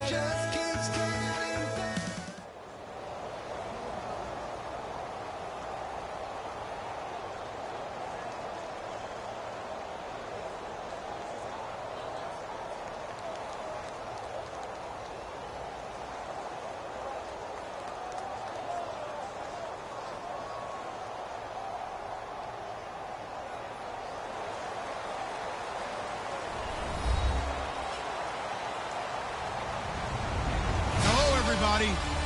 Just keeps getting better.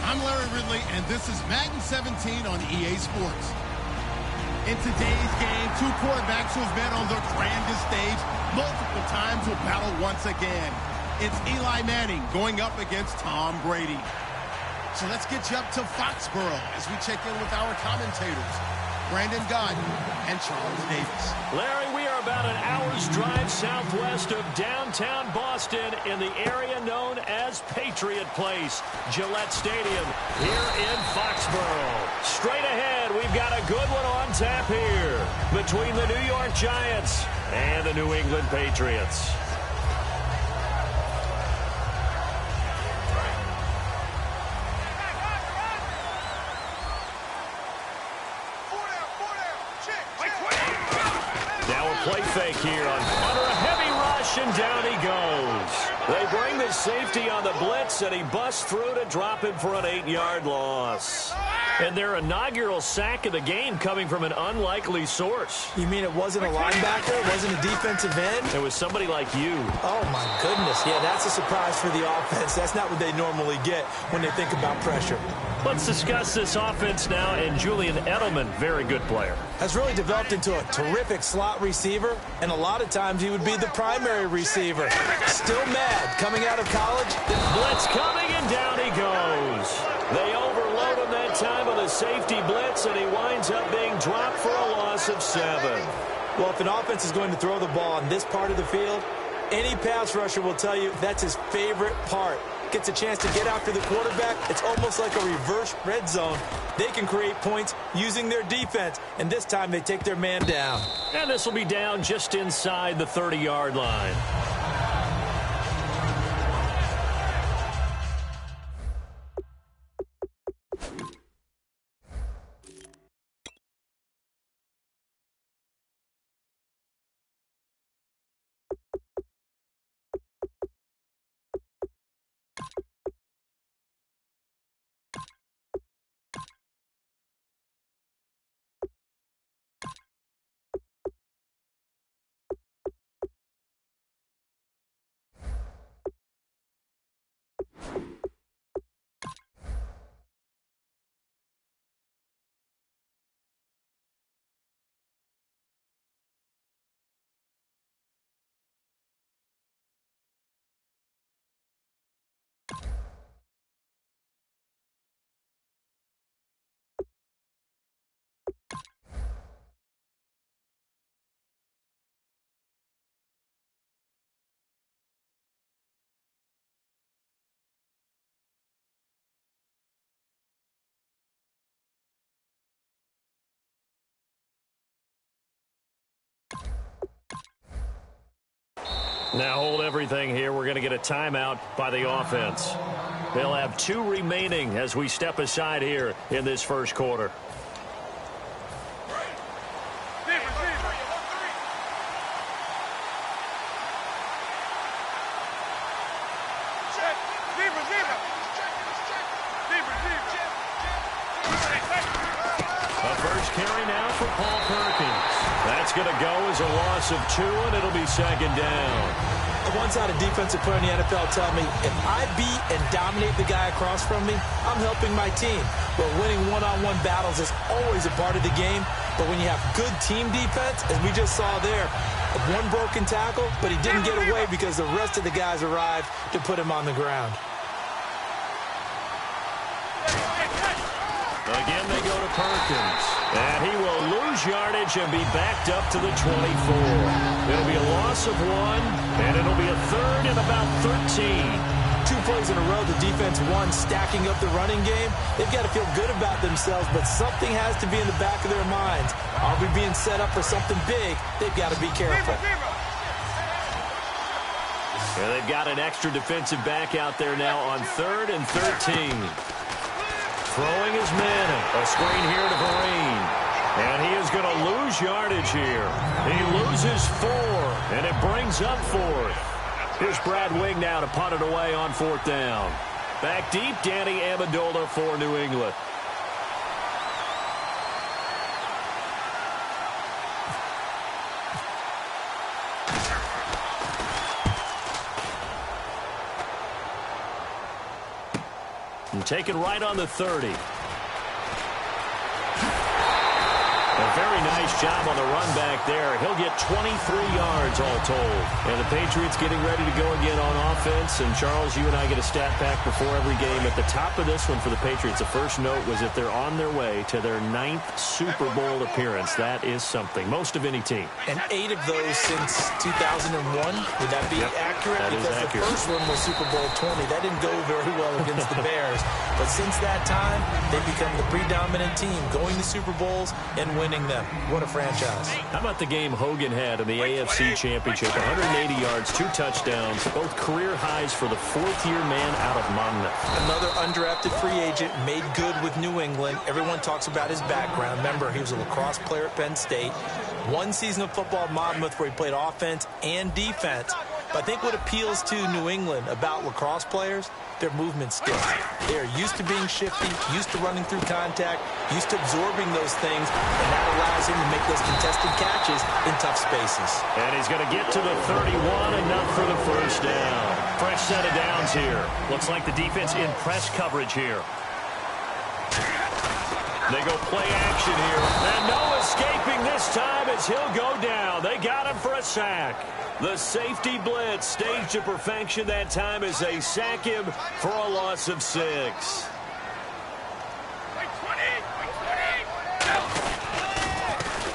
I'm Larry Ridley, and this is Madden 17 on EA Sports. In today's game, two quarterbacks who have been on the grandest stage multiple times will battle once again. It's Eli Manning going up against Tom Brady. So let's get you up to Foxborough as we check in with our commentators, Brandon Godden and Charles Davis. Larry, we are about an hour's drive southwest of downtown Boston in the area known as Patriot Place, Gillette Stadium, here in Foxborough. Straight ahead, we've got a good one on tap here between the New York Giants and the New England Patriots. Play fake here on under a heavy rush, and down he goes. They bring the safety on the blitz, and he busts through to drop him for an 8-yard loss. And their inaugural sack of the game coming from an unlikely source. You mean it wasn't a linebacker? It wasn't a defensive end? It was somebody like you. Oh, my goodness. Yeah, that's a surprise for the offense. That's not what they normally get when they think about pressure. Let's discuss this offense now, and Julian Edelman, very good player. Has really developed into a terrific slot receiver, and a lot of times he would be the primary receiver. Still mad coming out of college. Blitz coming, and down he goes. They overload him that time with a safety blitz, and he winds up being dropped for a loss of 7. Well, if an offense is going to throw the ball on this part of the field, any pass rusher will tell you that's his favorite part. Gets a chance to get after the quarterback. It's almost like a reverse red zone. They can create points using their defense, and this time they take their man down. And this will be down just inside the 30-yard line. Now hold everything here. We're going to get a timeout by the offense. They'll have 2 remaining as we step aside here in this first quarter. A first carry now for Paul Perkins. That's going to go as a loss of 2, and it'll be second down. I once had a defensive player in the NFL tell me, if I beat and dominate the guy across from me, I'm helping my team. But winning one-on-one battles is always a part of the game. But when you have good team defense, as we just saw there, one broken tackle, but he didn't get away because the rest of the guys arrived to put him on the ground. Again, they go to Perkins. And he will lose yardage and be backed up to the 24. It'll be a loss of 1, and it'll be a third and about 13. 2 plays in a row, the defense won, stacking up the running game. They've got to feel good about themselves, but something has to be in the back of their minds. Are we being set up for something big? They've got to be careful. And they've got an extra defensive back out there now on 3rd and 13. Throwing his man. A screen here to Vereen. And he is going to lose yardage here. He loses 4, and it brings up 4th. Here's Brad Wing now to punt it away on 4th down. Back deep, Danny Amendola for New England. And taken right on the 30. A very nice job on the run back there. He'll get 23 yards all told. And the Patriots getting ready to go again on offense. And, Charles, you and I get a stat pack before every game. At the top of this one for the Patriots, the first note was that they're on their way to their 9th Super Bowl appearance. That is something. Most of any team. And 8 of those since 2001. Would that be accurate? That because is accurate. The first one was Super Bowl 20. That didn't go very well against the Bears. But since that time, they've become the predominant team, going to Super Bowls and winning them. What a franchise. How about the game Hogan had in the AFC Championship? 180 yards, 2 touchdowns, both career highs for the 4th-year man out of Monmouth. Another undrafted free agent, made good with New England. Everyone talks about his background. Remember, he was a lacrosse player at Penn State. 1 season of football at Monmouth where he played offense and defense. But I think what appeals to New England about lacrosse players, their movement skills. They are used to being shifty, used to running through contact, used to absorbing those things, and that allows him to make those contested catches in tough spaces. And he's going to get to the 31, enough for the first down. Fresh set of downs here. Looks like the defense in press coverage here. They go play action here. And no escaping this time as he'll go down. They got him for a sack. The safety blitz staged to perfection that time as they sack him for a loss of 6.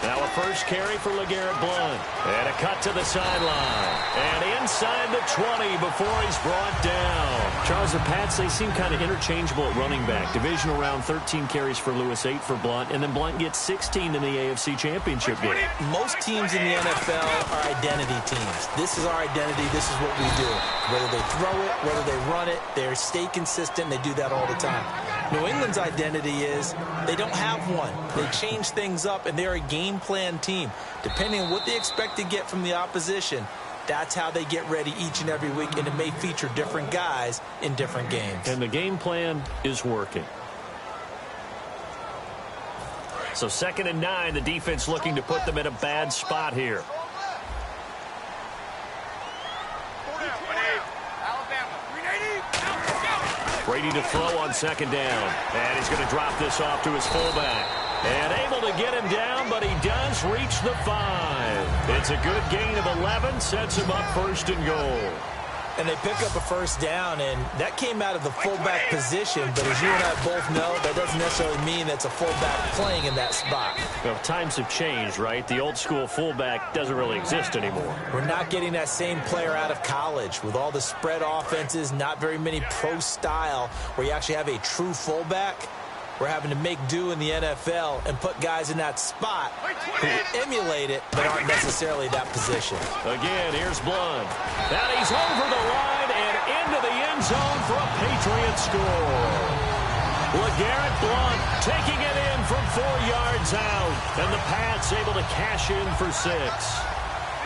Now a first carry for LeGarrette Blount. And a cut to the sideline. And inside the 20 before he's brought down. Charles, the Pats, they seem kind of interchangeable at running back. Divisional round, 13 carries for Lewis, 8 for Blount. And then Blount gets 16 in the AFC Championship game. Most teams in the NFL are identity teams. This is our identity. This is what we do. Whether they throw it, whether they run it, they stay consistent. They do that all the time. New England's identity is they don't have one. They change things up, and they're a game plan team. Depending on what they expect to get from the opposition, that's how they get ready each and every week, and it may feature different guys in different games. And the game plan is working. So 2nd and 9, the defense looking to put them in a bad spot here. Brady to throw on 2nd down. And he's going to drop this off to his fullback. And able to get him down, but he does reach the 5. It's a good gain of 11, sets him up 1st and goal. And they pick up a first down, and that came out of the fullback position. But as you and I both know, that doesn't necessarily mean that's a fullback playing in that spot. Well, times have changed, right? The old school fullback doesn't really exist anymore. We're not getting that same player out of college with all the spread offenses, not very many pro style where you actually have a true fullback. We're having to make do in the NFL and put guys in that spot who emulate it but aren't necessarily that position. Again, here's Blount. Now he's over the line and into the end zone for a Patriot score. LeGarrette Blount taking it in from 4 yards out. And the Pats able to cash in for 6.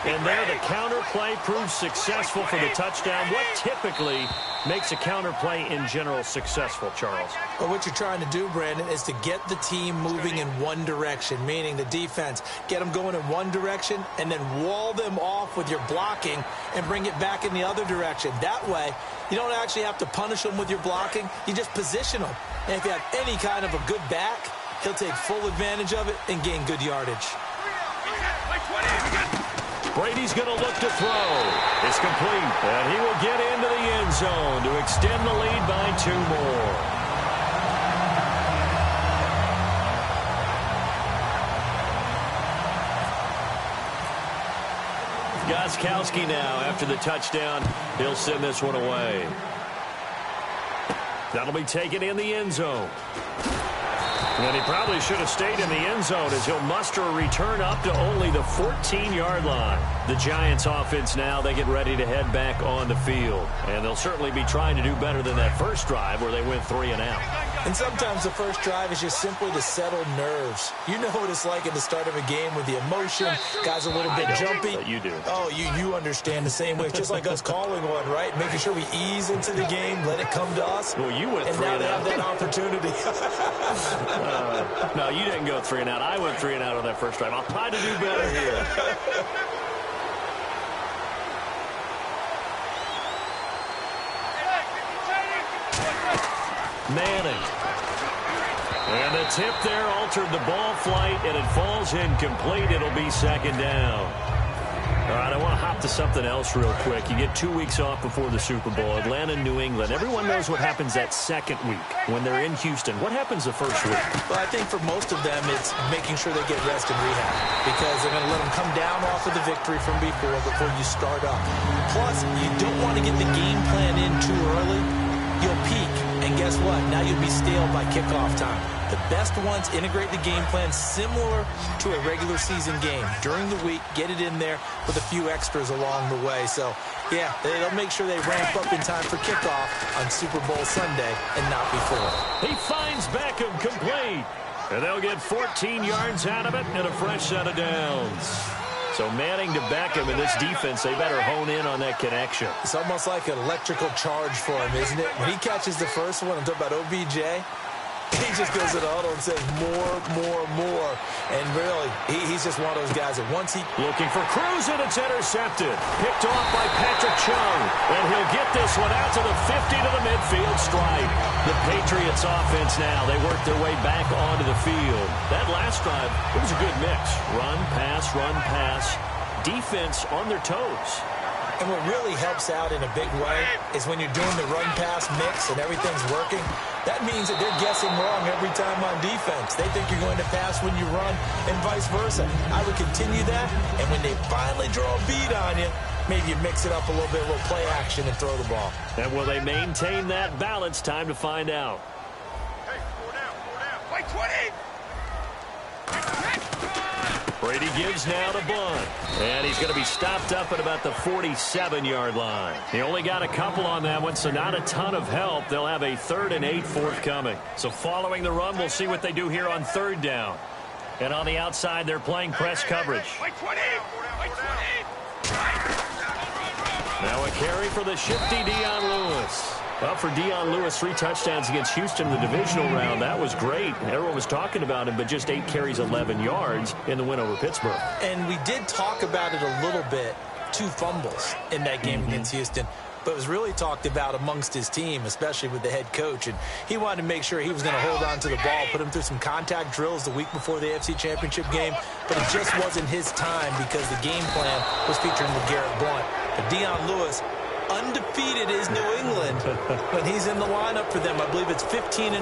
And there the counter play proves successful for the touchdown. What typically makes a counter play in general successful, Charles? Well, what you're trying to do, Brandon, is to get the team moving in one direction, meaning the defense. Get them going in one direction and then wall them off with your blocking and bring it back in the other direction. That way, you don't actually have to punish them with your blocking. You just position them. And if you have any kind of a good back, he'll take full advantage of it and gain good yardage. Brady's going to look to throw. It's complete, and he will get into the end zone to extend the lead by 2 more. Gostkowski now, after the touchdown, he'll send this one away. That'll be taken in the end zone. And he probably should have stayed in the end zone as he'll muster a return up to only the 14-yard line. The Giants offense now, they get ready to head back on the field. And they'll certainly be trying to do better than that first drive where they went 3 and out. And sometimes the first drive is just simply to settle nerves. You know what it's like at the start of a game with the emotion. Guys a little bit jumpy. But you do. Oh, you understand the same way. It's just like us calling one, right? Making sure we ease into the game, let it come to us. Well, you went 3 and out. And now they have that opportunity. No, you didn't go 3 and out. I went 3 and out on that first drive. I'll try to do better here. Manning. And the tip there altered the ball flight, and it falls incomplete. It'll be second down. All right, I want to hop to something else real quick. You get 2 weeks off before the Super Bowl. Atlanta, New England. Everyone knows what happens that second week when they're in Houston. What happens the first week? Well, I think for most of them, it's making sure they get rest and rehab because they're going to let them come down off of the victory from before you start up. Plus, you don't want to get the game plan in too early. You'll peak, and guess what? Now you'll be stale by kickoff time. The best ones integrate the game plan similar to a regular season game. During the week, get it in there with a few extras along the way. So, yeah, they'll make sure they ramp up in time for kickoff on Super Bowl Sunday and not before. He finds Beckham complete, and they'll get 14 yards out of it and a fresh set of downs. So Manning to Beckham, and this defense, they better hone in on that connection. It's almost like an electrical charge for him, isn't it? When he catches the first one, I'm talking about OBJ, he just goes to the huddle and says more. And really, he's just one of those guys that once he... Looking for Cruz, and it's intercepted. Picked off by Patrick Chung. And he'll get this one out to the 50 to the midfield stripe. The Patriots offense now, they work their way back onto the field. That last drive, it was a good mix. Run, pass. Defense on their toes. And what really helps out in a big way is when you're doing the run-pass mix and everything's working, that means that they're guessing wrong every time on defense. They think you're going to pass when you run and vice versa. I would continue that, and when they finally draw a bead on you, maybe you mix it up a little bit, a little play action, and throw the ball. And will they maintain that balance? Time to find out. Hey, 4 down. Wait, 20! Brady gives now to bunt. And he's going to be stopped up at about the 47-yard line. He only got a couple on that one, so not a ton of help. They'll have a 3rd and 8 forthcoming. So following the run, we'll see what they do here on 3rd down. And on the outside, they're playing press coverage. Wait, 20! Wait, 20! Now a carry for the shifty Dion Lewis. Well, for Dion Lewis, 3 touchdowns against Houston in the divisional round. That was great. Everyone was talking about him, but just 8 carries, 11 yards in the win over Pittsburgh. And we did talk about it a little bit, 2 fumbles in that game against Houston. But it was really talked about amongst his team, especially with the head coach. And he wanted to make sure he was going to hold on to the ball, put him through some contact drills the week before the AFC Championship game. But it just wasn't his time because the game plan was featuring LeGarrette Blount. But Dion Lewis, undefeated is New England when he's in the lineup for them. I believe it's 15-0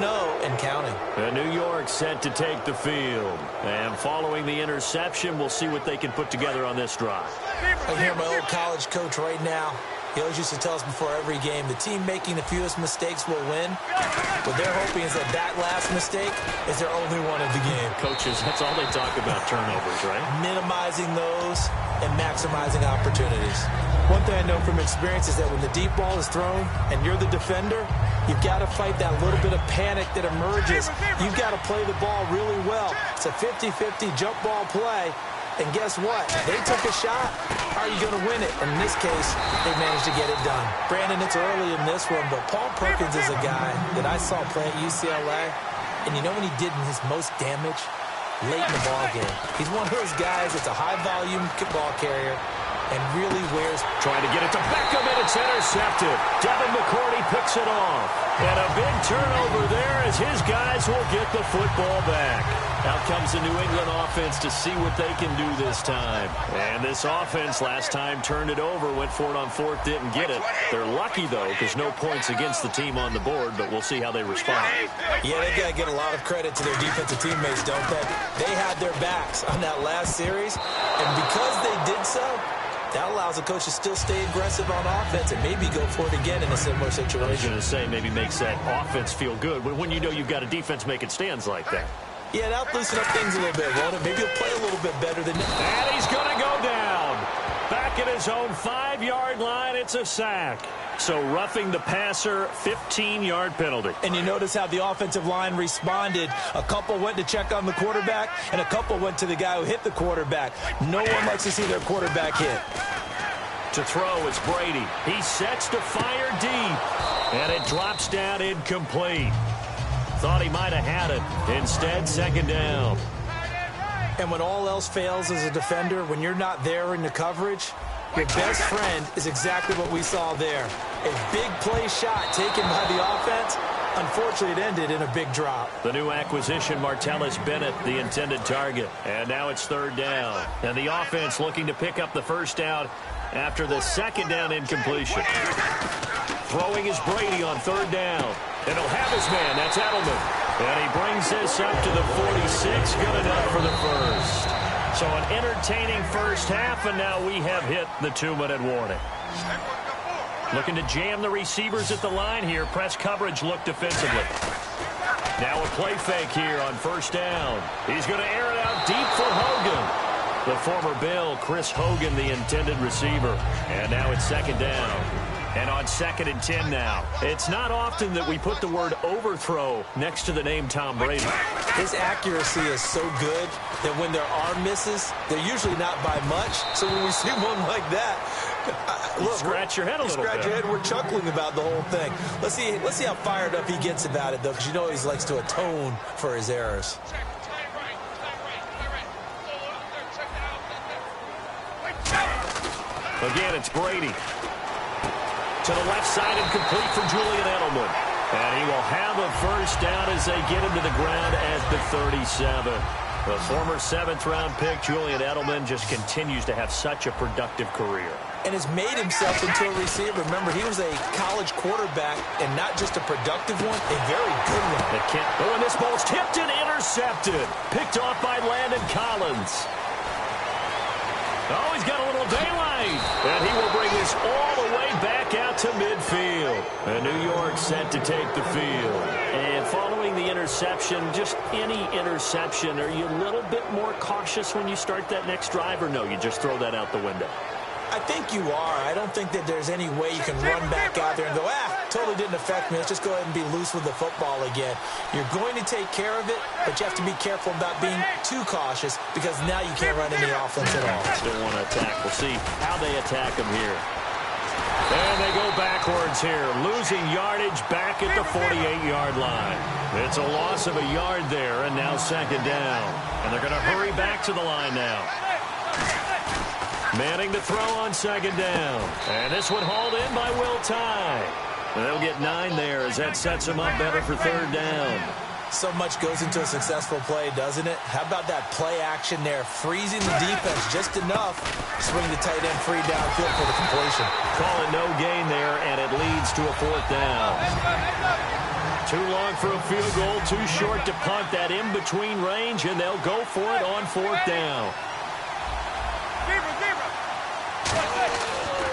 and counting. And New York set to take the field. And following the interception, we'll see what they can put together on this drive. I hear my old college coach right now. He always used to tell us before every game, the team making the fewest mistakes will win. What they're hoping is that last mistake is their only one of the game. Coaches, that's all they talk about, turnovers, right? Minimizing those and maximizing opportunities. One thing I know from experience is that when the deep ball is thrown and you're the defender, you've got to fight that little bit of panic that emerges. You've got to play the ball really well. It's a 50-50 jump ball play. And guess what? They took a shot. How are you going to win it? And in this case, they managed to get it done. Brandon, it's early in this one, but Paul Perkins is a guy that I saw play at UCLA. And you know when he did his most damage? Late in the ball game. He's one of those guys that's a high-volume ball carrier and really wears... Trying to get it to Beckham, and it's intercepted. Devin McCourty picks it off. And a big turnover there as his guys will get the football back. Out comes the New England offense to see what they can do this time. And this offense last time turned it over, went for it on 4th, didn't get it. They're lucky, though, because no points against the team on the board, but we'll see how they respond. Yeah, they got to get a lot of credit to their defensive teammates, don't they? They had their backs on that last series, and because they did so, that allows the coach to still stay aggressive on offense and maybe go for it again in a similar situation. I was going to say maybe makes that offense feel good when you know you've got a defense making stands like that. Yeah, that'll loosen up things a little bit, won't it? Maybe he'll play a little bit better than that. And he's going to go down. Back at his own 5-yard line, it's a sack. So roughing the passer, 15-yard penalty. And you notice how the offensive line responded. A couple went to check on the quarterback, and a couple went to the guy who hit the quarterback. No one likes to see their quarterback hit. To throw, it's Brady. He sets to fire deep, and it drops down incomplete. Thought he might have had it. Instead, second down. And when all else fails as a defender, when you're not there in the coverage, your best friend is exactly what we saw there. A big play shot taken by the offense. Unfortunately, it ended in a big drop. The new acquisition, Martellus Bennett, the intended target. And now it's third down. And the offense looking to pick up the first down after the second down incompletion. Throwing is Brady on third down. And he'll have his man. That's Edelman. And he brings this up to the 46. Good enough for the first. So an entertaining first half, and now we have hit the 2-minute warning. Looking to jam the receivers at the line here. Press coverage look defensively. Now a play fake here on first down. He's going to air it out deep for Hogan. The former Bill, Chris Hogan, the intended receiver. And now it's second down. And on 2nd and 10 now. It's not often that we put the word overthrow next to the name Tom Brady. His accuracy is so good that when there are misses, they're usually not by much. So when we see one like that, look, scratch your head a little bit. Scratch your head. We're chuckling about the whole thing. Let's see how fired up he gets about it, though, because you know he likes to atone for his errors. Again, it's Brady. To the left side and complete for Julian Edelman. And he will have a first down as they get him to the ground at the 37. The former 7th-round pick, Julian Edelman, just continues to have such a productive career. And has made himself into a receiver. Remember, he was a college quarterback, and not just a productive one, a very good one. And this ball's tipped and intercepted. Picked off by Landon Collins. Oh, he's got a little daylight. And he will bring this all the way back out to midfield. And New York set to take the field. And following the interception, just any interception, are you a little bit more cautious when you start that next drive, or no, you just throw that out the window? I think you are. I don't think that there's any way you can run back out there and go, totally didn't affect me. Let's just go ahead and be loose with the football again. You're going to take care of it, but you have to be careful about being too cautious because now you can't run any offense at all. Still want to attack. We'll see how they attack him here. And they go backwards here, losing yardage back at the 48-yard line. It's a loss of a yard there, and now second down. And they're going to hurry back to the line now. Manning to throw on second down. And this one hauled in by Will Tye. They'll get 9 there as that sets them up better for third down. So much goes into a successful play, doesn't it? How about that play action there? Freezing the defense just enough. Swing the tight end free downfield for the completion. Calling no gain there, and it leads to a fourth down. Too long for a field goal, too short to punt that in-between range, and they'll go for it on fourth down.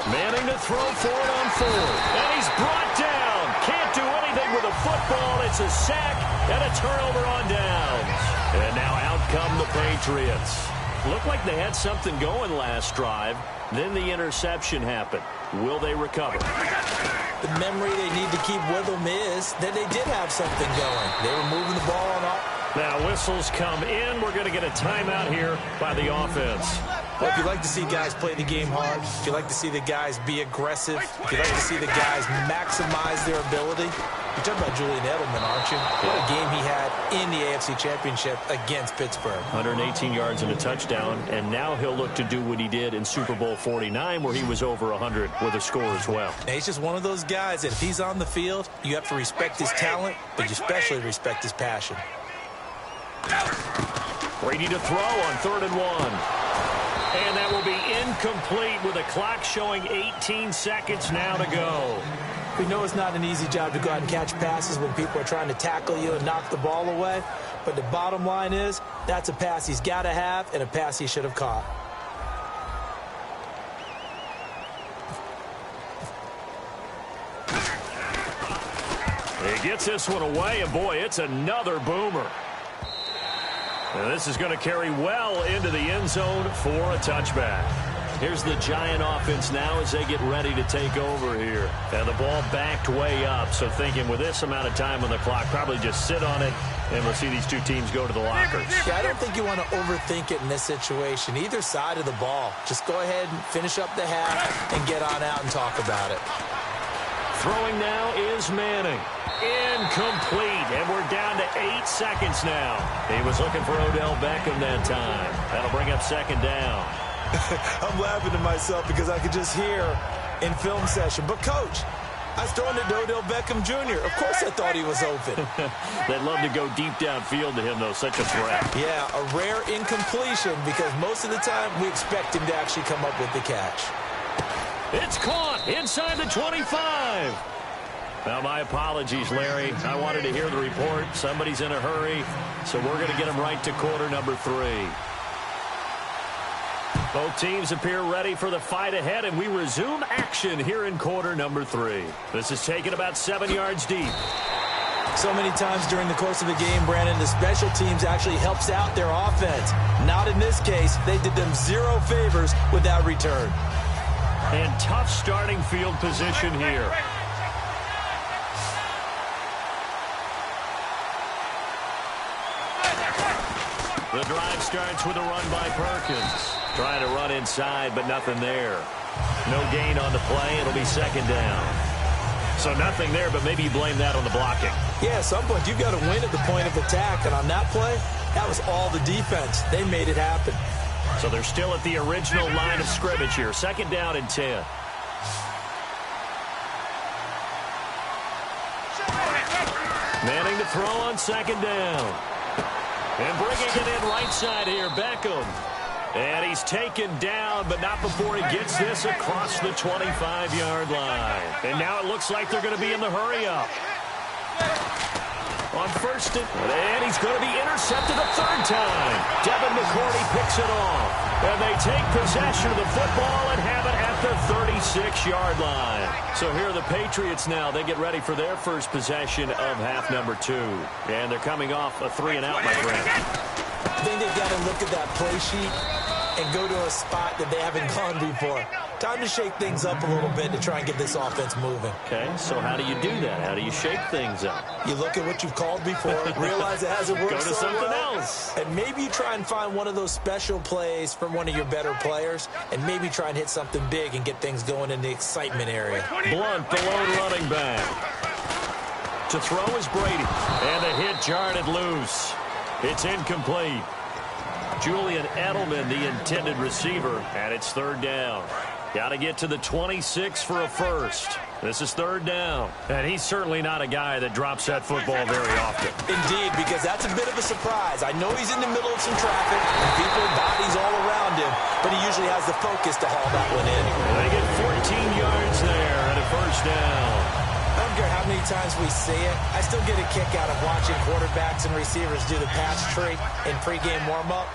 Manning to throw for it on fourth. And he's brought down. Can't do anything with a football. It's a sack and a turnover on downs. And now out come the Patriots. Looked like they had something going last drive. Then the interception happened. Will they recover? The memory they need to keep with them is that they did have something going. They were moving the ball on all. Now whistles come in. We're going to get a timeout here by the offense. Well, if you like to see guys play the game hard, if you like to see the guys be aggressive, if you like to see the guys maximize their ability, you're talking about Julian Edelman, aren't you? What a game he had in the AFC Championship against Pittsburgh. 118 yards and a touchdown, and now he'll look to do what he did in Super Bowl 49, where he was over 100 with a score as well. And he's just one of those guys that if he's on the field, you have to respect his talent, but you especially respect his passion. Brady to throw on 3rd and 1. And that will be incomplete with the clock showing 18 seconds now to go. We know it's not an easy job to go out and catch passes when people are trying to tackle you and knock the ball away. But the bottom line is, that's a pass he's got to have and a pass he should have caught. He gets this one away, and boy, it's another boomer. And this is going to carry well into the end zone for a touchback. Here's the Giant offense now as they get ready to take over here. And the ball backed way up, so thinking with this amount of time on the clock, probably just sit on it, and we'll see these two teams go to the lockers. Yeah, I don't think you want to overthink it in this situation. Either side of the ball. Just go ahead and finish up the half and get on out and talk about it. Throwing now is Manning. Incomplete, and we're down to 8 seconds now. He was looking for Odell Beckham that time. That'll bring up second down. I'm laughing to myself because I could just hear in film session. But, Coach, I was throwing it to Odell Beckham Jr. Of course I thought he was open. They'd love to go deep downfield to him, though. Such a threat. Yeah, a rare incompletion because most of the time we expect him to actually come up with the catch. It's caught inside the 25. Now, my apologies, Larry. I wanted to hear the report. Somebody's in a hurry, so we're going to get him right to quarter number 3. Both teams appear ready for the fight ahead, and we resume action here in quarter number 3. This is taken about 7 yards deep. So many times during the course of the game, Brandon, the special teams actually helps out their offense. Not in this case. They did them 0 favors with that return. And tough starting field position here. The drive starts with a run by Perkins. Trying to run inside, but nothing there. No gain on the play. It'll be second down. So nothing there, but maybe you blame that on the blocking. Yeah, at some point you've got to win at the point of attack. And on that play, that was all the defense. They made it happen. So they're still at the original line of scrimmage here. Second down and 10. Manning to throw on second down. And bringing it in right side here, Beckham. And he's taken down, but not before he gets this across the 25-yard line. And now it looks like they're going to be in the hurry-up. On first and he's going to be intercepted a third time. Devin McCourty picks it off. And they take possession of the football and have it at the 36-yard line. So here are the Patriots now. They get ready for their first possession of half number 2. And they're coming off a 3-and-out, my friend. I think they've got to look at that play sheet and go to a spot that they haven't gone before. Time to shake things up a little bit to try and get this offense moving. Okay, so how do you do that? How do you shake things up? You look at what you've called before, realize it hasn't worked Go to so something well, else. and maybe you try and find one of those special plays from one of your better players, and maybe try and hit something big and get things going in the excitement area. Blunt, the lone running back. To throw is Brady. And the hit jarred it loose. It's incomplete. Julian Edelman, the intended receiver, and it's third down. Got to get to the 26 for a first. This is third down. And he's certainly not a guy that drops that football very often. Indeed, because that's a bit of a surprise. I know he's in the middle of some traffic, and people, bodies all around him, but he usually has the focus to haul that one in. And they get 14 yards there and a first down. I don't care how many times we say it, I still get a kick out of watching quarterbacks and receivers do the pass tree in pregame warm-up.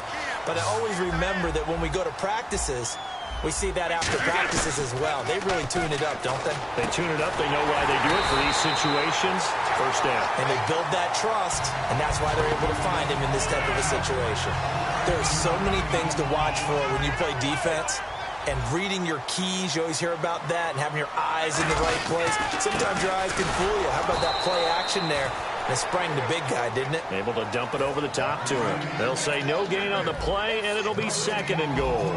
But I always remember that when we go to practices, we see that after practices as well. They really tune it up, don't they? They tune it up. They know why they do it for these situations. First down. And they build that trust, and that's why they're able to find him in this type of a situation. There are so many things to watch for when you play defense. And reading your keys, you always hear about that, and having your eyes in the right place. Sometimes your eyes can fool you. How about that play action there? It sprang the big guy, didn't it? Able to dump it over the top to him. They'll say no gain on the play, and it'll be second and goal.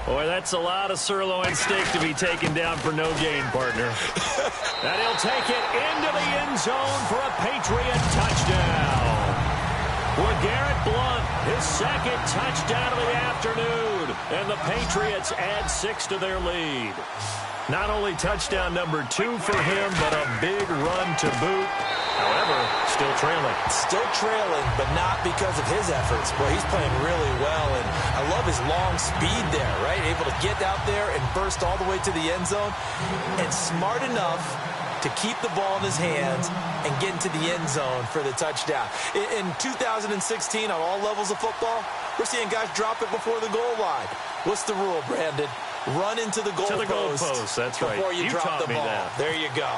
Boy, that's a lot of sirloin steak to be taken down for no gain, partner. And he'll take it into the end zone for a Patriot touchdown. LeGarrette Blount, his second touchdown of the afternoon. And the Patriots add 6 to their lead. Not only touchdown number 2 for him, but a big run to boot. However, still trailing. Still trailing, but not because of his efforts. Boy, he's playing really well, and I love his long speed there, right? Able to get out there and burst all the way to the end zone, and smart enough to keep the ball in his hands and get into the end zone for the touchdown. In 2016, on all levels of football, we're seeing guys drop it before the goal line. What's the rule, Brandon? Run into the goalpost. That's right. Before you drop the ball. That. There you go.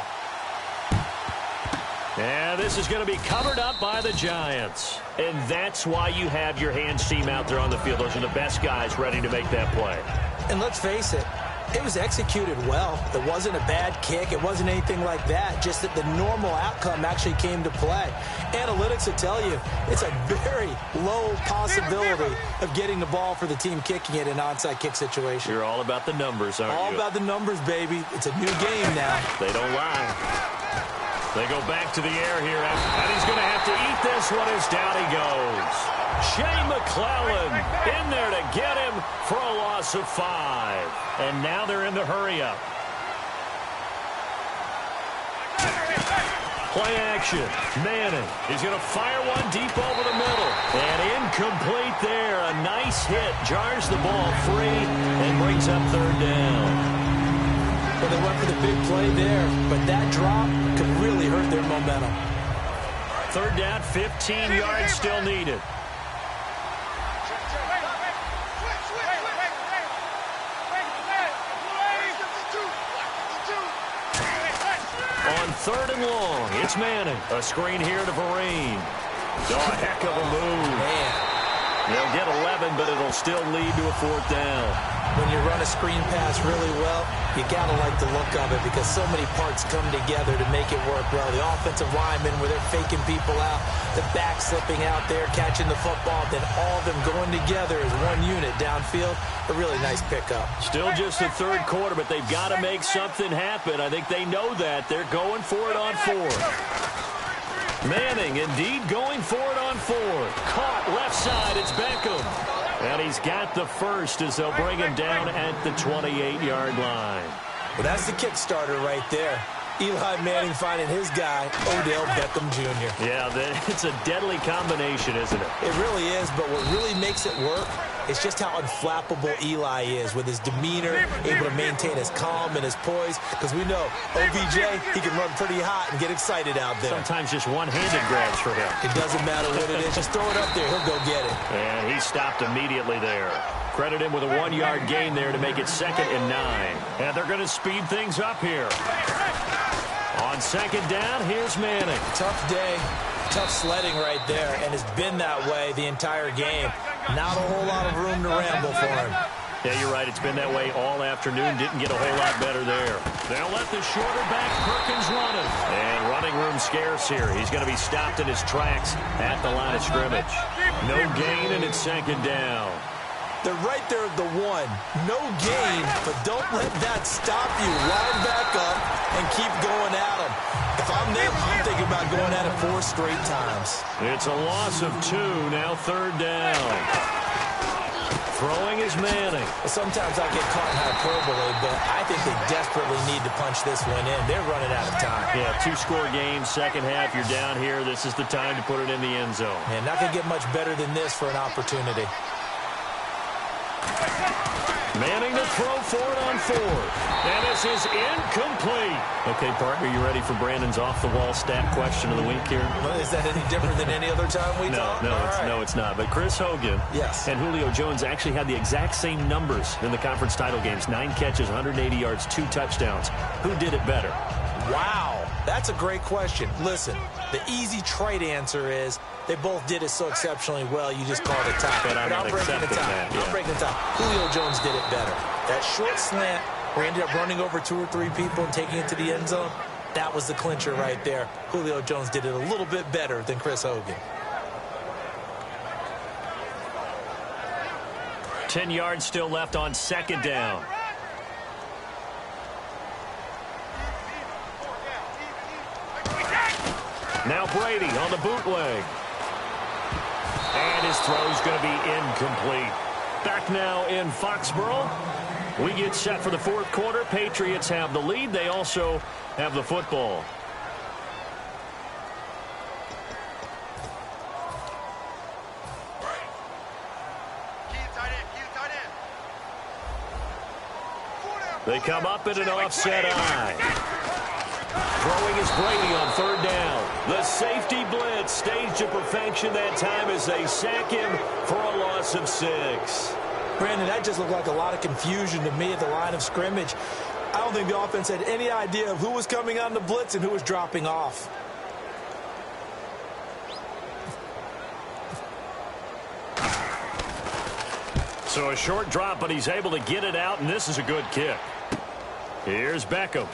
And this is going to be covered up by the Giants. And that's why you have your hands team out there on the field. Those are the best guys ready to make that play. And let's face it, it was executed well. It wasn't a bad kick. It wasn't anything like that. Just that the normal outcome actually came to play. Analytics will tell you it's a very low possibility of getting the ball for the team kicking it in an onside kick situation. You're all about the numbers, aren't you? All about the numbers, baby. It's a new game now. They don't lie. They go back to the air here, and he's going to have to eat this one as down he goes. Shea McClellan in there to get him for a loss of 5. And now they're in the hurry-up. Play action. Manning is going to fire one deep over the middle. And incomplete there. A nice hit. Jars the ball free and brings up third down. Well, they went for the big play there, but that drop could really hurt their momentum. Third down, 15 yards still needed. On third and long, it's Manning. A screen here to Vereen. Oh, a heck of a move. Man. They'll get 11, but it'll still lead to a fourth down. When you run a screen pass really well, you got to like the look of it because so many parts come together to make it work well. The offensive linemen, where they're faking people out, the back slipping out there, catching the football, then all of them going together as one unit downfield. A really nice pickup. Still just the third quarter, but they've got to make something happen. I think they know that. They're going for it on fourth. Manning indeed going for it on fourth. Caught left side. It's Beckham. And he's got the first as they'll bring him down at the 28-yard line. Well, that's the kick starter right there. Eli Manning finding his guy, Odell Beckham Jr. Yeah, it's a deadly combination, isn't it? It really is, but what really makes it work is just how unflappable Eli is with his demeanor, able to maintain his calm and his poise, because we know OBJ, he can run pretty hot and get excited out there. Sometimes just one-handed grabs for him. It doesn't matter what it is. Just throw it up there. He'll go get it. And he stopped immediately there. Credit him with a 1-yard gain there to make it 2nd and 9. And they're going to speed things up here. On second down, here's Manning. Tough day, tough sledding right there, and it's been that way the entire game. Not a whole lot of room to ramble for him. Yeah, you're right. It's been that way all afternoon. Didn't get a whole lot better there. They'll let the shorter back Perkins run it. And running room scarce here. He's going to be stopped in his tracks at the line of scrimmage. No gain, and it's second down. They're right there at the 1. No gain, but don't let that stop you. Line back up and keep going at them. If I'm them, I'm thinking about going at it 4 straight times. It's a loss of 2, now third down. Throwing is Manning. Sometimes I get caught in hyperbole, but I think they desperately need to punch this one in. They're running out of time. Yeah, 2-score game, second half, you're down here. This is the time to put it in the end zone. And not going to get much better than this for an opportunity. Manning to throw for it on fourth. And this is incomplete. Okay, partner, you ready for Brandon's off-the-wall stat question of the week here? Well, is that any different than any other time we talk? No, it's not. But Chris Hogan and Julio Jones actually had the exact same numbers in the conference title games. 9 catches, 180 yards, 2 touchdowns. Who did it better? Wow, that's a great question. Listen, the easy, trite answer is they both did it so exceptionally well, you just called it tie. But I'm breaking the tie. I'm breaking the tie. Julio Jones did it better. That short slant where he ended up running over 2 or 3 people and taking it to the end zone, that was the clincher right there. Julio Jones did it a little bit better than Chris Hogan. 10 yards still left on second down. Now Brady on the bootleg. And his throw's going to be incomplete. Back now in Foxborough. We get set for the fourth quarter. Patriots have the lead. They also have the football. They come up in an offset eye. Throwing is Brady on third down. The safety blitz staged to perfection that time as they sack him for a loss of 6. Brandon, that just looked like a lot of confusion to me at the line of scrimmage. I don't think the offense had any idea of who was coming on the blitz and who was dropping off. So a short drop, but he's able to get it out, and this is a good kick. Here's Beckham.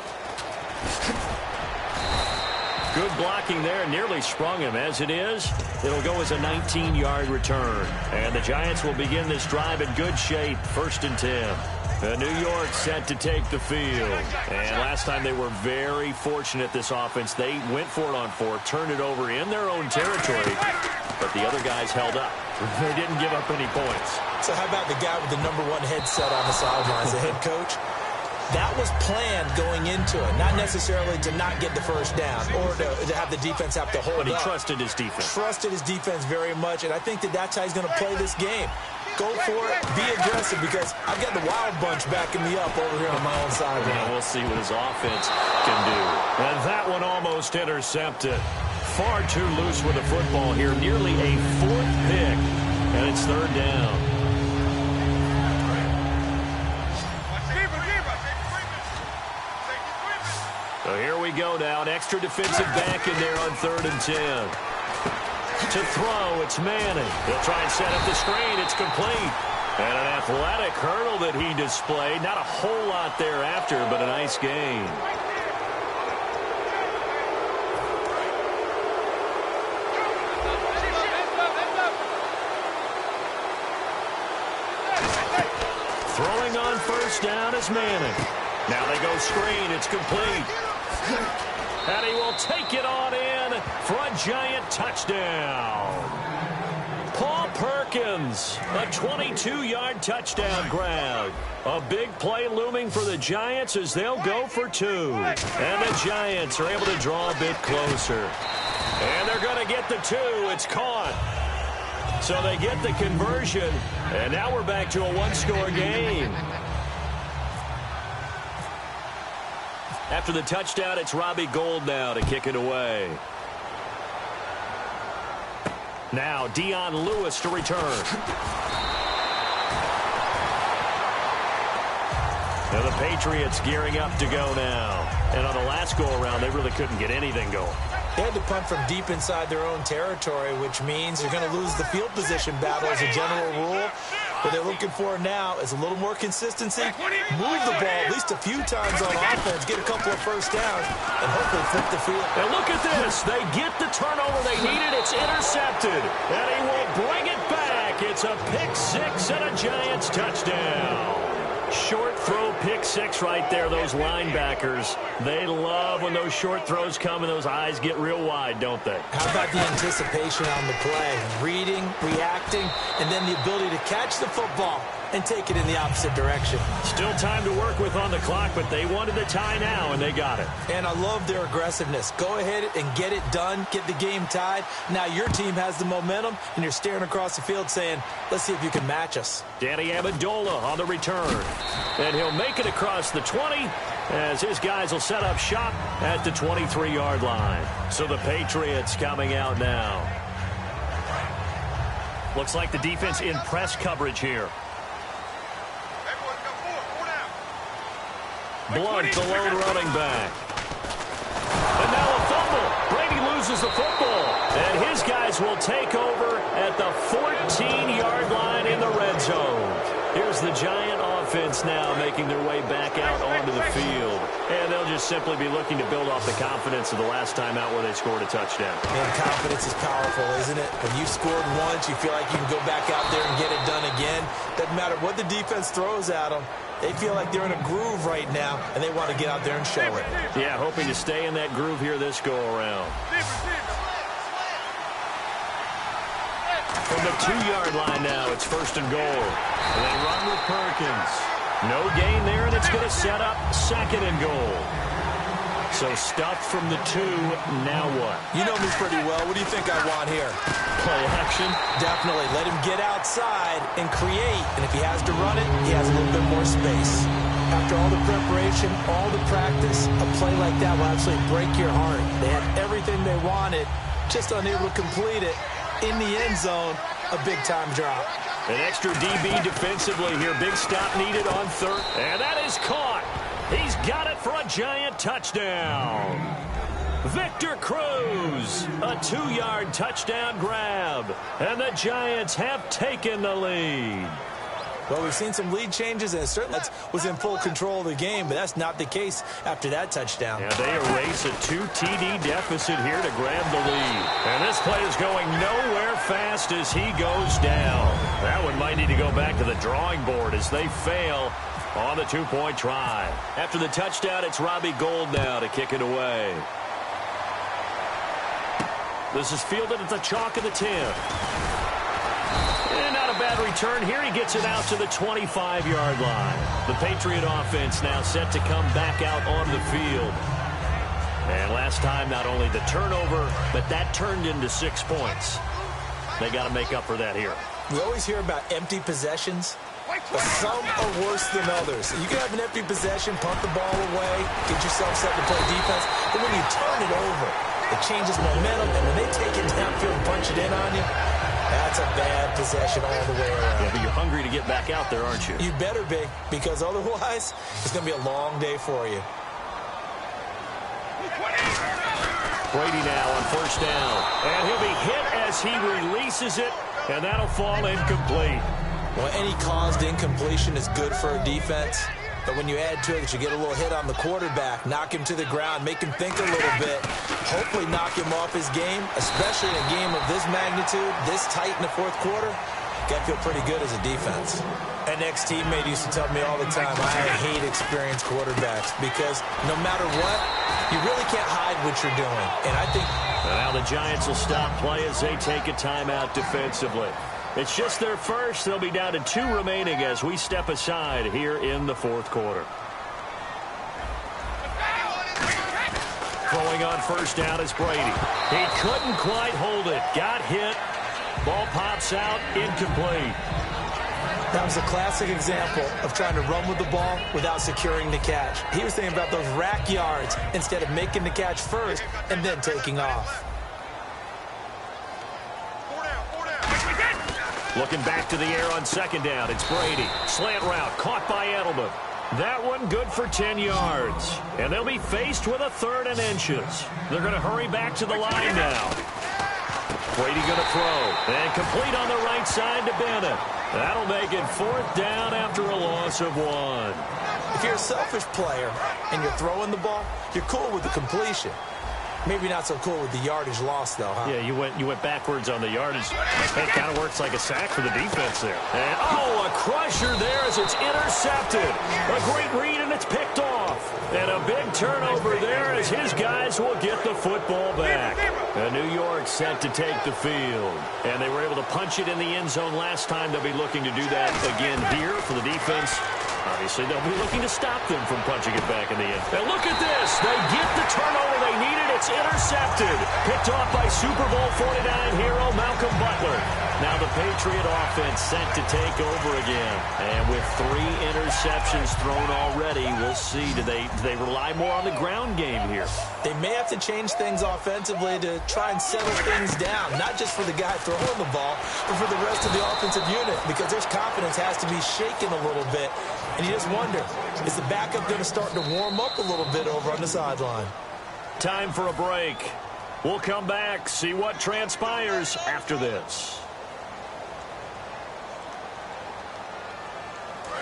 Good blocking there, nearly sprung him. As it is, it'll go as a 19-yard return. And the Giants will begin this drive in good shape, 1st and 10. New York set to take the field. And last time they were very fortunate, this offense. They went for it on 4, turned it over in their own territory, but the other guys held up. They didn't give up any points. So how about the guy with the #1 headset on the sidelines, the head coach? That was planned going into it, not necessarily to not get the first down or to have the defense have to hold up. But he trusted his defense. Trusted his defense very much, and I think that's how he's going to play this game. Go for it, be aggressive, because I've got the wild bunch backing me up over here on my own side. Yeah, we'll see what his offense can do. And that one almost intercepted. Far too loose with the football here. Nearly a 4th pick, and it's 3rd down. So here we go now. An extra defensive back in there on 3rd and 10. To throw, it's Manning. He'll try and set up the screen. It's complete. And an athletic hurdle that he displayed. Not a whole lot thereafter, but a nice gain. Throwing on 1st down is Manning. Now they go screen. It's complete. And he will take it on in for a Giant touchdown. Paul Perkins, a 22-yard touchdown grab. A big play looming for the Giants as they'll go for 2. And the Giants are able to draw a bit closer. And they're going to get the 2. It's caught. So they get the conversion. And now we're back to a 1-score game. After the touchdown, it's Robbie Gould now to kick it away. Now, Dion Lewis to return. Now the Patriots gearing up to go now. And on the last go-around, they really couldn't get anything going. They had to punt from deep inside their own territory, which means you're going to lose the field position battle as a general rule. What they're looking for now is a little more consistency, move the ball at least a few times on offense, get a couple of first downs, and hopefully flip the field. And look at this. They get the turnover they needed. It's intercepted. And he will bring it back. It's a pick 6 and a Giants touchdown. Short throw, pick 6 right there. Those linebackers, they love when those short throws come and those eyes get real wide, don't they? How about the anticipation on the play? Reading, reacting, and then the ability to catch the football and take it in the opposite direction. Still time to work with on the clock, but they wanted the tie now, and they got it. And I love their aggressiveness. Go ahead and get it done, get the game tied. Now your team has the momentum, and you're staring across the field saying, let's see if you can match us. Danny Amendola on the return. And he'll make it across the 20 as his guys will set up shop at the 23-yard line. So the Patriots coming out now. Looks like the defense in press coverage here. Blunt, the lone running back. And now a fumble. Brady loses the football. And his guys will take over at the 14-yard line in the red zone. Here's the Giant offense now making their way back out onto the field. And they'll just simply be looking to build off the confidence of the last time out where they scored a touchdown. Man, confidence is powerful, isn't it? When you scored once, you feel like you can go back out there and get it done again. Doesn't matter what the defense throws at them. They feel like they're in a groove right now, and they want to get out there and show it. Yeah, hoping to stay in that groove here this go-around. From the 2-yard line now, it's 1st and goal. And they run with Perkins. No gain there, and it's going to set up 2nd and goal. So stuffed from the 2, now what? You know me pretty well. What do you think I want here? Play action? Definitely. Let him get outside and create. And if he has to run it, he has a little bit more space. After all the preparation, all the practice, a play like that will absolutely break your heart. They had everything they wanted, just unable to complete it. In the end zone, a big-time drop. An extra DB defensively here. Big stop needed on 3rd. And that is caught. He's got it for a Giant touchdown. Victor Cruz, a 2-yard touchdown grab. And the Giants have taken the lead. Well, we've seen some lead changes, and certainly was in full control of the game, but that's not the case after that touchdown. Yeah, they erase a 2 TD deficit here to grab the lead. And this play is going nowhere fast as he goes down. That one might need to go back to the drawing board as they fail on the 2-point try. After the touchdown, it's Robbie Gould now to kick it away. This is fielded at the chalk of the 10. And not a bad return here. He gets it out to the 25-yard line. The Patriot offense now set to come back out on the field. And last time, not only the turnover, but that turned into 6 points. They got to make up for that here. We always hear about empty possessions, but some are worse than others. You can have an empty possession, punt the ball away, get yourself set to play defense, but when you turn it over, it changes momentum, and when they take it downfield and punch it in on you, that's a bad possession all the way around. Yeah, but you're hungry to get back out there, aren't you? You better be, because otherwise, it's going to be a long day for you. Brady now on first down. And he'll be hit as he releases it, and that'll fall incomplete. Well, any caused incompletion is good for a defense. But when you add to it that you get a little hit on the quarterback, knock him to the ground, make him think a little bit, hopefully knock him off his game, especially in a game of this magnitude, this tight in the fourth quarter, got to feel pretty good as a defense. An ex-teammate used to tell me all the time, I hate experienced quarterbacks because no matter what, you really can't hide what you're doing. And I think... Now the Giants will stop play as they take a timeout defensively. It's just their first. They'll be down to 2 remaining as we step aside here in the fourth quarter. Throwing on first down is Brady. He couldn't quite hold it. Got hit. Ball pops out. Incomplete. That was a classic example of trying to run with the ball without securing the catch. He was thinking about those rack yards instead of making the catch first and then taking off. Looking back to the air on second down, it's Brady. Slant route, caught by Edelman. That one good for 10 yards. And they'll be faced with a 3rd and inches. They're going to hurry back to the line now. Brady going to throw. And complete on the right side to Bennett. That'll make it 4th down after a loss of 1. If you're a selfish player and you're throwing the ball, you're cool with the completion. Maybe not so cool with the yardage loss, though, huh? Yeah, you went backwards on the yardage. It kind of works like a sack for the defense there. And, oh, a crusher there as it's intercepted. A great read, and it's picked off. And a big turnover there as his guys will get the football back. And New York set to take the field. And they were able to punch it in the end zone last time. They'll be looking to do that again here for the defense. Obviously, they'll be looking to stop them from punching it back in the end. And look at this. They get the turnover they needed. It's intercepted. Picked off by Super Bowl 49 hero Malcolm Butler. Now the Patriot offense set to take over again. And with 3 interceptions thrown already, we'll see. Do they rely more on the ground game here? They may have to change things offensively to try and settle things down. Not just for the guy throwing the ball, but for the rest of the offensive unit. Because their confidence has to be shaken a little bit. And you just wonder, is the backup going to start to warm up a little bit over on the sideline? Time for a break. We'll come back, see what transpires after this.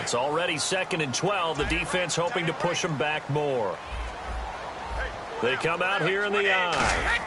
It's already 2nd and 12. The defense hoping to push them back more. They come out here in the eye.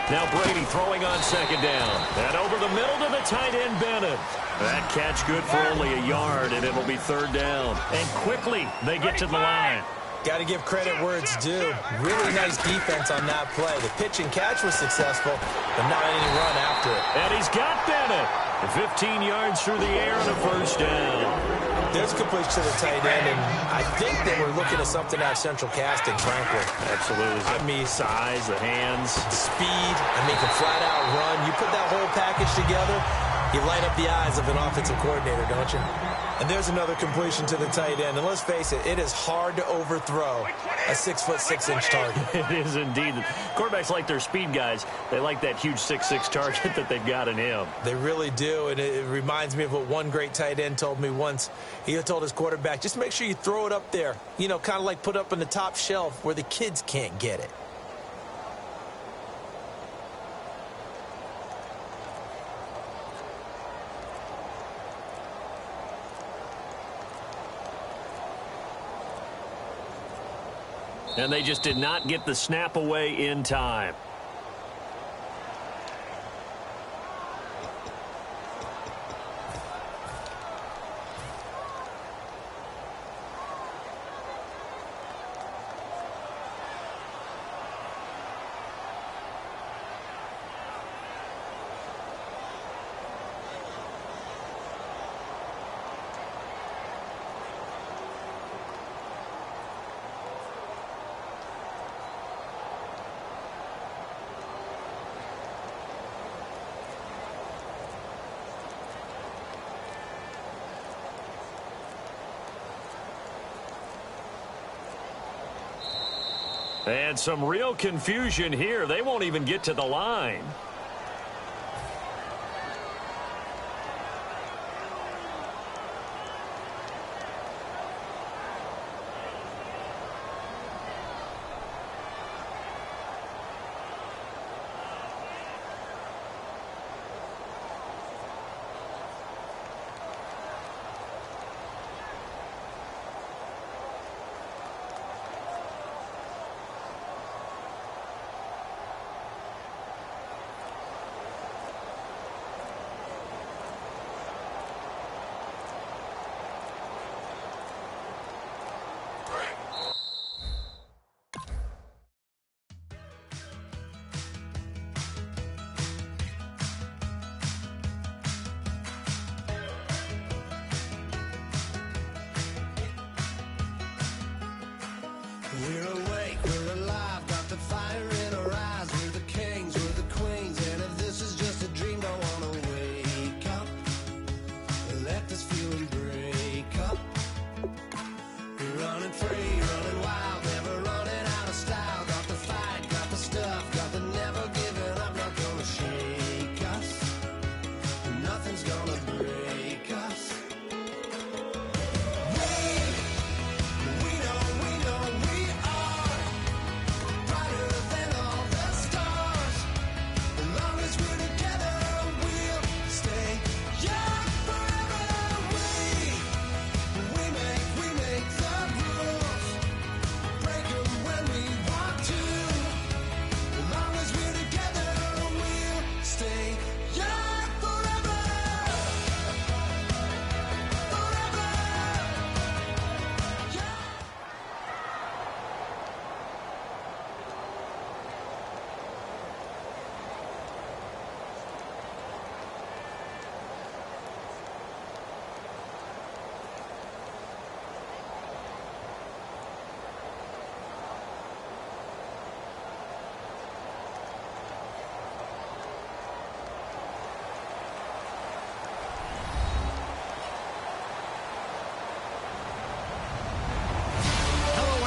Now Brady throwing on second down. And over the middle to the tight end, Bennett. That catch good for only a yard, and it'll be 3rd down. And quickly, they get to the line. Got to give credit where it's due. Really nice defense on that play. The pitch and catch was successful, but not any run after it. And he's got Bennett. 15 yards through the air and a 1st down. There's completion to the tight end, and I think they were looking at something out of central casting, frankly. Absolutely. I mean, size, the hands. Speed, can flat out run. You put that whole package together, you light up the eyes of an offensive coordinator, don't you? And there's another completion to the tight end. And let's face it, it is hard to overthrow a 6'6" target. It is indeed. Quarterbacks like their speed guys. They like that huge 6'6" target that they've got in him. They really do. And it reminds me of what one great tight end told me once. He told his quarterback, just make sure you throw it up there. You know, kind of like put up on the top shelf where the kids can't get it. And they just did not get the snap away in time. And some real confusion here. They won't even get to the line. We're awake, we're alive, got the fire in our eyes. We're the kings, we're the queens, and if this is just a dream, don't wanna wake up. Let this feeling break up. We're running free, running wild, never running out of style. Got the fight, got the stuff, got the never giving up. Not gonna shake us, nothing's gonna break us.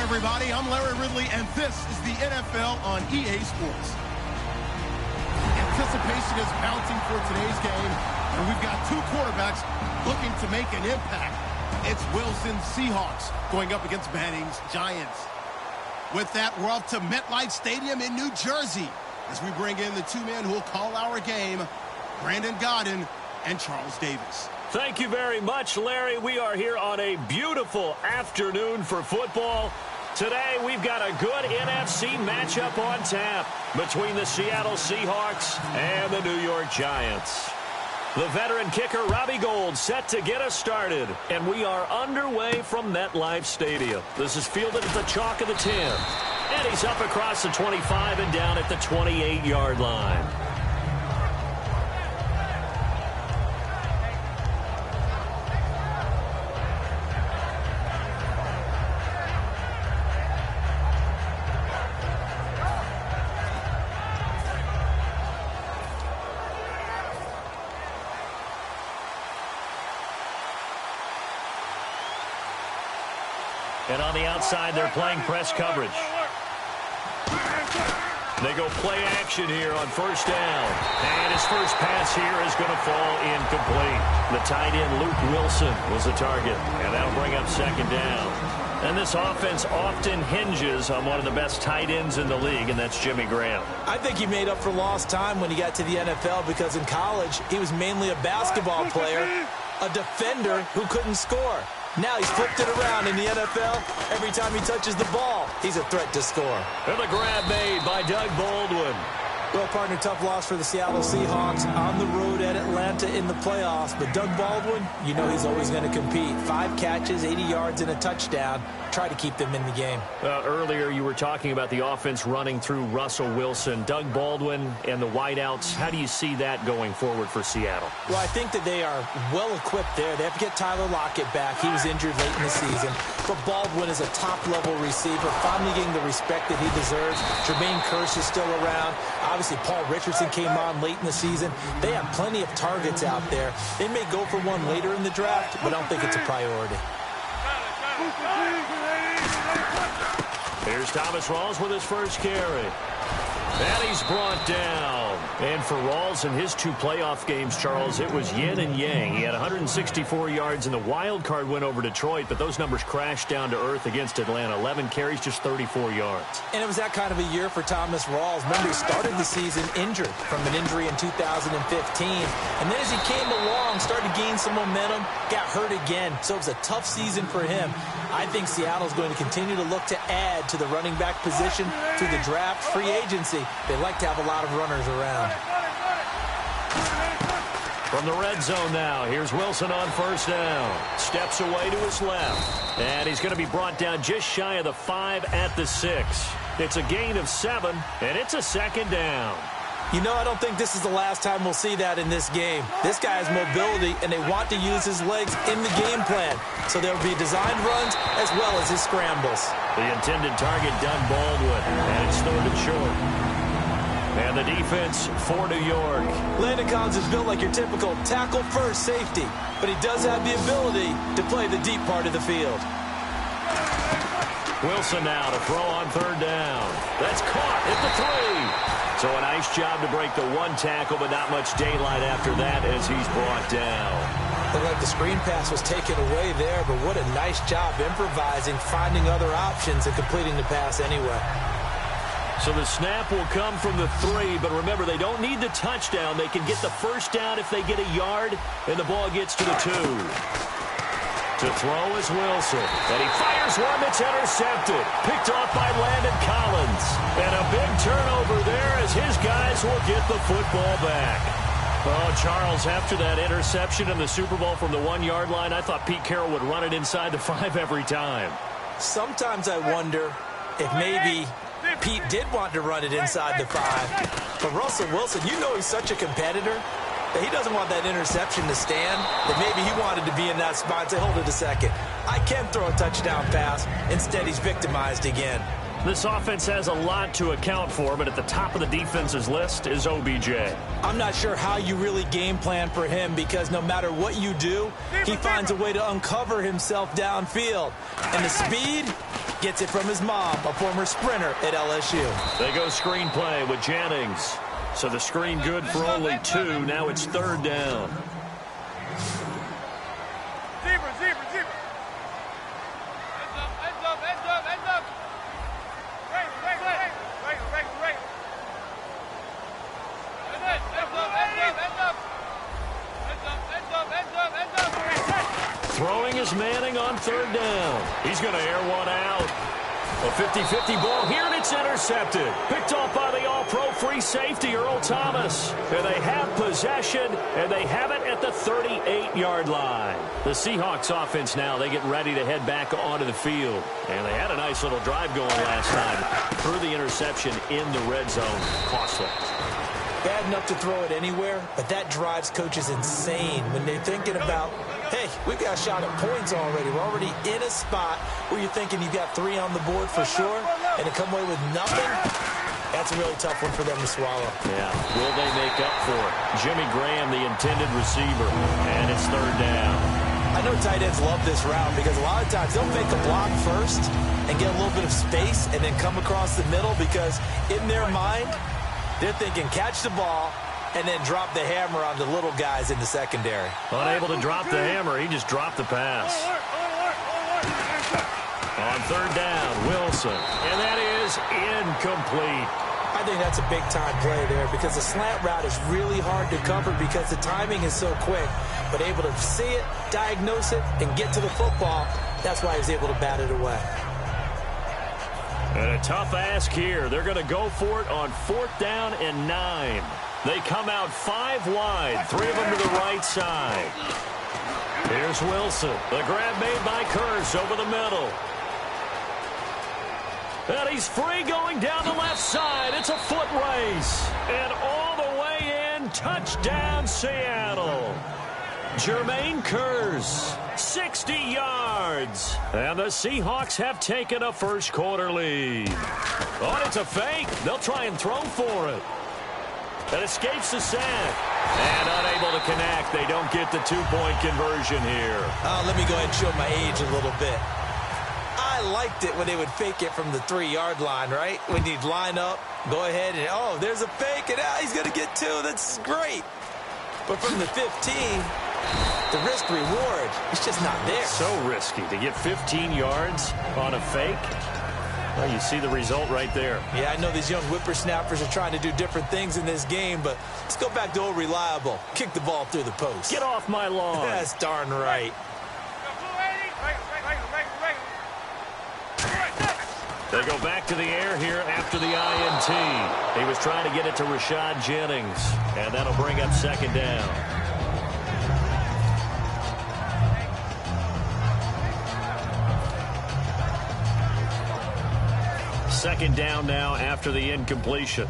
Everybody, I'm Larry Ridley, and this is the NFL on EA Sports. Anticipation is mounting for today's game, and we've got two quarterbacks looking to make an impact. It's Wilson's Seahawks going up against Manning's Giants. With that, we're off to MetLife Stadium in New Jersey as we bring in the two men who will call our game, Brandon Godden and Charles Davis. Thank you very much, Larry. We are here on a beautiful afternoon for football. Today, we've got a good NFC matchup on tap between the Seattle Seahawks and the New York Giants. The veteran kicker, Robbie Gould, set to get us started. And we are underway from MetLife Stadium. This is fielded at the chalk of the 10. And he's up across the 25 and down at the 28-yard line. And on the outside, they're playing press coverage. They go play action here on first down. And his first pass here is going to fall incomplete. The tight end, Luke Wilson, was the target. And that'll bring up second down. And this offense often hinges on one of the best tight ends in the league, and that's Jimmy Graham. I think he made up for lost time when he got to the NFL because in college, he was mainly a basketball player, a defender who couldn't score. Now he's flipped it around in the NFL. Every time he touches the ball, he's a threat to score. And the grab made by Doug Baldwin. Well, partner, tough loss for the Seattle Seahawks on the road at Atlanta in the playoffs. But Doug Baldwin, you know he's always going to compete. 5 catches, 80 yards, and a touchdown. Try to keep them in the game. Earlier, you were talking about the offense running through Russell Wilson. Doug Baldwin and the wideouts, how do you see that going forward for Seattle? Well, I think that they are well-equipped there. They have to get Tyler Lockett back. He was injured late in the season. But Baldwin is a top-level receiver, finally getting the respect that he deserves. Jermaine Kearse is still around. Obviously, Paul Richardson came on late in the season. They have plenty of targets out there. They may go for one later in the draft, but I don't think it's a priority. Here's Thomas Rawls with his first carry. And he's brought down. And for Rawls in his 2 playoff games, Charles, it was yin and yang. He had 164 yards in the wild card win over Detroit, but those numbers crashed down to earth against Atlanta. 11 carries, just 34 yards. And it was that kind of a year for Thomas Rawls. Remember, he started the season injured from an injury in 2015. And then as he came along, started to gain some momentum, got hurt again. So it was a tough season for him. I think Seattle's going to continue to look to add to the running back position through the draft, free agency. They like to have a lot of runners around. From the red zone now, here's Wilson on first down. Steps away to his left. And he's going to be brought down just shy of the 5 at the 6. It's a gain of 7, and it's a second down. You know, I don't think this is the last time we'll see that in this game. This guy has mobility, and they want to use his legs in the game plan. So there will be designed runs as well as his scrambles. The intended target, Doug Baldwin, and it's 3rd and short. And the defense for New York. Landon Collins is built like your typical tackle-first safety, but he does have the ability to play the deep part of the field. Wilson now to throw on 3rd down. That's caught at the 3. So a nice job to break the 1 tackle, but not much daylight after that as he's brought down. Looked like the screen pass was taken away there, but what a nice job improvising, finding other options, and completing the pass anyway. So the snap will come from the 3, but remember, they don't need the touchdown. They can get the first down if they get a yard, and the ball gets to the 2. To throw is Wilson, and he fires one that's intercepted. Picked off by Landon Collins. And a big turnover there as his guys will get the football back. Oh, Charles, after that interception in the Super Bowl from the 1-yard line, I thought Pete Carroll would run it inside the 5 every time. Sometimes I wonder if maybe Pete did want to run it inside the 5. But Russell Wilson, you know he's such a competitor that he doesn't want that interception to stand, that maybe he wanted to be in that spot and say, hold it a second, I can throw a touchdown pass. Instead, he's victimized again. This offense has a lot to account for, but at the top of the defense's list is OBJ. I'm not sure how you really game plan for him, because no matter what you do, he finds a way to uncover himself downfield. And the speed gets it from his mom, a former sprinter at LSU. They go screenplay with Jennings. So the screen good for only 2. Now it's 3rd down. Zebra. Heads up. Right. Heads up. Throwing is Manning on 3rd down. He's going to air one out. A 50-50 ball here, and it's intercepted. Picked off by the all-pro free safety, Earl Thomas. And they have possession, and they have it at the 38-yard line. The Seahawks offense now, they get ready to head back onto the field. And they had a nice little drive going last time. Threw the interception in the red zone. Costly. Bad enough to throw it anywhere, but that drives coaches insane when they're thinking about, hey, we've got a shot at points already. We're already in a spot where you're thinking you've got 3 on the board for sure, and to come away with nothing, that's a really tough one for them to swallow. Yeah, will they make up for it? Jimmy Graham, the intended receiver, and it's 3rd down. I know tight ends love this route because a lot of times they'll make a block first and get a little bit of space and then come across the middle, because in their mind, they're thinking catch the ball and then drop the hammer on the little guys in the secondary. Unable to drop the hammer, he just dropped the pass. On 3rd down, Wilson. And that is incomplete. I think that's a big-time play there because the slant route is really hard to cover because the timing is so quick. But able to see it, diagnose it, and get to the football, that's why he was able to bat it away. And a tough ask here. They're going to go for it on 4th down and 9. They come out 5 wide, 3 of them to the right side. Here's Wilson. The grab made by Kearse over the middle. And he's free going down the left side. It's a foot race. And all the way in, touchdown Seattle. Jermaine Kearse, 60 yards. And the Seahawks have taken a first-quarter lead. Oh, and it's a fake. They'll try and throw for it. That escapes the sack. And unable to connect. They don't get the 2-point conversion here. Let me go ahead and show my age a little bit. I liked it when they would fake it from the 3-yard line, right? When you'd line up, go ahead and, oh, there's a fake, and he's going to get 2. That's great. But from the 15, the risk-reward is just not there. So risky to get 15 yards on a fake. Well, you see the result right there. Yeah, I know these young whippersnappers are trying to do different things in this game, but let's go back to old reliable. Kick the ball through the post. Get off my lawn. That's darn right. They go back to the air here after the INT. He was trying to get it to Rashad Jennings, and that'll bring up 2nd down. Second down now after the incompletion.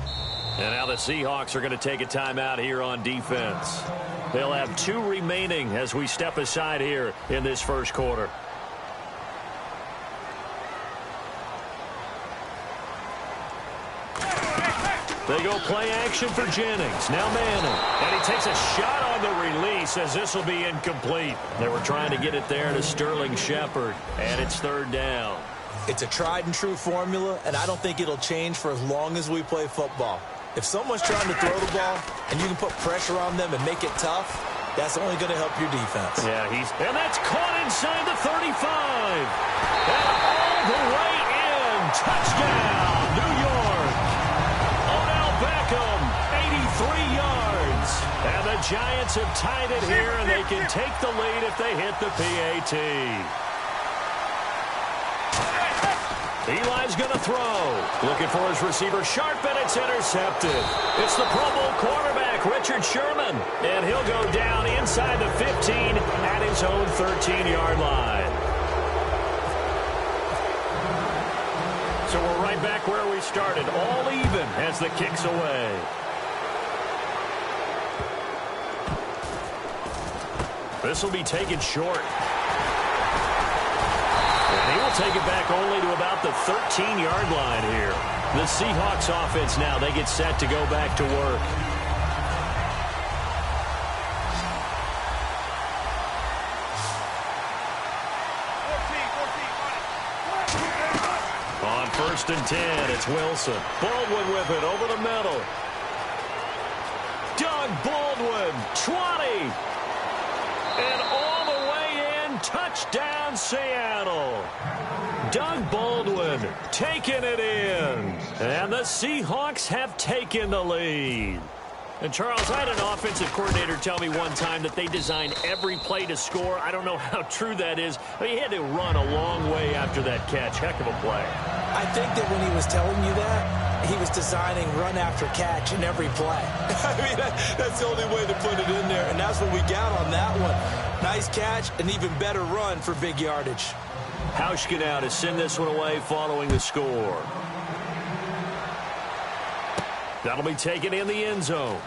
And now the Seahawks are going to take a timeout here on defense. They'll have 2 remaining as we step aside here in this first quarter. They go play action for Jennings. Now Manning. And he takes a shot on the release as this will be incomplete. They were trying to get it there to Sterling Shepard. And it's 3rd down. It's a tried-and-true formula, and I don't think it'll change for as long as we play football. If someone's trying to throw the ball and you can put pressure on them and make it tough, that's only going to help your defense. Yeah, and that's caught inside the 35. And all the way in. Touchdown, New York. Odell Beckham, 83 yards. And the Giants have tied it here, and they can take the lead if they hit the PAT. Eli's going to throw. Looking for his receiver Sharp, and it's intercepted. It's the Pro Bowl quarterback, Richard Sherman. And he'll go down inside the 15 at his own 13-yard line. So we're right back where we started. All even as the kick's away. This will be taken short. And he will take it back only to about the 13-yard line here. The Seahawks offense now, they get set to go back to work. On 1st and 10, it's Wilson. Baldwin with it over the middle. Doug Baldwin, 20. And all the way in, touchdown Seattle. Doug Baldwin taking it in. And the Seahawks have taken the lead. And, Charles, I had an offensive coordinator tell me one time that they design every play to score. I don't know how true that is. But he had to run a long way after that catch. Heck of a play. I think that when he was telling you that, he was designing run after catch in every play. I mean, that's the only way to put it in there. And that's what we got on that one. Nice catch, an even better run for big yardage. Hauschka now to send this one away following the score. That'll be taken in the end zone.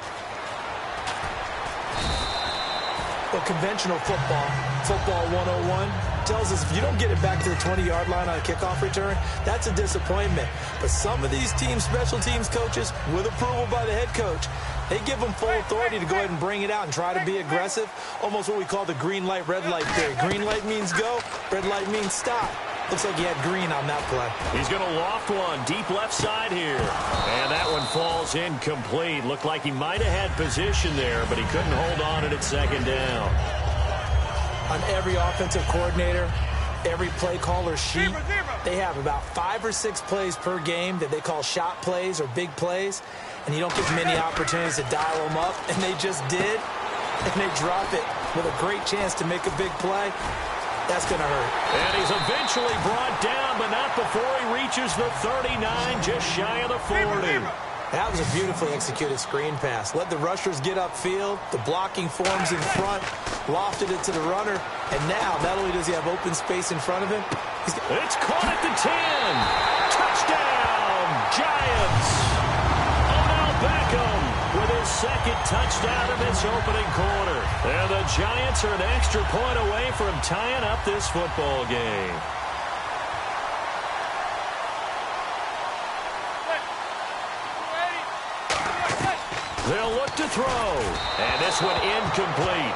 Well, conventional football 101, tells us if you don't get it back to the 20-yard line on a kickoff return, that's a disappointment. But some of these teams, special teams coaches, with approval by the head coach, they give them full authority to go ahead and bring it out and try to be aggressive, almost what we call the green light, red light theory. Green light means go, red light means stop. Looks like he had green on that play. He's going to loft one deep left side here. And that one falls incomplete. Looked like he might have had position there, but he couldn't hold on it at 2nd down. On every offensive coordinator, every play caller sheet, Zebra. they have about 5 or 6 plays per game that they call shot plays or big plays, and you don't get many opportunities to dial them up, and they just did, and they drop it with a great chance to make a big play. That's going to hurt. And he's eventually brought down, but not before he reaches the 39, just shy of the 40. That was a beautifully executed screen pass. Let the rushers get upfield. The blocking forms in front. Lofted it to the runner. And now, not only does he have open space in front of him, it's caught at the 10. Touchdown, Giants. Odell Beckham with his second touchdown in this opening quarter. And the Giants are an extra point away from tying up this football game. They'll look to throw. And this one incomplete.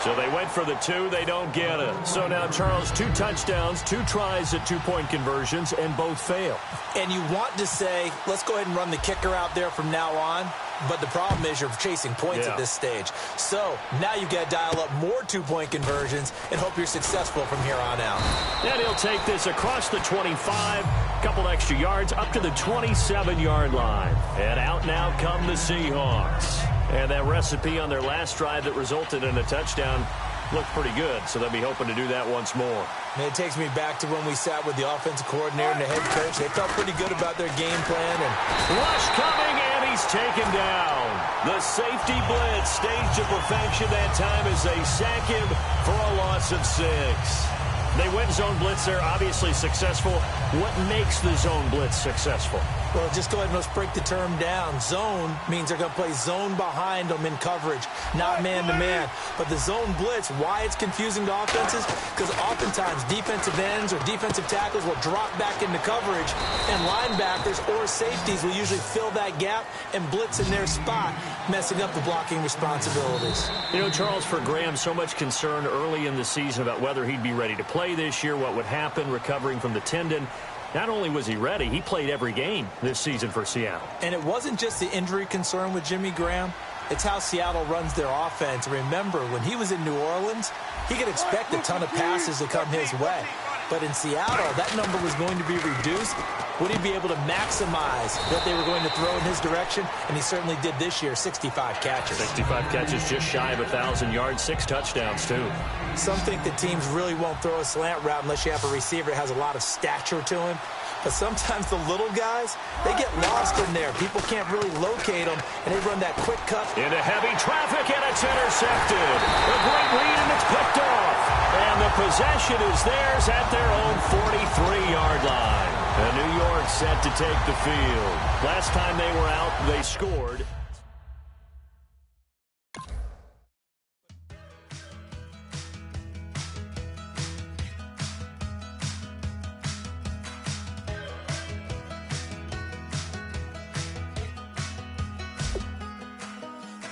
So they went for the 2. They don't get it. So now, Charles, 2 touchdowns, 2 tries at 2-point conversions, and both fail. And you want to say, let's go ahead and run the kicker out there from now on. But the problem is you're chasing points at this stage. So now you've got to dial up more 2-point conversions and hope you're successful from here on out. And he'll take this across the 25, couple extra yards, up to the 27-yard line. And out now come the Seahawks. And that recipe on their last drive that resulted in a touchdown looked pretty good, so they'll be hoping to do that once more. And it takes me back to when we sat with the offensive coordinator and the head coach. They felt pretty good about their game plan. And rush coming, and he's taken down. The safety blitz staged to perfection that time as they sack him for a loss of 6. They win zone blitz. They're obviously successful. What makes the zone blitz successful? Well, just go ahead and let's break the term down. Zone means they're going to play zone behind them in coverage, not man-to-man. But the zone blitz, why it's confusing to offenses? Because oftentimes defensive ends or defensive tackles will drop back into coverage, and linebackers or safeties will usually fill that gap and blitz in their spot, messing up the blocking responsibilities. You know, Charles, for Graham, so much concern early in the season about whether he'd be ready to play this year, what would happen recovering from the tendon. Not only was he ready, he played every game this season for Seattle. And it wasn't just the injury concern with Jimmy Graham. It's how Seattle runs their offense. Remember, when he was in New Orleans, he could expect a ton of passes to come his way. But in Seattle, that number was going to be reduced. Would he be able to maximize what they were going to throw in his direction? And he certainly did this year, 65 catches. 65 catches, just shy of 1,000 yards, 6 touchdowns, too. Some think that teams really won't throw a slant route unless you have a receiver that has a lot of stature to him. But sometimes the little guys, they get lost in there. People can't really locate them, and they run that quick cut. Into heavy traffic, and it's intercepted. A great read, and it's picked off. And the possession is theirs at their own 43-yard line. And New York set to take the field. Last time they were out, they scored.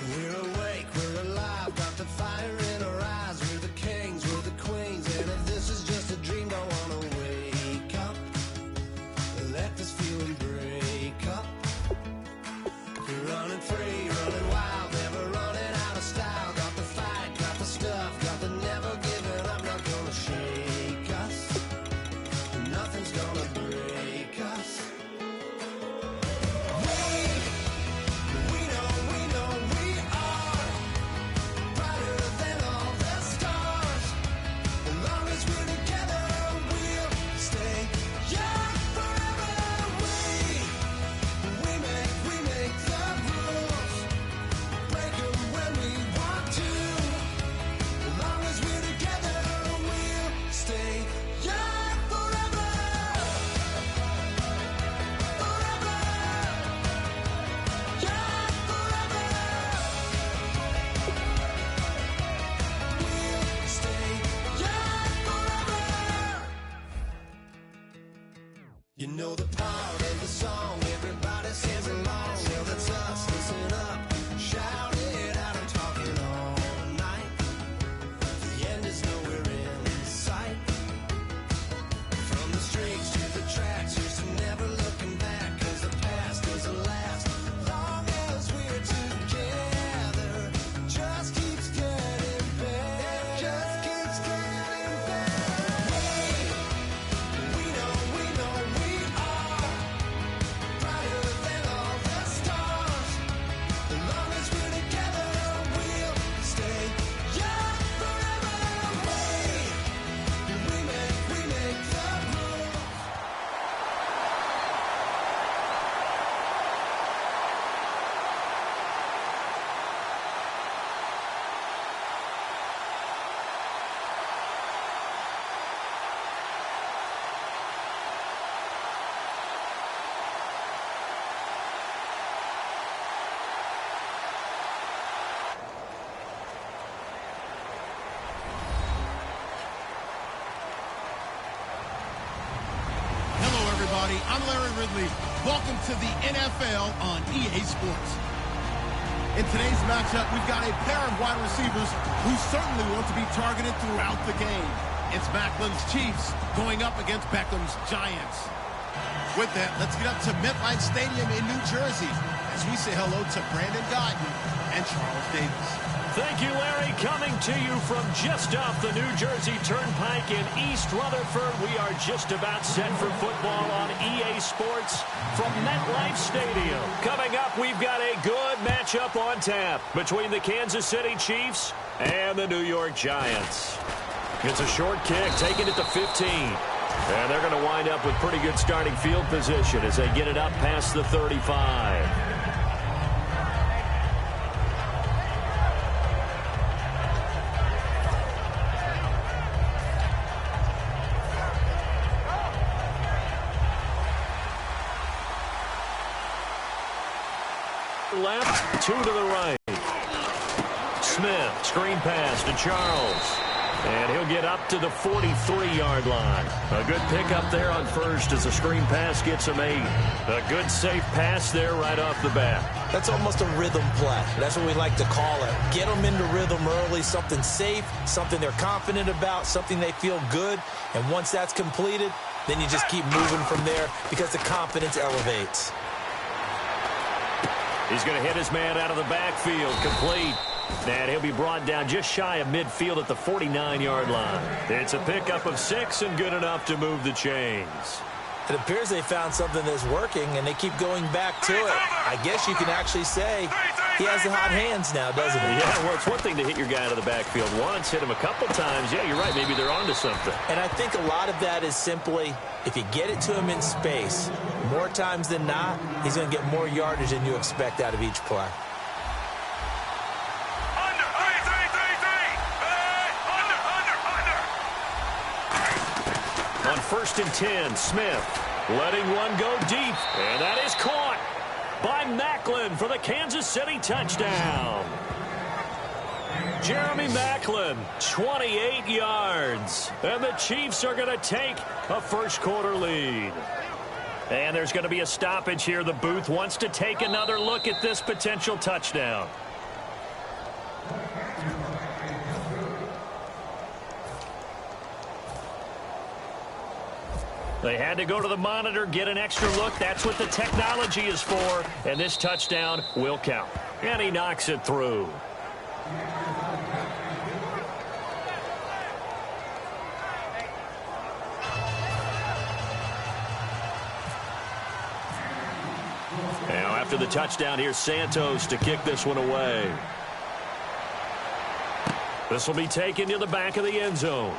We're awake, we're alive, got the fire in our eyes. We're the kings, we're the queens, and if this is just a dream, don't wanna wake up. Let this feeling break up. We're running for everybody. I'm Larry Ridley. Welcome to the NFL on EA Sports. In today's matchup, we've got a pair of wide receivers who certainly want to be targeted throughout the game. It's Macklin's Chiefs going up against Beckham's Giants. With that, let's get up to MetLife Stadium in New Jersey as we say hello to Brandon Guyton and Charles Davis. Thank you, Larry. Coming to you from just off the New Jersey Turnpike in East Rutherford. We are just about set for football on EA Sports from MetLife Stadium. Coming up, we've got a good matchup on tap between the Kansas City Chiefs and the New York Giants. It's a short kick, taking it to 15. And they're going to wind up with pretty good starting field position as they get it up past the 35. Left, 2 to the right. Smith, screen pass to Charles. And he'll get up to the 43-yard line. A good pickup there on first as the screen pass gets him 8. A good safe pass there right off the bat. That's almost a rhythm play. That's what we like to call it. Get them into rhythm early, something safe, something they're confident about, something they feel good. And once that's completed, then you just keep moving from there because the confidence elevates. He's going to hit his man out of the backfield, complete. And he'll be brought down just shy of midfield at the 49-yard line. It's a pickup of 6 and good enough to move the chains. It appears they found something that's working, and they keep going back to it. I guess you can actually say he has the hot hands now, doesn't he? Yeah, well, it's one thing to hit your guy out of the backfield once, hit him a couple times. Yeah, you're right. Maybe they're onto something. And I think a lot of that is simply if you get it to him in space, more times than not, he's going to get more yardage than you expect out of each play. On 1st and 10, Smith letting one go deep, and that is caught by Maclin for the Kansas City touchdown. Jeremy Maclin, 28 yards, and the Chiefs are going to take a first-quarter lead. And there's going to be a stoppage here. The booth wants to take another look at this potential touchdown. They had to go to the monitor, get an extra look. That's what the technology is for. And this touchdown will count. And he knocks it through. Now after the touchdown, here's Santos to kick this one away. This will be taken to the back of the end zone.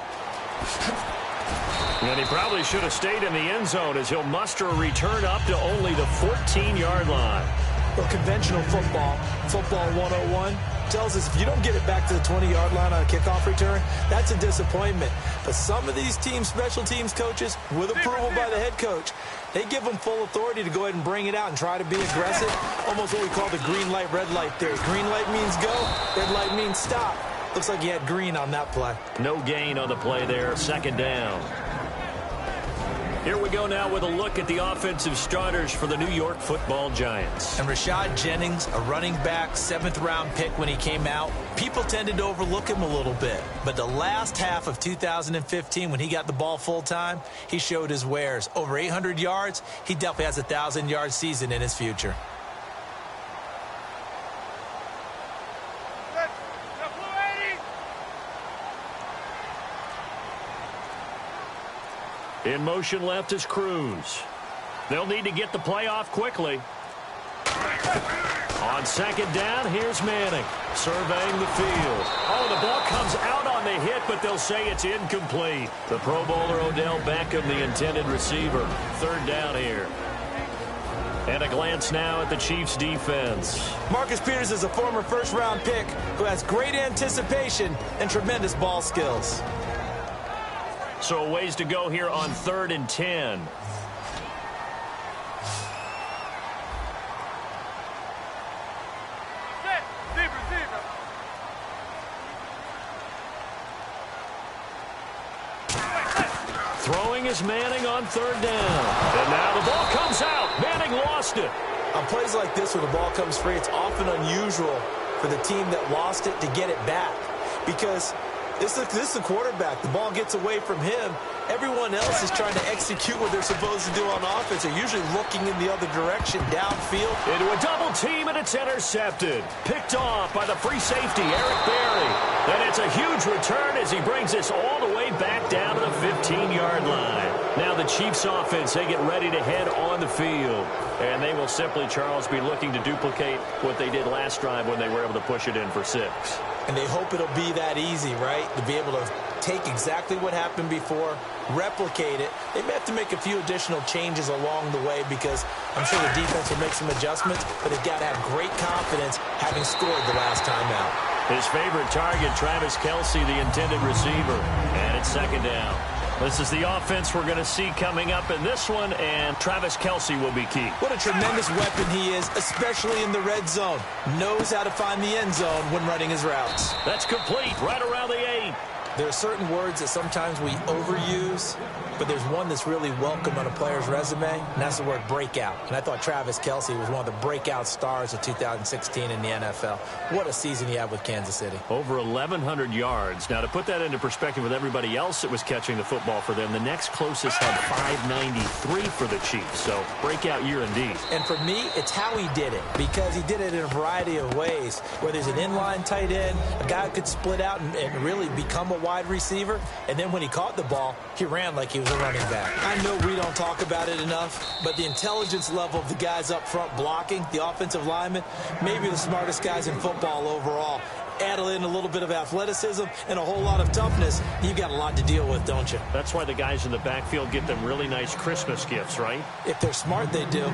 And he probably should have stayed in the end zone as he'll muster a return up to only the 14-yard line. Well, conventional football 101, tells us if you don't get it back to the 20-yard line on a kickoff return, that's a disappointment. But some of these special teams coaches, with approval by the head coach, they give them full authority to go ahead and bring it out and try to be aggressive. Almost what we call the green light, red light theory. Green light means go, red light means stop. Looks like he had green on that play. No gain on the play there, 2nd down. Here we go now with a look at the offensive starters for the New York Football Giants. And Rashad Jennings, a running back, 7th-round pick when he came out. People tended to overlook him a little bit. But the last half of 2015, when he got the ball full-time, he showed his wares. Over 800 yards, he definitely has a 1,000-yard season in his future. In motion left is Cruz. They'll need to get the play off quickly. On 2nd down, here's Manning surveying the field. Oh, the ball comes out on the hit, but they'll say it's incomplete. The Pro Bowler Odell Beckham, the intended receiver. 3rd down here. And a glance now at the Chiefs' defense. Marcus Peters is a former 1st-round pick who has great anticipation and tremendous ball skills. So a ways to go here on 3rd and 10. Throwing is Manning on third down. And now the ball comes out. Manning lost it. On plays like this where the ball comes free, it's often unusual for the team that lost it to get it back. Because this is the quarterback. The ball gets away from him. Everyone else is trying to execute what they're supposed to do on offense. They're usually looking in the other direction, downfield. Into a double team, and it's intercepted. Picked off by the free safety, Eric Berry. And it's a huge return as he brings this all the way back down to the 15-yard line. Now the Chiefs offense, they get ready to head on the field. And they will simply, Charles, be looking to duplicate what they did last drive when they were able to push it in for 6. And they hope it'll be that easy, right? To be able to take exactly what happened before, replicate it. They may have to make a few additional changes along the way because I'm sure the defense will make some adjustments, but they've got to have great confidence having scored the last time out. His favorite target, Travis Kelce, the intended receiver. And it's second down. This is the offense we're going to see coming up in this one, and Travis Kelce will be key. What a tremendous weapon he is, especially in the red zone. Knows how to find the end zone when running his routes. That's complete, right around the 8. There are certain words that sometimes we overuse, but there's one that's really welcome on a player's resume, and that's the word breakout. And I thought Travis Kelce was one of the breakout stars of 2016 in the NFL. What a season he had with Kansas City. Over 1,100 yards. Now, to put that into perspective with everybody else that was catching the football for them, the next closest had 593 for the Chiefs. So, breakout year indeed. And for me, it's how he did it, because he did it in a variety of ways, where there's an inline tight end, a guy who could split out and really become a wide receiver, and then when he caught the ball, he ran like he was a running back. I know we don't talk about it enough, but the intelligence level of the guys up front blocking, the offensive linemen, maybe the smartest guys in football overall. Add in a little bit of athleticism and a whole lot of toughness, you got a lot to deal with, don't you? That's why the guys in the backfield get them really nice Christmas gifts, right? If they're smart, they do.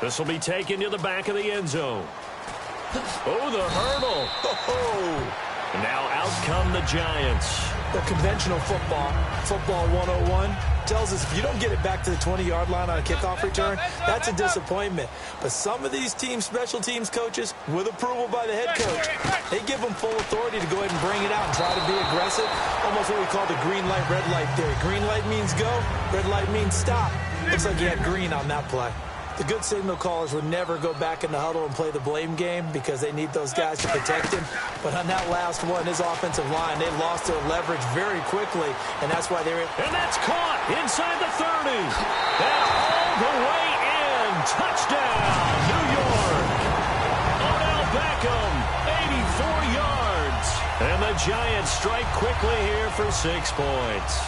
This will be taken to the back of the end zone. Oh, the hurdle. Oh. Now out come the Giants. The conventional football 101, tells us if you don't get it back to the 20-yard line on a kickoff return, that's a disappointment. But some of these teams, special teams coaches, with approval by the head coach, they give them full authority to go ahead and bring it out and try to be aggressive. Almost what we call the green light, red light theory. Green light means go, red light means stop. Looks like you had green on that play. The good signal callers would never go back in the huddle and play the blame game because they need those guys to protect him. But on that last one, his offensive line, they lost their leverage very quickly, and that's why they're in. And that's caught inside the 30. And all the way in. Touchdown, New York. Odell Beckham, 84 yards. And the Giants strike quickly here for 6 points.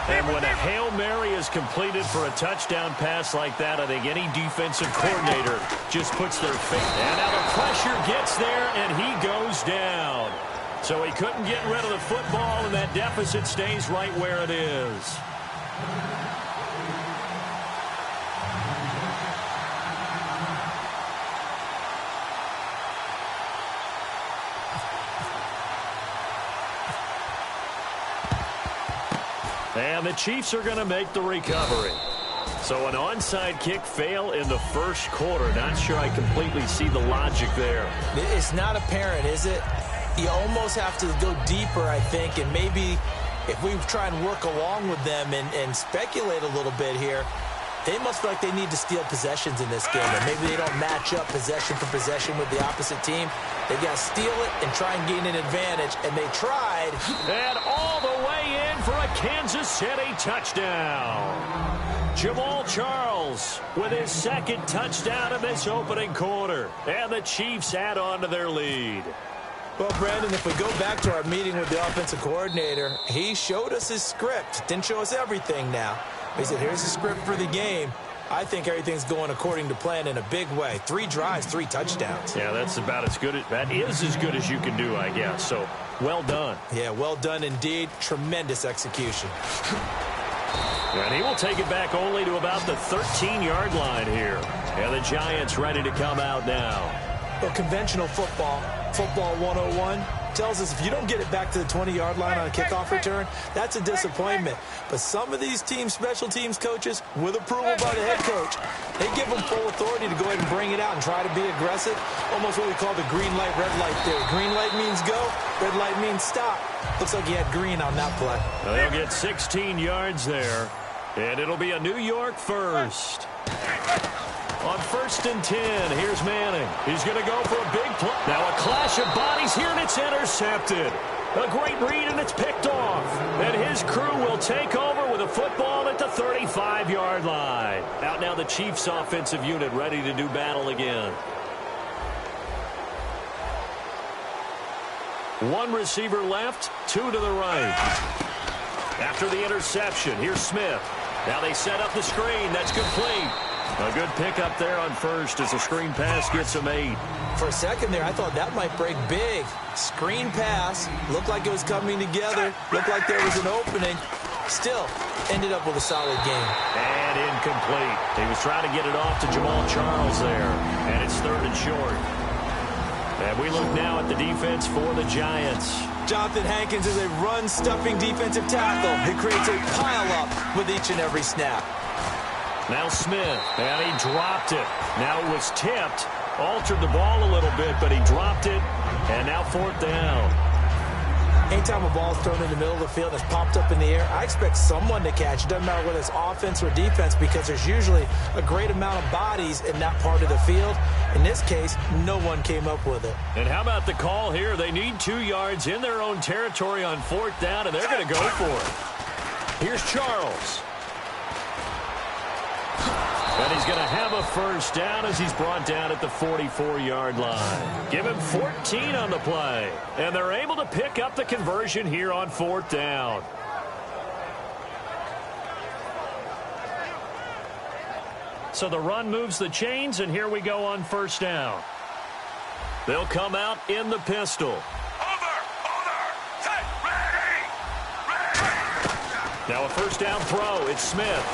And when a Hail Mary is completed for a touchdown pass like that, I think any defensive coordinator just puts their faith. And now the pressure gets there, and he goes down. So he couldn't get rid of the football, and that deficit stays right where it is. And the Chiefs are going to make the recovery. So an onside kick fail in the first quarter. Not sure I completely see the logic there. It's not apparent, is it? You almost have to go deeper, I think, and maybe if we try and work along with them and speculate a little bit here, they must feel like they need to steal possessions in this game, and maybe they don't match up possession for possession with the opposite team. They've got to steal it and try and gain an advantage, and they tried. And all the way in for a Kansas City touchdown. Jamal Charles with his second touchdown in this opening quarter. And the Chiefs add on to their lead. Well, Brandon, if we go back to our meeting with the offensive coordinator, he showed us his script. Didn't show us everything now. He said, here's the script for the game. I think everything's going according to plan in a big way. 3 drives, 3 touchdowns. Yeah, that's about as good. That is as good as you can do, I guess. So, well done. Yeah, well done indeed. Tremendous execution. And he will take it back only to about the 13-yard line here. And the Giants ready to come out now. Well, conventional football 101, tells us if you don't get it back to the 20-yard line on a kickoff return, that's a disappointment. But some of these teams, special teams coaches, with approval by the head coach, They give him full authority to go ahead and bring it out and try to be aggressive. Almost what we call the green light, red light theory. Green light means go, red light means stop. Looks like he had green on that play. Well, they'll get 16 yards there, and it'll be a New York first. On 1st and 10, here's Manning. He's going to go for a big play. Now a clash of bodies here, and it's intercepted. A great read, and it's picked off. And his crew will take over with a football at the 35-yard line. Out now the Chiefs offensive unit ready to do battle again. One receiver left, two to the right. After the interception, here's Smith. Now they set up the screen. That's complete. A good pickup there on first as the screen pass gets him 8. For a second there, I thought that might break big. Screen pass. Looked like it was coming together. Looked like there was an opening. Still, ended up with a solid game. And incomplete. He was trying to get it off to Jamal Charles there. And it's 3rd and short. And we look now at the defense for the Giants. Jonathan Hankins is a run-stuffing defensive tackle. He creates a pile-up with each and every snap. Now Smith, and he dropped it. Now it was tipped, altered the ball a little bit, but he dropped it, and now 4th down. Anytime a ball is thrown in the middle of the field and it's popped up in the air, I expect someone to catch. It doesn't matter whether it's offense or defense because there's usually a great amount of bodies in that part of the field. In this case, no one came up with it. And how about the call here? They need 2 yards in their own territory on 4th down, and they're going to go for it. Here's Charles. And he's going to have a 1st down as he's brought down at the 44-yard line. Give him 14 on the play. And they're able to pick up the conversion here on 4th down. So the run moves the chains, and here we go on 1st down. They'll come out in the pistol. Now a 1st down throw. It's Smith.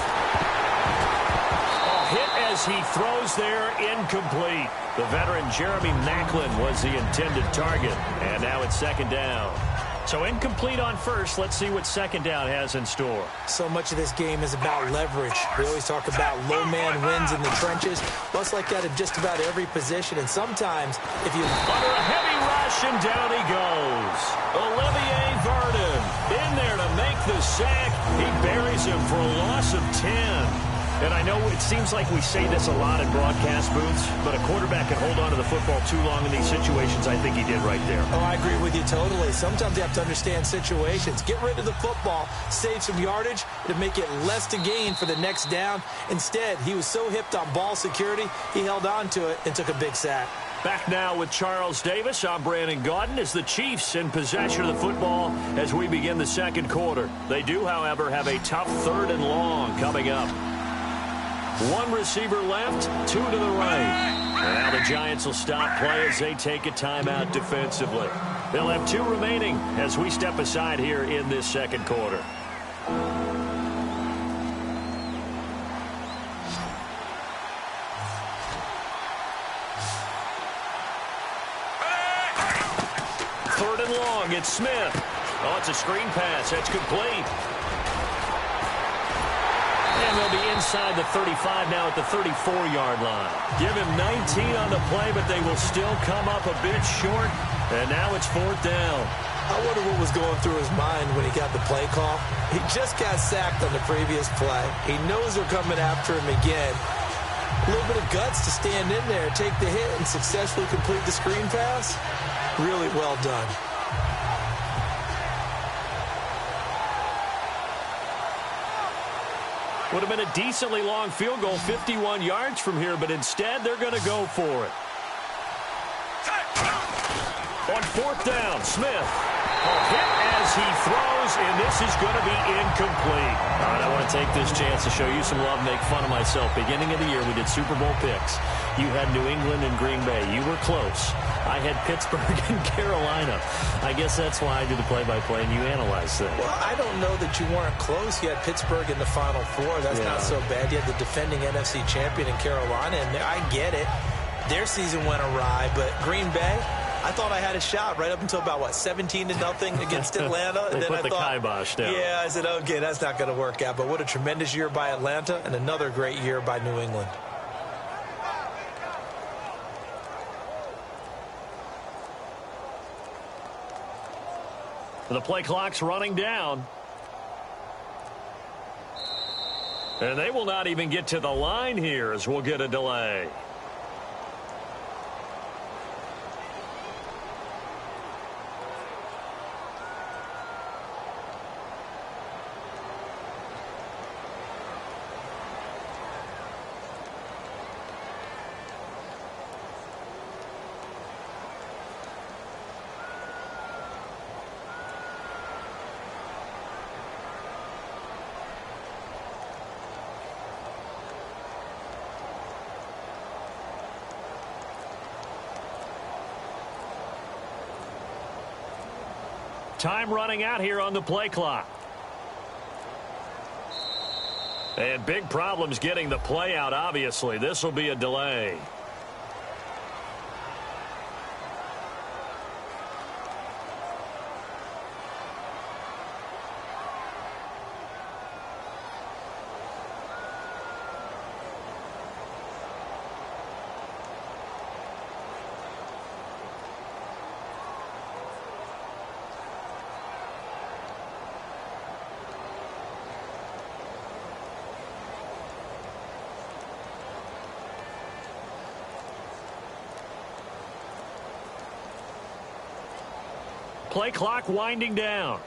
Hit as he throws there, incomplete. The veteran Jeremy Maclin was the intended target. And now it's 2nd down. So incomplete on first. Let's see what 2nd down has in store. So much of this game is about leverage. We always talk about low man wins in the trenches. Well, it's like that in just about every position. And sometimes if you... Under a heavy rush, and down he goes. Olivier Vernon in there to make the sack. He buries him for a loss of 10. And I know it seems like we say this a lot in broadcast booths, but a quarterback can hold on to the football too long in these situations. I think he did right there. Oh, I agree with you totally. Sometimes you have to understand situations. Get rid of the football, save some yardage to make it less to gain for the next down. Instead, he was so hipped on ball security, he held on to it and took a big sack. Back now with Charles Davis. I'm Brandon Gaudin as the Chiefs in possession of the football as we begin the 2nd quarter. They do, however, have a tough 3rd and long coming up. One receiver left, 2 to the right. And now the Giants will stop play as they take a timeout defensively. They'll have 2 remaining as we step aside here in this 2nd quarter. Third and long, it's Smith. Oh, it's a screen pass. That's complete. And they'll be inside the 35 now at the 34-yard line. Give him 19 on the play, but they will still come up a bit short. And now it's 4th down. I wonder what was going through his mind when he got the play call. He just got sacked on the previous play. He knows they're coming after him again. A little bit of guts to stand in there, take the hit, and successfully complete the screen pass. Really well done. Would have been a decently long field goal, 51 yards from here, but instead they're going to go for it. On 4th down, Smith. Hit as he throws, and this is going to be incomplete. All right, I want to take this chance to show you some love, make fun of myself. Beginning of the year, we did Super Bowl picks. You had New England and Green Bay. You were close. I had Pittsburgh and Carolina. I guess that's why I do the play-by-play and you analyze things. Well, I don't know that you weren't close. You had Pittsburgh in the Final Four. That's not so bad. You had the defending NFC champion in Carolina in there. I get it. Their season went awry, but Green Bay, I thought I had a shot right up until about, 17-0 against Atlanta. And then put I the kibosh down. Yeah, I said, okay, that's not going to work out. But what a tremendous year by Atlanta and another great year by New England. The play clock's running down. And they will not even get to the line here as we'll get a delay. Time running out here on the play clock. And big problems getting the play out, obviously. This will be a delay. Play clock winding down.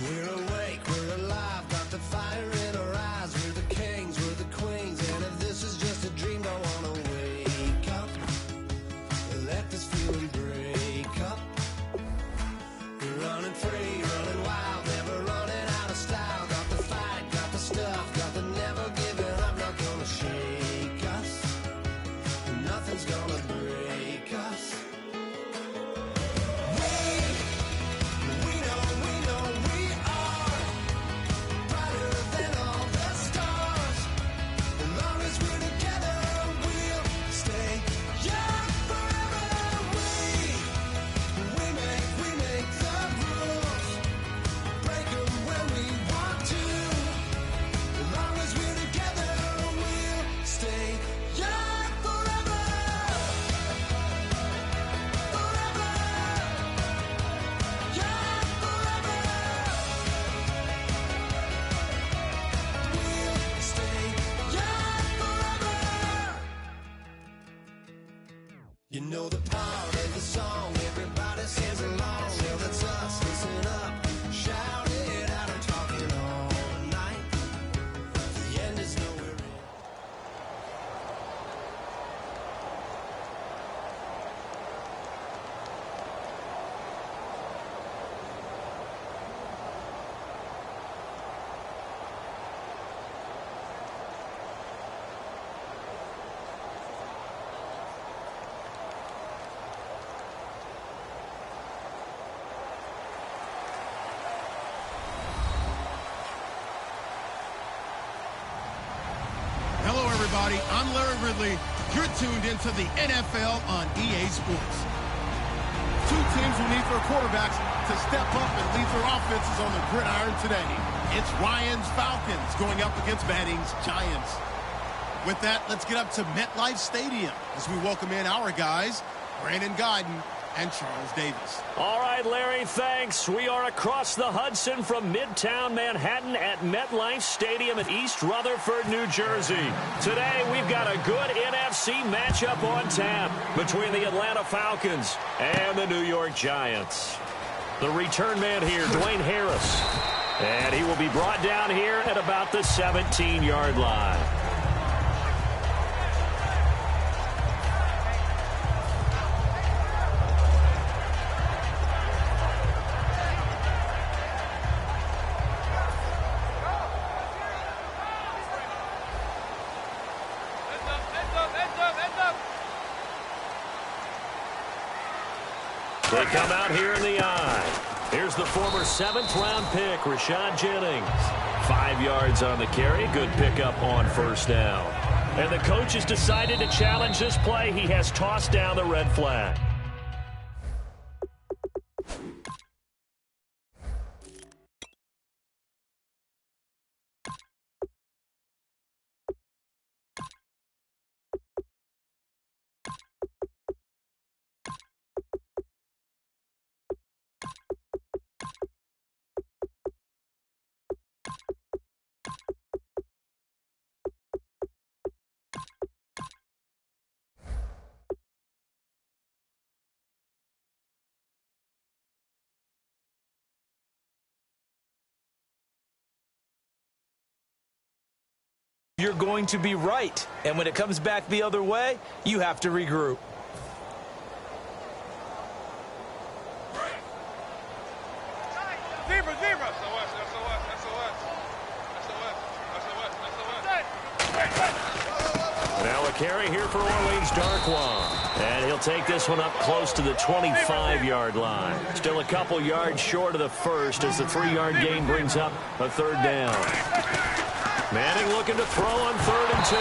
We're awake, we're alive, got the fire in our eyes. We're the kings, we're the queens, and if this is just a dream, don't wanna wake up. Let this feeling break up. We're running free, running wild, never running out of style. Got the fight, got the stuff, got the never giving up. Not gonna shake us, nothing's gonna break us. We know we are everybody. I'm Larry Ridley. You're tuned into the NFL on EA Sports. Two teams will need their quarterbacks to step up and lead their offenses on the gridiron today. It's Ryan's Falcons going up against Manning's Giants. With that, let's get up to MetLife Stadium as we welcome in our guys, Brandon Guyton and Charles Davis. All right, Larry, thanks. We are across the Hudson from Midtown Manhattan at MetLife Stadium in East Rutherford, New Jersey. Today, we've got a good NFC matchup on tap between the Atlanta Falcons and the New York Giants. The return man here, Dwayne Harris. And he will be brought down here at about the 17-yard line. They come out here in the eye. Here's the former 7th-round pick, Rashad Jennings. 5 yards on the carry. Good pickup on first down. And the coach has decided to challenge this play. He has tossed down the red flag. You're going to be right. And when it comes back the other way, you have to regroup. Zebra, zebra. Now a carry here for Orleans Darkwan. And he'll take this one up close to the 25-yard line. Still a couple yards short of the first as the 3-yard gain brings up a third down. Manning looking to throw on 3rd and 2.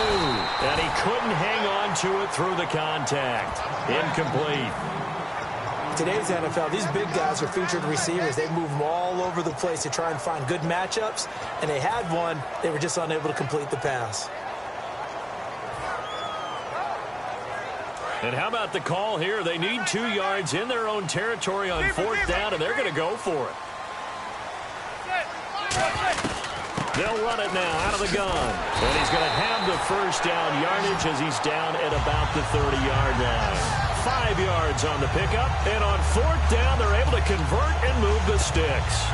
And he couldn't hang on to it through the contact. Incomplete. Today's NFL, these big guys are featured receivers. They move them all over the place to try and find good matchups. And they had one. They were just unable to complete the pass. And how about the call here? They need 2 yards in their own territory on 4th down, and they're going to go for it. They'll run it now out of the gun. And he's going to have the first down yardage as he's down at about the 30-yard line. 5 yards on the pickup. And on 4th down, they're able to convert and move the sticks.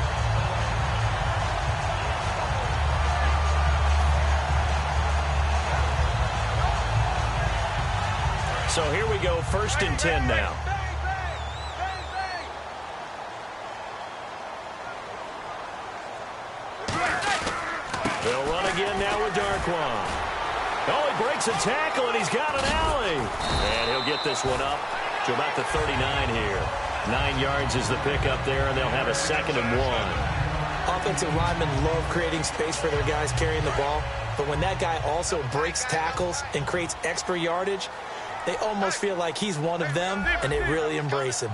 So here we go, 1st and 10 now. They'll run again now with Darkwan. Oh, he breaks a tackle, and he's got an alley. And he'll get this one up to about the 39 here. 9 yards is the pickup there, and they'll have a 2nd and 1. Offensive linemen love creating space for their guys carrying the ball. But when that guy also breaks tackles and creates extra yardage, they almost feel like he's one of them, and they really embrace him.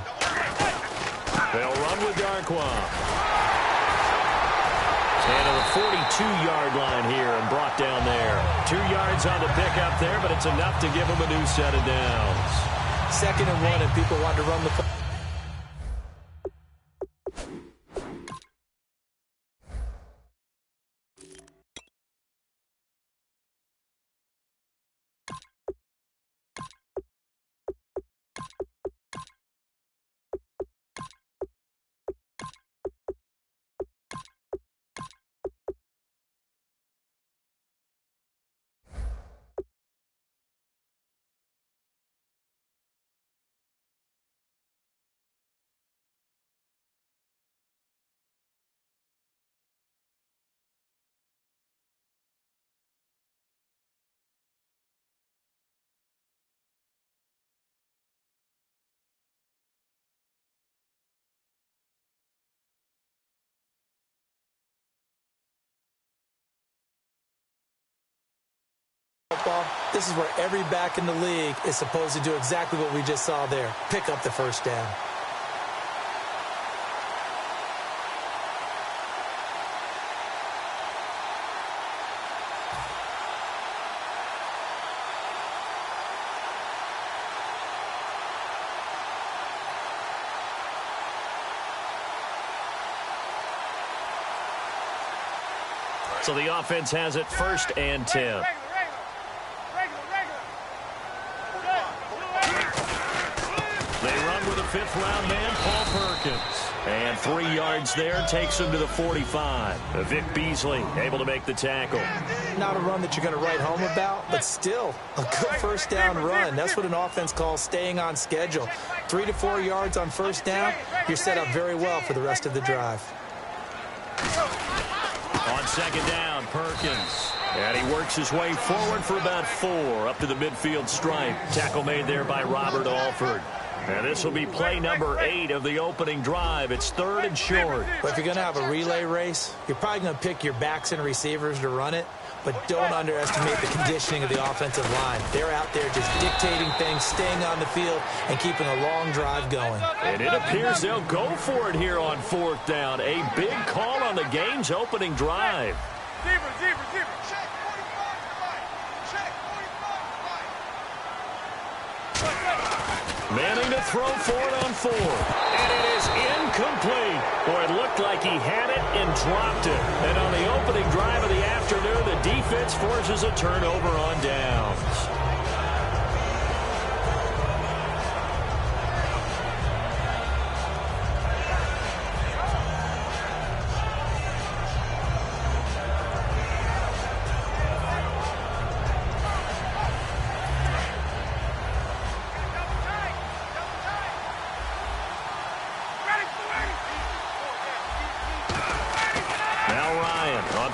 They'll run with Darkwan. And to the 42-yard line here and brought down there. 2 yards on the pickup there, but it's enough to give him a new set of downs. 2nd and 1, and people want to run the play. football, this is where every back in the league is supposed to do exactly what we just saw there. Pick up the first down. So the offense has it 1st and 10. They run with a 5th-round man, Paul Perkins. And 3 yards there takes him to the 45. Vic Beasley able to make the tackle. Not a run that you're going to write home about, but still a good first down run. That's what an offense calls staying on schedule. 3 to 4 yards on first down, you're set up very well for the rest of the drive. On 2nd down, Perkins. And he works his way forward for about 4 up to the midfield stripe. Tackle made there by Robert Alford. And this will be play number 8 of the opening drive. It's 3rd and short. But if you're going to have a relay race, you're probably going to pick your backs and receivers to run it. But don't underestimate the conditioning of the offensive line. They're out there just dictating things, staying on the field, and keeping a long drive going. And it appears they'll go for it here on 4th down. A big call on the game's opening drive. Zebra. Manning to throw for it on 4. And it is incomplete. Boy, it looked like he had it and dropped it. And on the opening drive of the afternoon, the defense forces a turnover on downs.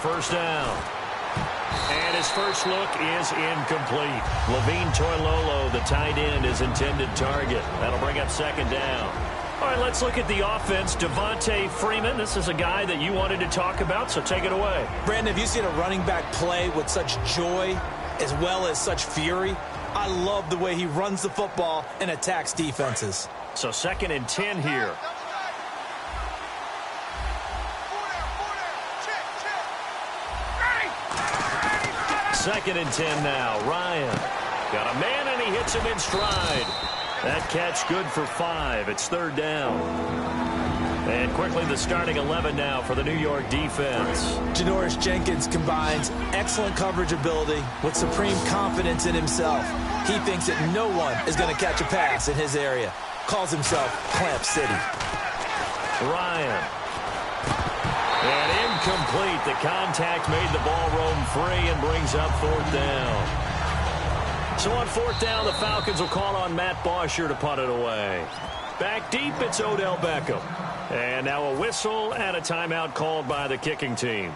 First down. And his first look is incomplete. Levine Toilolo, the tight end, is intended target. That'll bring up 2nd down. All right, let's look at the offense. Devontae Freeman, this is a guy that you wanted to talk about, so take it away. Brandon, have you seen a running back play with such joy as well as such fury? I love the way he runs the football and attacks defenses. So 2nd and 10 here. Second and 10 now. Ryan got a man, and he hits him in stride. That catch good for 5. It's 3rd down. And quickly the starting 11 now for the New York defense. Janoris Jenkins combines excellent coverage ability with supreme confidence in himself. He thinks that no one is going to catch a pass in his area. Calls himself Clamp City. Ryan. And incomplete. The contact made the ball roam free and brings up 4th down. So on 4th down, the Falcons will call on Matt Bosher to punt it away. Back deep, it's Odell Beckham. And now a whistle and a timeout called by the kicking team.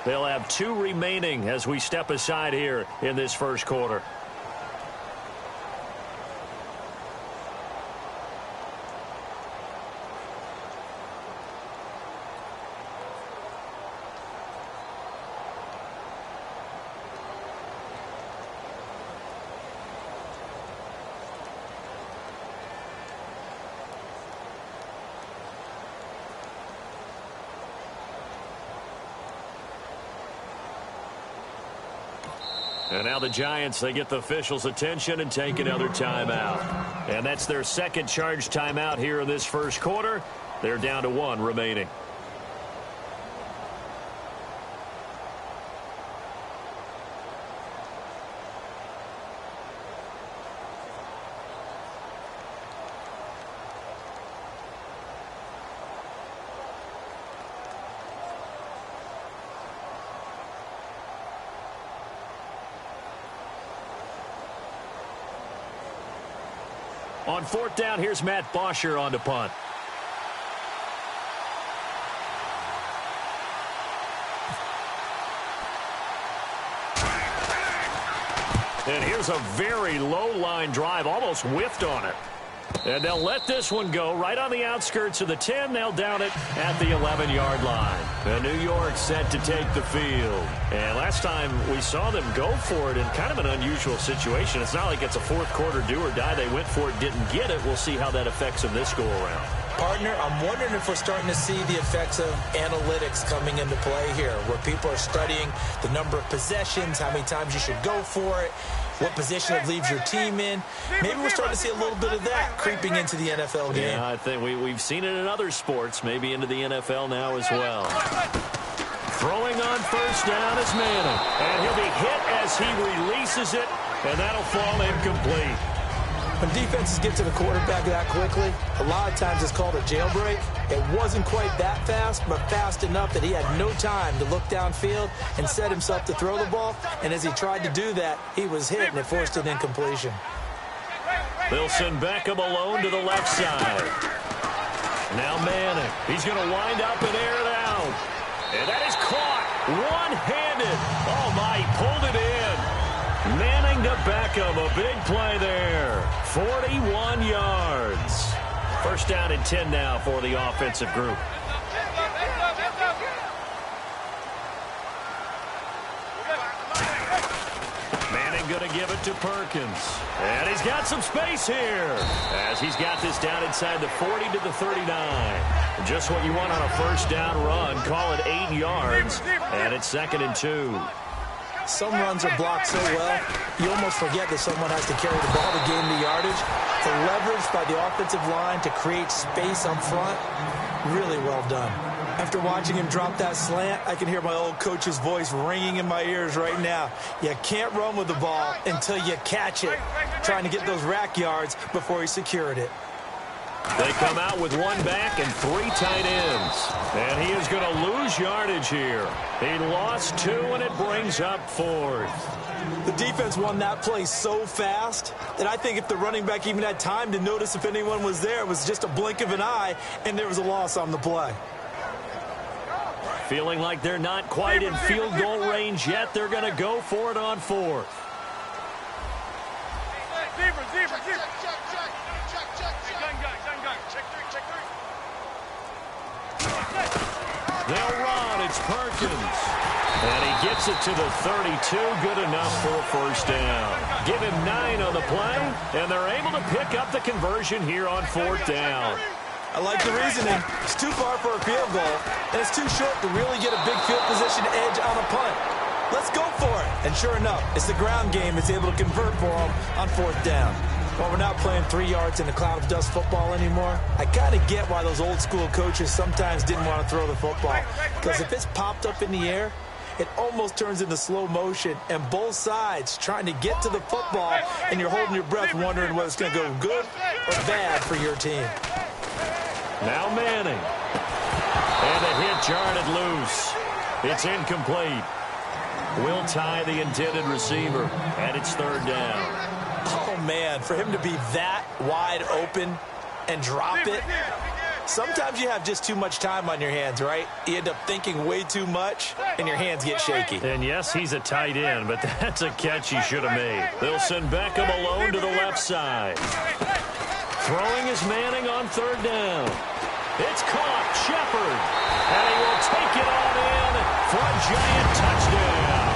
They'll have 2 remaining as we step aside here in this first quarter. And now the Giants, they get the officials' attention and take another timeout. And that's their 2nd charge timeout here in this first quarter. They're down to 1 remaining. On 4th down, here's Matt Bosher on to punt. And here's a very low line drive, almost whiffed on it. And they'll let this one go right on the outskirts of the 10. They'll down it at the 11-yard line. And New York set to take the field. And last time we saw them go for it in kind of an unusual situation. It's not like it's a fourth quarter do or die. They went for it, didn't get it. We'll see how that affects them this go-around. Partner, I'm wondering if we're starting to see the effects of analytics coming into play here, where people are studying the number of possessions, how many times you should go for it, what position it leaves your team in. Maybe we're starting to see a little bit of that creeping into the NFL game. Yeah, I think we've seen it in other sports, maybe into the NFL now as well. Throwing on first down is Manning. And he'll be hit as he releases it, and that'll fall incomplete. When defenses get to the quarterback that quickly, a lot of times it's called a jailbreak. It wasn't quite that fast, but fast enough that he had no time to look downfield and set himself to throw the ball. And as he tried to do that, he was hit, and it forced an incompletion. They'll send Beckham alone to the left side. Now Manning. He's going to wind up and air it out. And that is caught one-handed. Oh, my, he pulled it in. Manning to Beckham, a big play there. 41 yards. First down and 10 now for the offensive group. Manning going to give it to Perkins. And he's got some space here as he's got this down inside the 40 to the 39. Just what you want on a first down run. Call it 8 yards, and it's 2nd and 2. Some runs are blocked so well, you almost forget that someone has to carry the ball to gain the yardage. The leverage by the offensive line to create space up front, really well done. After watching him drop that slant, I can hear my old coach's voice ringing in my ears right now. You can't run with the ball until you catch it. Trying to get those rack yards before he secured it. They come out with one back and 3 tight ends. And he is going to lose yardage here. He lost 2, and it brings up 4th. The defense won that play so fast that I think if the running back even had time to notice if anyone was there, it was just a blink of an eye, and there was a loss on the play. Feeling like they're not quite in field goal range yet, they're going to go for it on 4th. They'll run. It's Perkins. And he gets it to the 32. Good enough for a first down. Give him 9 on the play, and they're able to pick up the conversion here on 4th down. I like the reasoning. It's too far for a field goal, and it's too short to really get a big field position edge on a punt. Let's go for it. And sure enough, it's the ground game that's able to convert for them on 4th down. While we're not playing 3 yards in a cloud of dust football anymore, I kind of get why those old school coaches sometimes didn't want to throw the football. Because if it's popped up in the air, it almost turns into slow motion, and both sides trying to get to the football, and you're holding your breath wondering whether it's going to go good or bad for your team. Now Manning. And a hit jarred loose. It's incomplete. Will tie the intended receiver, and it's 3rd down. Oh, man, for him to be that wide open and drop it. Sometimes you have just too much time on your hands, right? You end up thinking way too much, and your hands get shaky. And yes, he's a tight end, but that's a catch he should have made. They'll send Beckham alone to the left side. Throwing is Manning on 3rd down. It's caught. Shepard. And he will take it on in for a giant touchdown.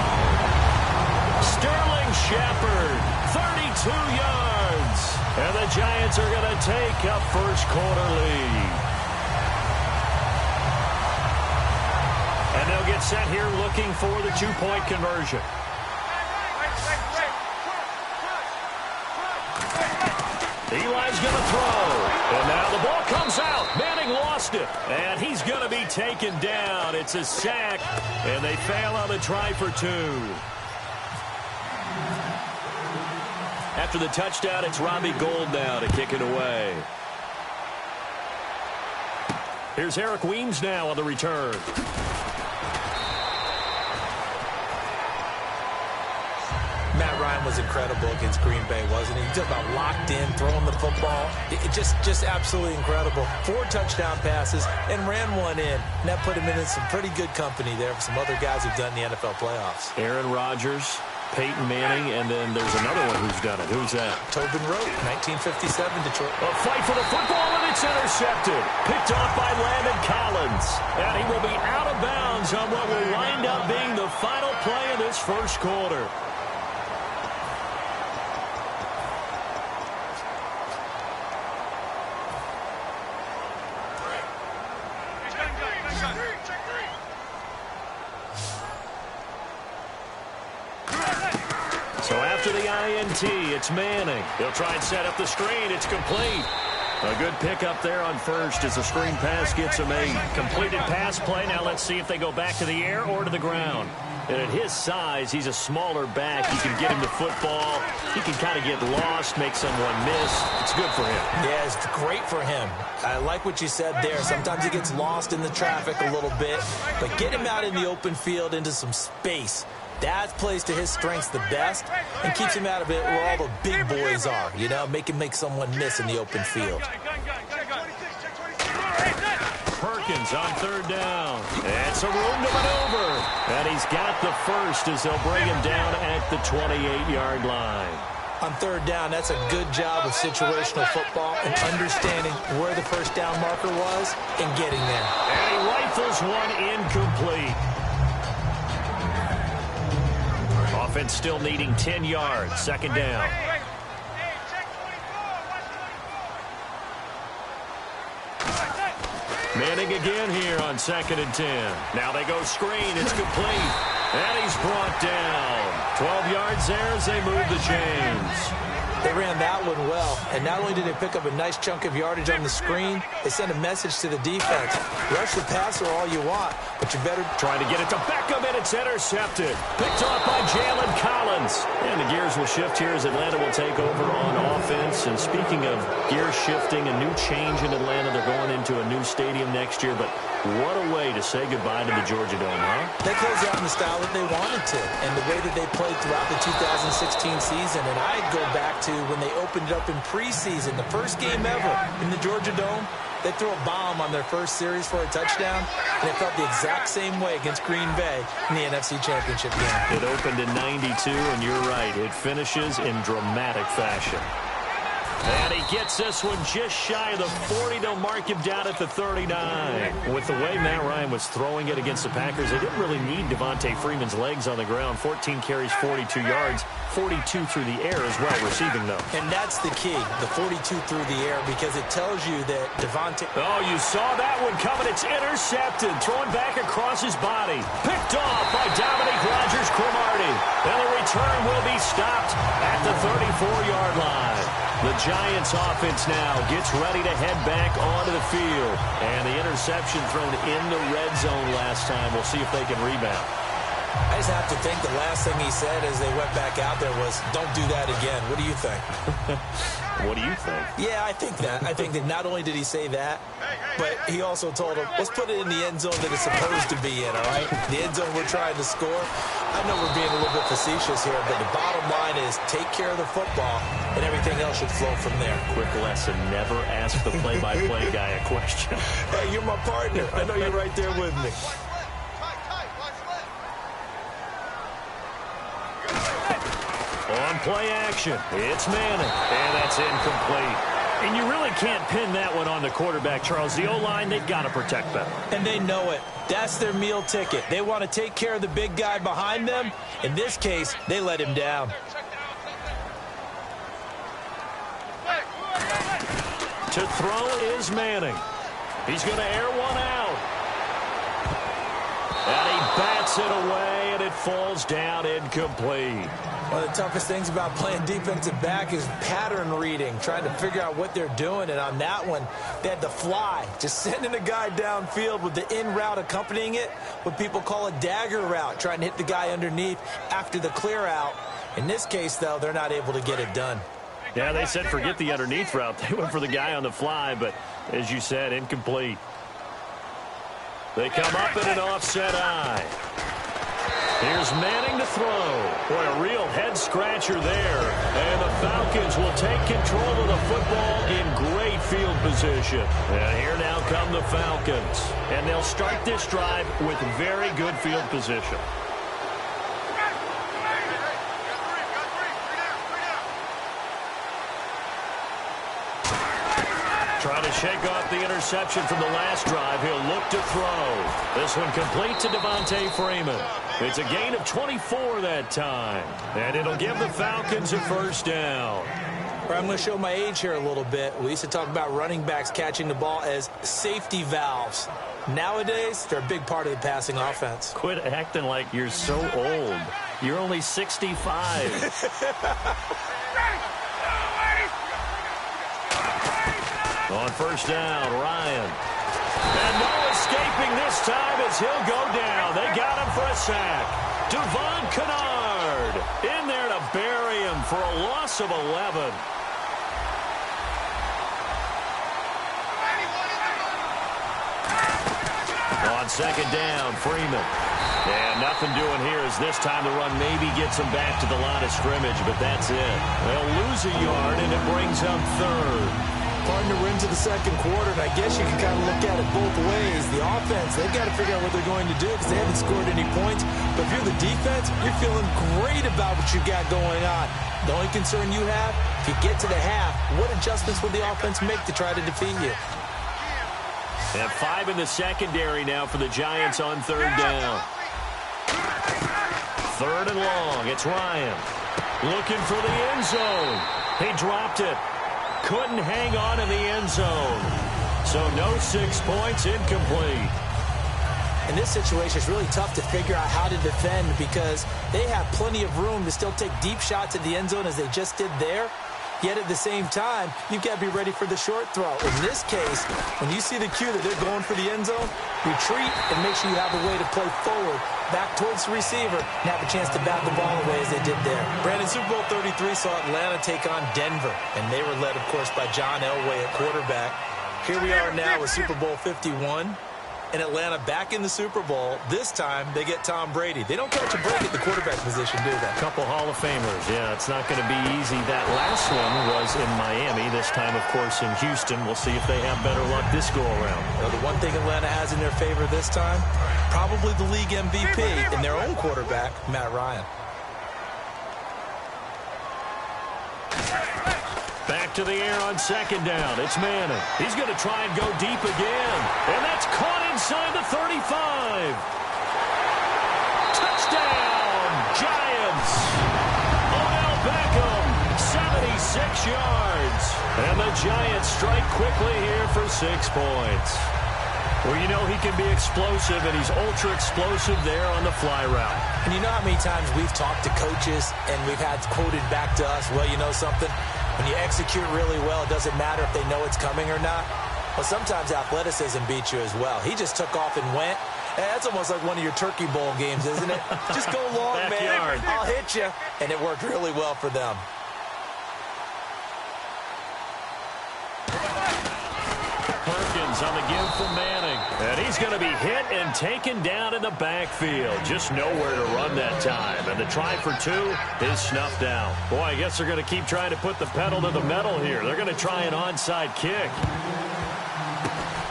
Sterling Shepard, 32 yards. And the Giants are going to take a first quarter lead. And they'll get set here looking for the 2-point conversion. Eli's going to throw. And now the ball comes out. Manning lost it. And he's going to be taken down. It's a sack. And they fail on the try for 2. After the touchdown, it's Robbie Gould now to kick it away. Here's Eric Weems now on the return. Matt Ryan was incredible against Green Bay, wasn't he? He talked about locked in, throwing the football. It just absolutely incredible. 4 touchdown passes and ran one in. And that put him in some pretty good company there for some other guys who've done the NFL playoffs. Aaron Rodgers, Peyton Manning, and then there's another one who's done it. Who's that? Tobin Rote, 1957 Detroit. A fight for the football, and it's intercepted. Picked off by Landon Collins. And he will be out of bounds on what will wind up being the final play of this first quarter. So after the INT, it's Manning. He'll try and set up the screen. It's complete. A good pickup there on first as the screen pass gets him a completed pass play. Now let's see if they go back to the air or to the ground. And at his size, he's a smaller back. You can get him the football. He can kind of get lost, make someone miss. It's good for him. Yeah, it's great for him. I like what you said there. Sometimes he gets lost in the traffic a little bit. But get him out in the open field into some space. That plays to his strengths the best and keeps him out of it where all the big boys are. You know, make someone miss in the open field. Perkins on third down. And some room to maneuver. And he's got the first as they'll bring him down at the 28-yard line. On third down, that's a good job of situational football and understanding where the first down marker was and getting there. And he rifles one incomplete. Offense still needing 10 yards. Second down. Manning again here on 2nd and 10. Now they go screen. It's complete. And he's brought down. 12 yards there as they move the chains. They ran that one well, and not only did they pick up a nice chunk of yardage on the screen, they sent a message to the defense. Rush the passer all you want, but you better try to get it to Beckham, and it's intercepted. Picked off by Jalen Collins. And the gears will shift here as Atlanta will take over on offense. And speaking of gear shifting, a new change in Atlanta. They're going into a new stadium next year, but what a way to say goodbye to the Georgia Dome, huh? They closed out in the style that they wanted to, and the way that they played throughout the 2016 season. And I'd go back to when they opened it up in preseason, the first game ever in the Georgia Dome. They threw a bomb on their first series for a touchdown, and it felt the exact same way against Green Bay in the NFC Championship game. It opened in 92, and you're right, it finishes in dramatic fashion. And he gets this one just shy of the 40. They'll mark him down at the 39. With the way Matt Ryan was throwing it against the Packers, they didn't really need Devontae Freeman's legs on the ground. 14 carries, 42 yards, 42 through the air as well, receiving them. And that's the key, the 42 through the air, because it tells you that Devontae... Oh, you saw that one coming. It's intercepted. Thrown back across his body. Picked off by Dominique Rodgers-Cromartie. And the return will be stopped at the 34-yard line. The Giants offense now gets ready to head back onto the field. And the interception thrown in the red zone last time. We'll see if they can rebound. I just have to think the last thing he said as they went back out there was, don't do that again. What do you think? What do you think? Yeah, I think that. I think that not only did he say that, but he also told him, let's put it in the end zone that it's supposed to be in, all right? The end zone we're trying to score. I know we're being a little bit facetious here, but the bottom line is take care of the football, and everything else should flow from there. Quick lesson, never ask the play-by-play guy a question. Hey, you're my partner. I know you're right there with me. On play action, it's Manning, and that's incomplete. And you really can't pin that one on the quarterback, Charles. The O-line, they've got to protect better. And they know it. That's their meal ticket. They want to take care of the big guy behind them. In this case, they let him down. To throw is Manning. He's going to air one out. And he bats it away, and it falls down incomplete. One of the toughest things about playing defensive back is pattern reading, trying to figure out what they're doing. And on that one, they had to fly, just sending a guy downfield with the in route accompanying it, what people call a dagger route, trying to hit the guy underneath after the clear out. In this case, though, they're not able to get it done. Yeah, they said forget the underneath route. They went for the guy on the fly, but as you said, incomplete. They come up in an offset eye. Here's Manning to throw. Boy, a real head-scratcher there. And the Falcons will take control of the football in great field position. And here now come the Falcons. And they'll start this drive with very good field position. Trying to shake off the interception from the last drive. He'll look to throw. This one complete to Devontae Freeman. It's a gain of 24 that time. And it'll give the Falcons a first down. I'm going to show my age here a little bit. We used to talk about running backs catching the ball as safety valves. Nowadays, they're a big part of the passing offense. Quit acting like you're so old. You're only 65. On first down, Ryan. And no escaping this time as he'll go down. They got him for a sack. Devon Kennard in there to bury him for a loss of 11. On second down, Freeman. And nothing doing here as this time the run maybe gets him back to the line of scrimmage, but that's it. They'll lose a yard, and it brings up third. Partner, we're into the second quarter, and I guess you can kind of look at it both ways. The offense, they've got to figure out what they're going to do because they haven't scored any points. But if you're the defense, you're feeling great about what you got going on. The only concern you have, if you get to the half, what adjustments will the offense make to try to defeat you? And 5 in the secondary now for the Giants on third down. Third and long. It's Ryan. Looking for the end zone. He dropped it. Couldn't hang on in the end zone. So no 6 points, incomplete. In this situation, it's really tough to figure out how to defend because they have plenty of room to still take deep shots at the end zone as they just did there. Yet at the same time, you've got to be ready for the short throw. In this case, when you see the cue that they're going for the end zone, retreat and make sure you have a way to play forward, back towards the receiver, and have a chance to bat the ball away as they did there. Brandon, Super Bowl 33 saw Atlanta take on Denver, and they were led, of course, by John Elway at quarterback. Here we are now with Super Bowl 51. And Atlanta back in the Super Bowl. This time, they get Tom Brady. They don't catch a break at the quarterback position, do they? Couple Hall of Famers. Yeah, it's not going to be easy. That last one was in Miami. This time, of course, in Houston. We'll see if they have better luck this go-around. Well, the one thing Atlanta has in their favor this time, probably the league MVP and their own quarterback, Matt Ryan. Back to the air on second down. It's Manning. He's going to try and go deep again. And that's caught inside the 35. Touchdown, Giants. Odell Beckham, 76 yards. And the Giants strike quickly here for 6 points. Well, you know he can be explosive, and he's ultra-explosive there on the fly route. And you know how many times we've talked to coaches and we've had quoted back to us, well, you know something? When you execute really well, it doesn't matter if they know it's coming or not. Well, sometimes athleticism beats you as well. He just took off and went. And that's almost like one of your Turkey Bowl games, isn't it? Just go long, man. I'll hit you. And it worked really well for them. Perkins on the give from Manning. And he's going to be hit and taken down in the backfield. Just nowhere to run that time. And the try for 2 is snuffed out. Boy, I guess they're going to keep trying to put the pedal to the metal here. They're going to try an onside kick.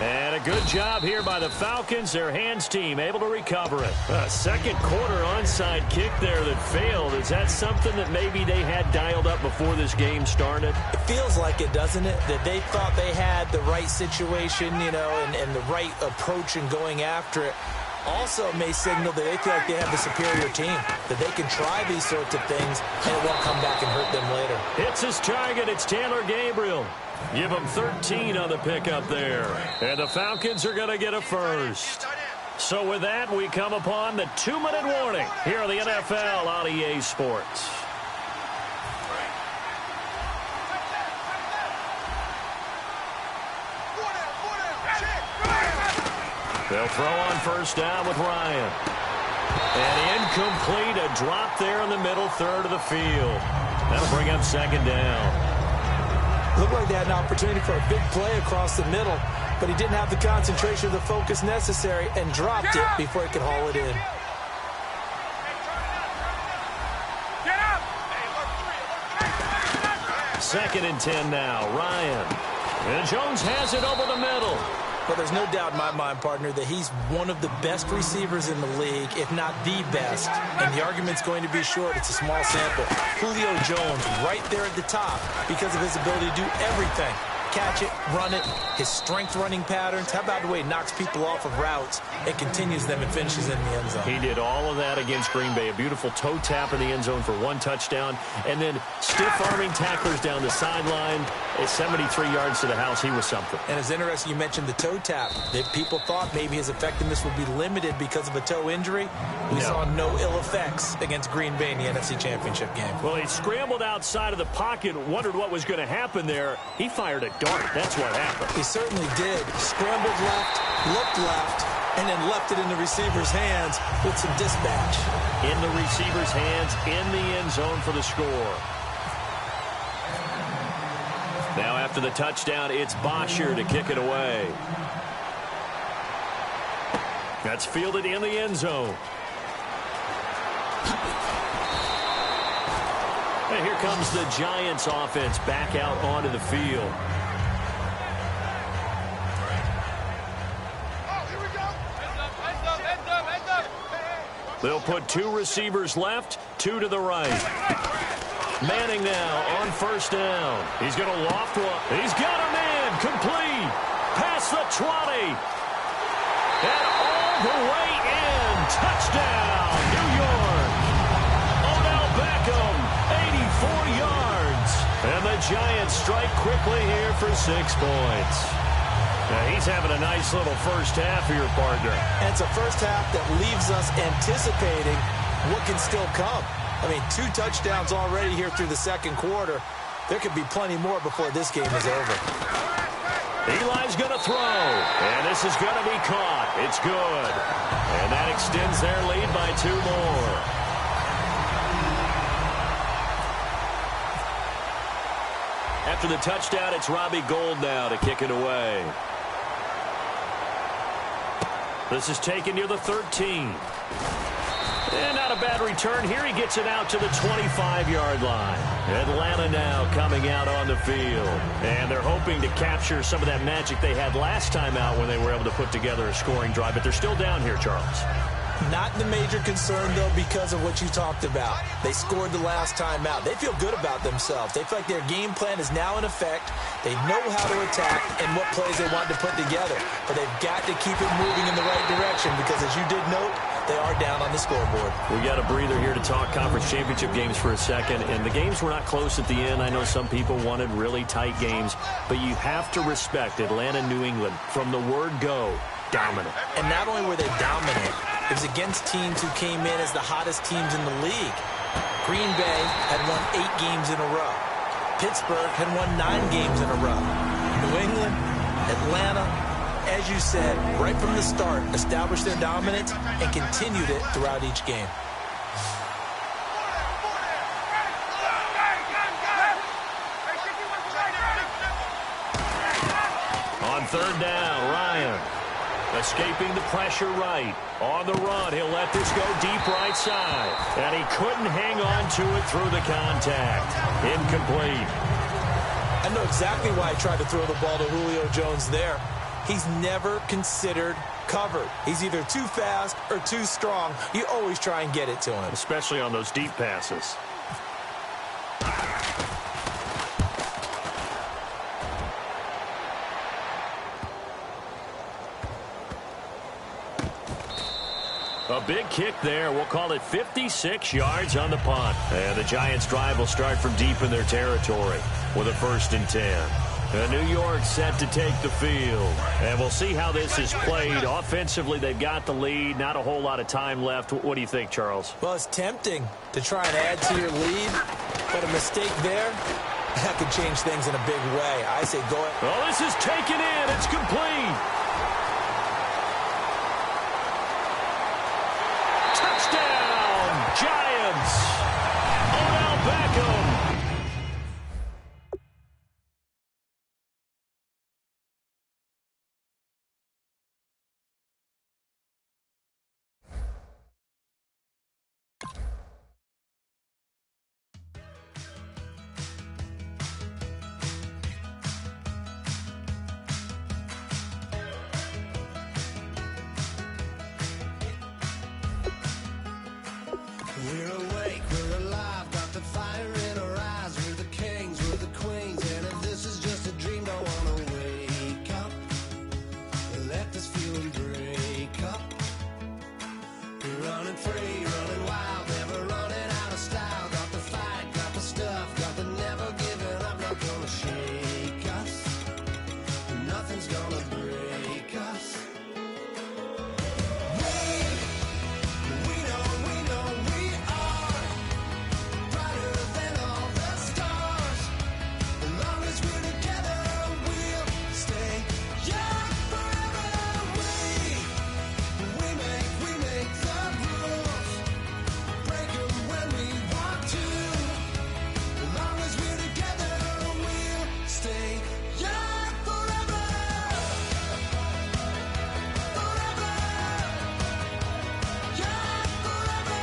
And a good job here by the Falcons. Their hands team able to recover it. A second quarter onside kick there that failed. Is that something that maybe they had dialed up before this game started? It feels like it, doesn't it? That they thought they had the right situation, you know, and the right approach in going after it. Also may signal that they feel like they have the superior team, that they can try these sorts of things, and it won't come back and hurt them later. Hits his target. It's Taylor Gabriel. Give him 13 on the pickup there. And the Falcons are going to get a first. So with that, we come upon the 2-minute warning here on the NFL on EA Sports. They'll throw on first down with Ryan. And incomplete, a drop there in the middle third of the field. That'll bring up second down. Looked like they had an opportunity for a big play across the middle, but he didn't have the concentration or the focus necessary and dropped it before he could haul it in. Second and 10 now, Ryan. And Jones has it over the middle. But there's no doubt in my mind, partner, that he's one of the best receivers in the league, if not the best. And the argument's going to be short. It's a small sample. Julio Jones right there at the top because of his ability to do everything. catch it, run it, his strength running patterns. How about the way he knocks people off of routes and continues them and finishes in the end zone? He did all of that against Green Bay. A beautiful toe tap in the end zone for 1 touchdown. And then stiff-arming tacklers down the sideline. At 73 yards to the house, he was something. And it's interesting you mentioned the toe tap. That people thought maybe his effectiveness would be limited because of a toe injury. We saw no ill effects against Green Bay in the NFC Championship game. Well, he scrambled outside of the pocket, wondered what was going to happen there. He fired a dart. That's what happened. He certainly did. Scrambled left, looked left, and then left it in the receiver's hands with some dispatch. In the receiver's hands, in the end zone for the score. Now after the touchdown, it's Bosher to kick it away. That's fielded in the end zone. And here comes the Giants offense back out onto the field. They'll put 2 receivers left, 2 to the right. Manning now on first down. He's going to loft one. He's got a man complete. Past the 20. And all the way in. Touchdown, New York. Odell Beckham, 84 yards. And the Giants strike quickly here for 6 points. Now he's having a nice little first half here, partner. And it's a first half that leaves us anticipating what can still come. I mean, 2 touchdowns already here through the second quarter. There could be plenty more before this game is over. Eli's going to throw, and this is going to be caught. It's good. And that extends their lead by 2 more. After the touchdown, it's Robbie Gould now to kick it away. This is taken near the 13. And not a bad return. Here he gets it out to the 25-yard line. Atlanta now coming out on the field. And they're hoping to capture some of that magic they had last time out when they were able to put together a scoring drive. But they're still down here, Charles. Not the major concern, though, because of what you talked about. They scored the last time out. They feel good about themselves. They feel like their game plan is now in effect. They know how to attack and what plays they want to put together. But they've got to keep it moving in the right direction because, as you did note, they are down on the scoreboard. We got a breather here to talk conference championship games for a second. And the games were not close at the end. I know some people wanted really tight games. But you have to respect Atlanta, New England. From the word go, dominant. And not only were they dominant, it was against teams who came in as the hottest teams in the league. Green Bay had won 8 games in a row. Pittsburgh had won 9 games in a row. New England, Atlanta, as you said, right from the start, established their dominance and continued it throughout each game. On third down, Ryan. Escaping the pressure right. On the run, he'll let this go deep right side. And he couldn't hang on to it through the contact. Incomplete. I know exactly why I tried to throw the ball to Julio Jones there. He's never considered covered. He's either too fast or too strong. You always try and get it to him. Especially on those deep passes. A big kick there. We'll call it 56 yards on the punt. And the Giants' drive will start from deep in their territory with a 1st and 10. And New York set to take the field. And we'll see how this is played. Offensively, they've got the lead. Not a whole lot of time left. What do you think, Charles? Well, it's tempting to try and add to your lead, but a mistake there, that could change things in a big way. I say go ahead. Oh, this is taken in. It's complete. Touchdown, Giants. Odell Beckham. We're awake, we're alive, got the fire in our eyes. We're the kings, we're the queens, and if this is just a dream, don't wanna running free, running wild, never running out of style. Got the fight, got the stuff, got the never giving up. Not gonna shake us, nothing's gonna break us. We know we are brighter than all the stars. As long as we're together, we'll stay young forever. We make the rules, break 'em when we want to. As long as we're together, we'll stay young forever. Forever. Young forever.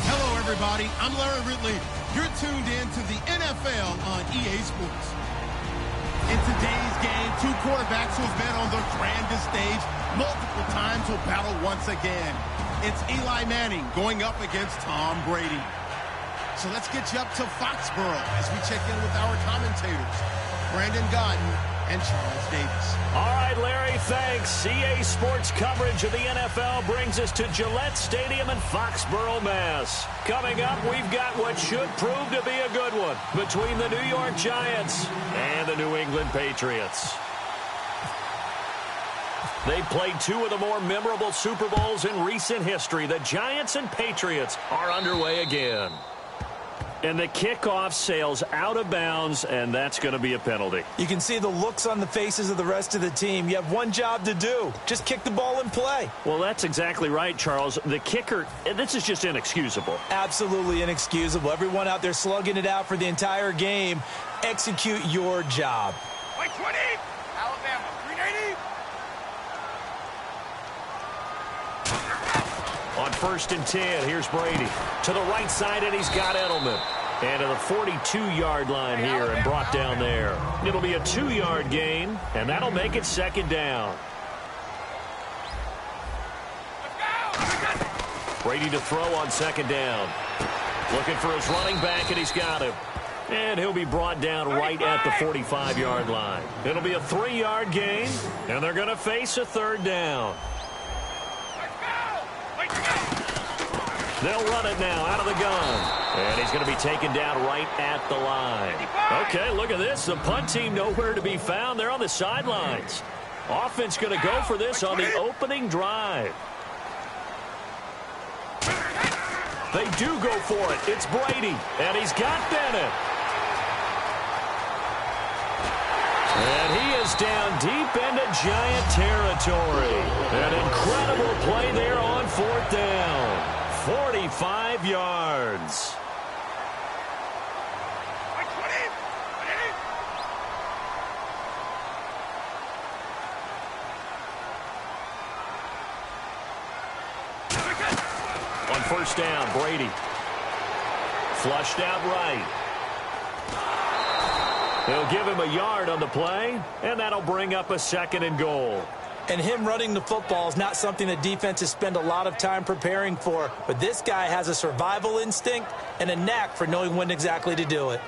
Hello, everybody. I'm Larry Ridley. You're tuned in to the NFL on EA Sports. In today's game, two quarterbacks who have been on the grandest stage multiple times will battle once again. It's Eli Manning going up against Tom Brady. So let's get you up to Foxborough as we check in with our commentators, Brandon Godden and Charles Davis. All right, Larry, thanks. EA Sports coverage of the NFL brings us to Gillette Stadium in Foxborough, Mass. Coming up, we've got what should prove to be a good one between the New York Giants and the New England Patriots. They played two of the more memorable Super Bowls in recent history. The Giants and Patriots are underway again. And the kickoff sails out of bounds, and that's going to be a penalty. You can see the looks on the faces of the rest of the team. You have one job to do. Just kick the ball and play. Well, that's exactly right, Charles. The kicker, this is just inexcusable. Absolutely inexcusable. Everyone out there slugging it out for the entire game. Execute your job. White 20, Alabama, 380. On 1st and 10, here's Brady. To the right side, and he's got Edelman. And to the 42-yard line here and brought down there. It'll be a 2-yard gain, and that'll make it 2nd down. Brady to throw on 2nd down. Looking for his running back, and he's got him. And he'll be brought down right at the 45-yard line. It'll be a 3-yard gain, and they're going to face a 3rd down. They'll run it now out of the gun. And he's going to be taken down right at the line. Okay, look at this. The punt team nowhere to be found. They're on the sidelines. Offense going to go for this on the opening drive. They do go for it. It's Brady. And he's got Bennett. And he is down deep into Giant territory. An incredible play there on 4th down. 45 yards. On 1st down, Brady. Flushed out right. They'll give him a yard on the play, and that'll bring up a 2nd and goal. And him running the football is not something that defenses spend a lot of time preparing for. But this guy has a survival instinct and a knack for knowing when exactly to do it.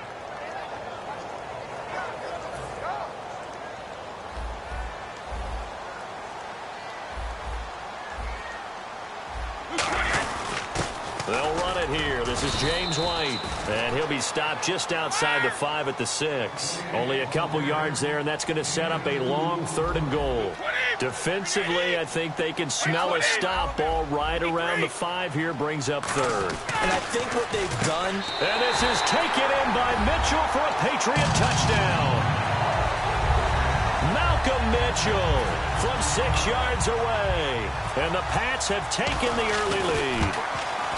They'll run it here. This is James White. And he'll be stopped just outside the 5 at the 6. Only a couple yards there, and that's going to set up a long 3rd and goal. Defensively, I think they can smell a stop ball right around the 5 here, brings up 3rd. And I think what they've done... And this is taken in by Mitchell for a Patriot touchdown. Malcolm Mitchell from 6 yards away. And the Pats have taken the early lead.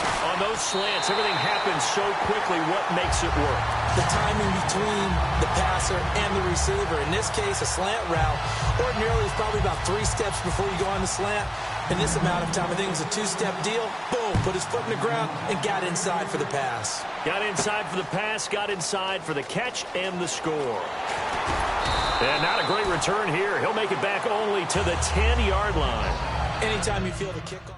On those slants, everything happens so quickly. What makes it work? The timing between the passer and the receiver. In this case, a slant route ordinarily is probably about 3 steps before you go on the slant. In this amount of time, I think it was a 2-step deal. Boom, put his foot in the ground and got inside for the pass. Got inside for the pass, got inside for the catch and the score. And not a great return here. He'll make it back only to the 10-yard line. Anytime you feel the kickoff.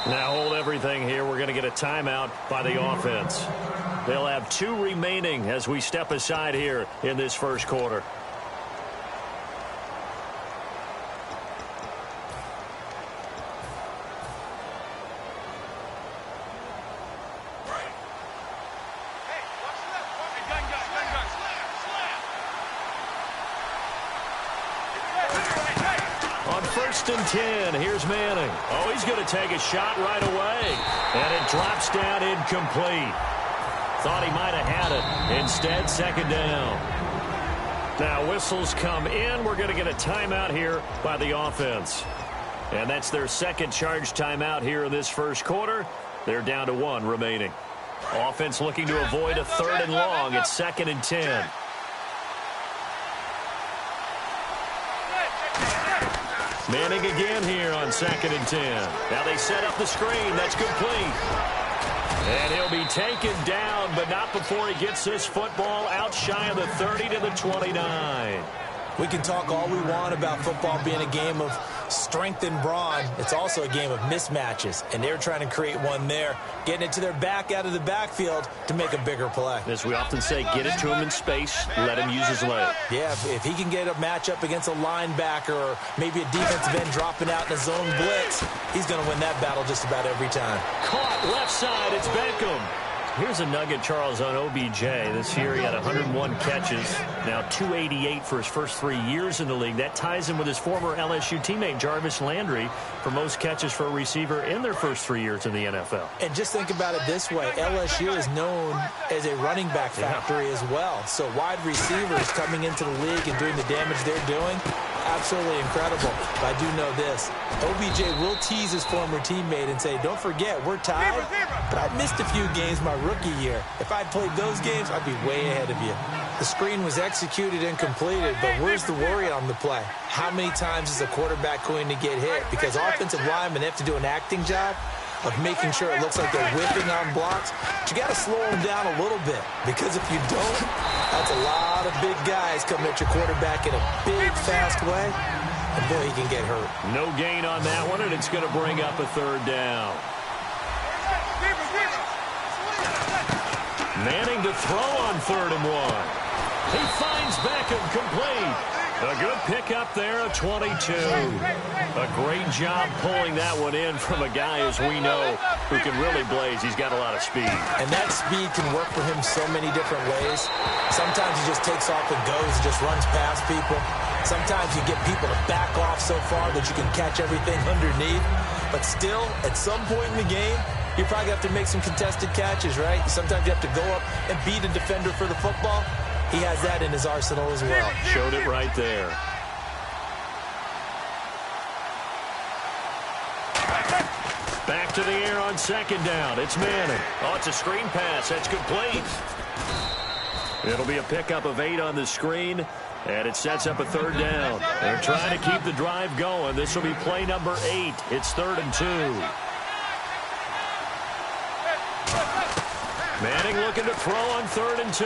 Now hold everything here. We're going to get a timeout by the offense. They'll have 2 remaining as we step aside here in this first quarter. First and 10. Here's Manning. Oh, he's going to take a shot right away. And it drops down incomplete. Thought he might have had it. Instead, second down. Now, whistles come in. We're going to get a timeout here by the offense. And that's their second charge timeout here in this first quarter. They're down to 1 remaining. Offense looking to avoid a 3rd and long. It's 2nd and 10. Manning again here on 2nd and 10. Now they set up the screen. That's complete. And he'll be taken down, but not before he gets this football out shy of the 30 to the 29. We can talk all we want about football being a game of strength and brawn. It's also a game of mismatches, and they're trying to create one there, getting it to their back out of the backfield to make a bigger play. As we often say, get it to him in space, let him use his leg. Yeah, if he can get a matchup against a linebacker or maybe a defensive end dropping out in a zone blitz, he's going to win that battle just about every time. Caught left side, it's Beckham. Here's a nugget, Charles, on OBJ. This year he had 101 catches, now 288 for his first 3 years in the league. That ties him with his former LSU teammate, Jarvis Landry, for most catches for a receiver in their first 3 years in the NFL. And just think about it this way. LSU is known as a running back factory as well. So wide receivers coming into the league and doing the damage they're doing, absolutely incredible. But I do know this. OBJ will tease his former teammate and say, don't forget, we're tied, but I missed a few games my rookie year. If I'd played those games, I'd be way ahead of you. The screen was executed and completed, but where's the worry on the play? How many times is a quarterback going to get hit? Because offensive linemen have to do an acting job of making sure it looks like they're whipping on blocks. But you got to slow them down a little bit, because if you don't, that's a lot of big guys coming at your quarterback in a big, fast way. And boy, he can get hurt. No gain on that one, and it's going to bring up a 3rd down. Manning to throw on 3rd and 1. He finds Beckham complete. A good pickup there, a 22. A great job pulling that one in from a guy, as we know, who can really blaze. He's got a lot of speed. And that speed can work for him so many different ways. Sometimes he just takes off and goes, just runs past people. Sometimes you get people to back off so far that you can catch everything underneath. But still, at some point in the game, you probably have to make some contested catches, right? Sometimes you have to go up and beat a defender for the football. He has that in his arsenal as well. Showed it right there. Back to the air on second down. It's Manning. Oh, it's a screen pass. That's complete. It'll be a pickup of 8 on the screen, and it sets up a third down. They're trying to keep the drive going. This will be play number 8. It's 3rd and 2. Manning looking to throw on 3rd and 2.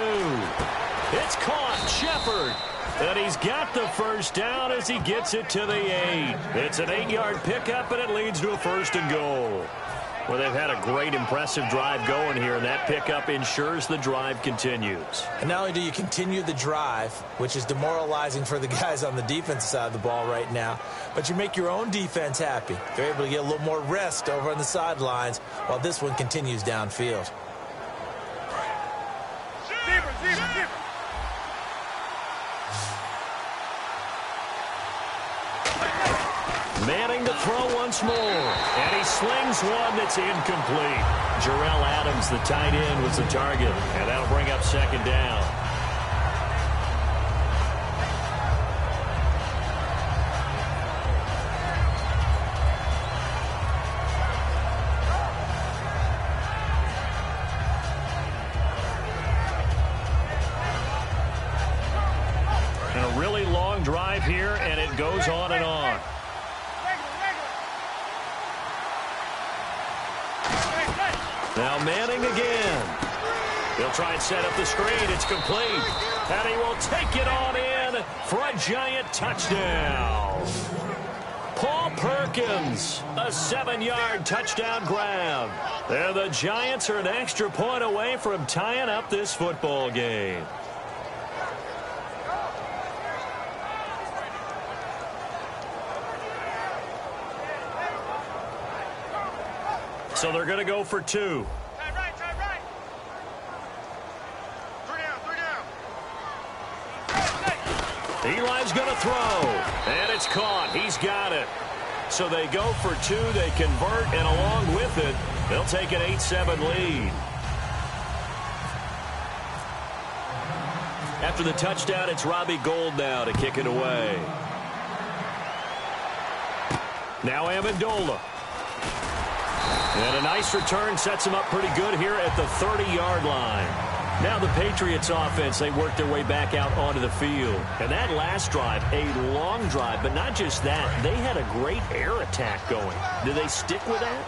It's caught. Shepard. And he's got the first down as he gets it to the 8. It's an 8-yard pickup, and it leads to a 1st and goal. Well, they've had a great, impressive drive going here, and that pickup ensures the drive continues. And not only do you continue the drive, which is demoralizing for the guys on the defensive side of the ball right now, but you make your own defense happy. They're able to get a little more rest over on the sidelines while this one continues downfield. Manning to throw once more, and he slings one that's incomplete. Jarrell Adams, the tight end, was the target, and that'll bring up 2nd down. And a really long drive here, and it goes on and on. Now Manning again. He'll try and set up the screen. It's complete. And he will take it on in for a giant touchdown. Paul Perkins, a 7-yard touchdown grab. And the Giants are an extra point away from tying up this football game. So they're going to go for 2. Try right. 3 down. Eli's going to throw. And it's caught. He's got it. So they go for 2. They convert, and along with it, they'll take an 8-7 lead. After the touchdown, it's Robbie Gould now to kick it away. Now Amendola. And a nice return sets them up pretty good here at the 30-yard line. Now the Patriots offense, they work their way back out onto the field. And that last drive, a long drive, but not just that. They had a great air attack going. Do they stick with that?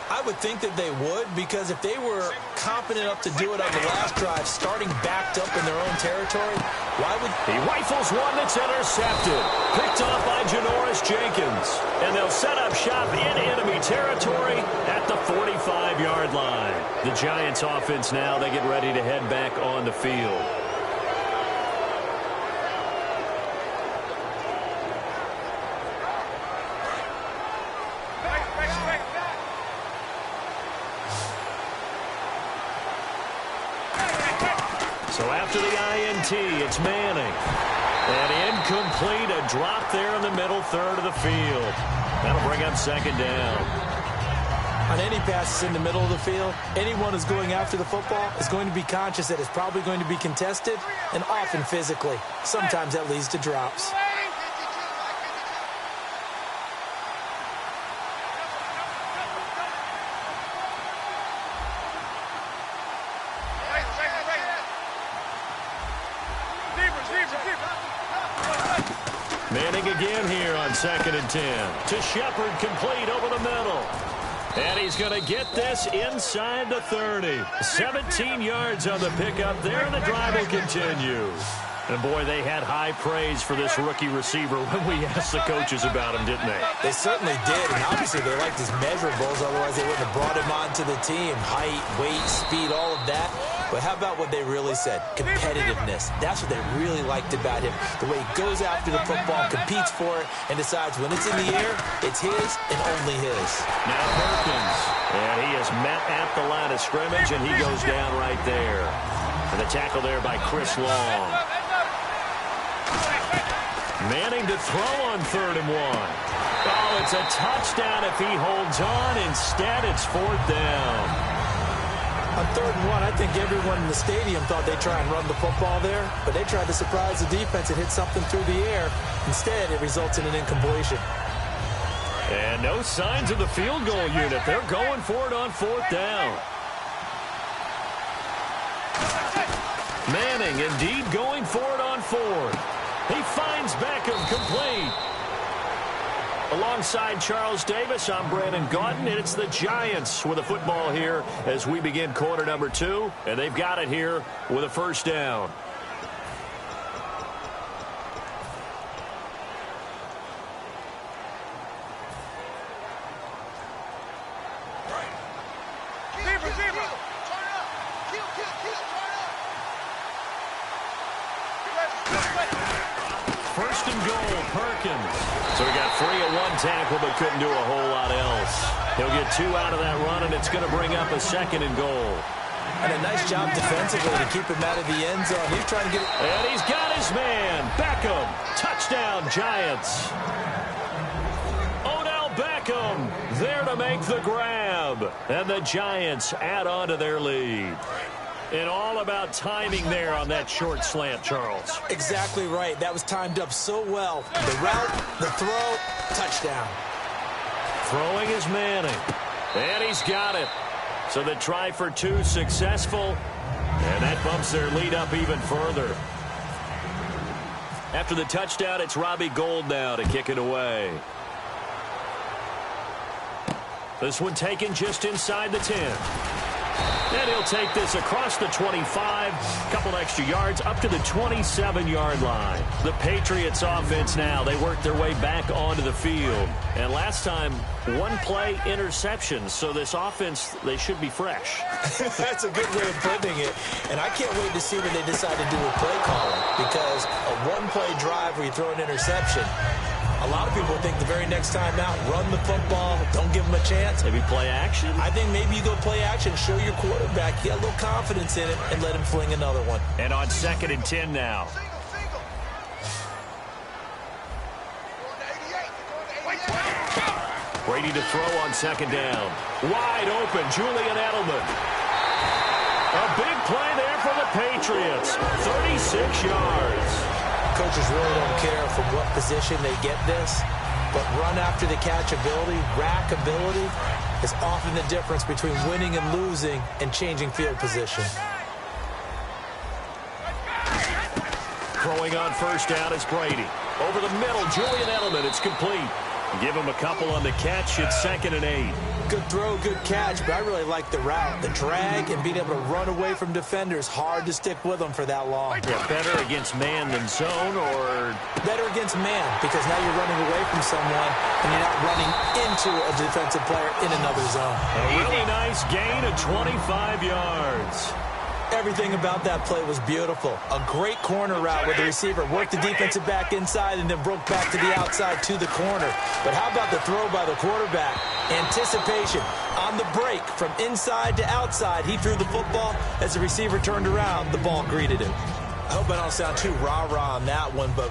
I would think that they would, because if they were confident enough to do it on the last drive, starting backed up in their own territory, why would... He rifles one that's intercepted. Picked off by Janoris Jenkins. And they'll set up shop in enemy territory at the 45-yard line. The Giants offense now, they get ready to head back on the field. So after the INT, it's Manning. And incomplete, a drop there in the middle third of the field. That'll bring up 2nd down. On any passes in the middle of the field, anyone who's going after the football is going to be conscious that it's probably going to be contested, and often physically. Sometimes that leads to drops. Manning again here on 2nd and 10. To Shepard, complete over the middle. And he's going to get this inside the 30. 17 yards on the pickup there, and the drive will continue. And, boy, they had high praise for this rookie receiver when we asked the coaches about him, didn't they? They certainly did, and obviously they liked his measurables, otherwise they wouldn't have brought him onto the team. Height, weight, speed, all of that. But how about what they really said? Competitiveness. That's what they really liked about him. The way he goes after the football, competes for it, and decides when it's in the air, it's his and only his. Now Perkins. And he is met at the line of scrimmage, and he goes down right there. And the tackle there by Chris Long. Manning to throw on 3rd and 1. Oh, it's a touchdown if he holds on. Instead, it's 4th down. On 3rd and 1, I think everyone in the stadium thought they'd try and run the football there, but they tried to surprise the defense and hit something through the air. Instead, it results in an incompletion. And no signs of the field goal unit. They're going for it on 4th down. Manning indeed going for it on 4th. He finds Beckham complete. Alongside Charles Davis, I'm Brandon Gaudin, and it's the Giants with a football here as we begin quarter number 2, and they've got it here with a 1st down. First and goal, Perkins. So he got free of one tackle but couldn't do a whole lot else. He'll get 2 out of that run, and it's going to bring up a 2nd and goal. And a nice job defensively to keep him out of the end zone. He's trying to get it. And he's got his man. Beckham. Touchdown, Giants. Odell Beckham there to make the grab. And the Giants add on to their lead. And all about timing there on that short slant, Charles. Exactly right. That was timed up so well. The route, the throw, touchdown. Throwing is Manning. And he's got it. So the try for 2 successful. And that bumps their lead up even further. After the touchdown, it's Robbie Gould now to kick it away. This one taken just inside the 10. And he'll take this across the 25, couple extra yards, up to the 27-yard line. The Patriots offense now, they work their way back onto the field. And last time, 1-play interception. So this offense, they should be fresh. That's a good way of putting it. And I can't wait to see what they decide to do with play calling. Because a 1-play drive where you throw an interception, a lot of people think the very next time out, run the football, don't give them a chance. Maybe play action? I think maybe you go play action, show your quarterback, you got a little confidence in it, and let him fling another one. And on 2nd and 10 now. Brady to throw on 2nd down. Wide open, Julian Edelman. A big play there for the Patriots. 36 yards. Coaches really don't care from what position they get this, but run after the catch ability, rack ability, is often the difference between winning and losing and changing field position. Throwing on 1st down is Brady. Over the middle, Julian Edelman, it's complete. Give him a couple on the catch, it's 2nd and 8. Good throw, good catch, but I really like the route. The drag and being able to run away from defenders, hard to stick with them for that long. Yeah, better against man than zone, or? Better against man, because now you're running away from someone and you're not running into a defensive player in another zone. A really nice gain of 25 yards. Everything about that play was beautiful. A great corner route where the receiver worked the defensive back inside and then broke back to the outside to the corner. But how about the throw by the quarterback? Anticipation on the break from inside to outside. He threw the football. As the receiver turned around, the ball greeted him. I hope I don't sound too rah-rah on that one, but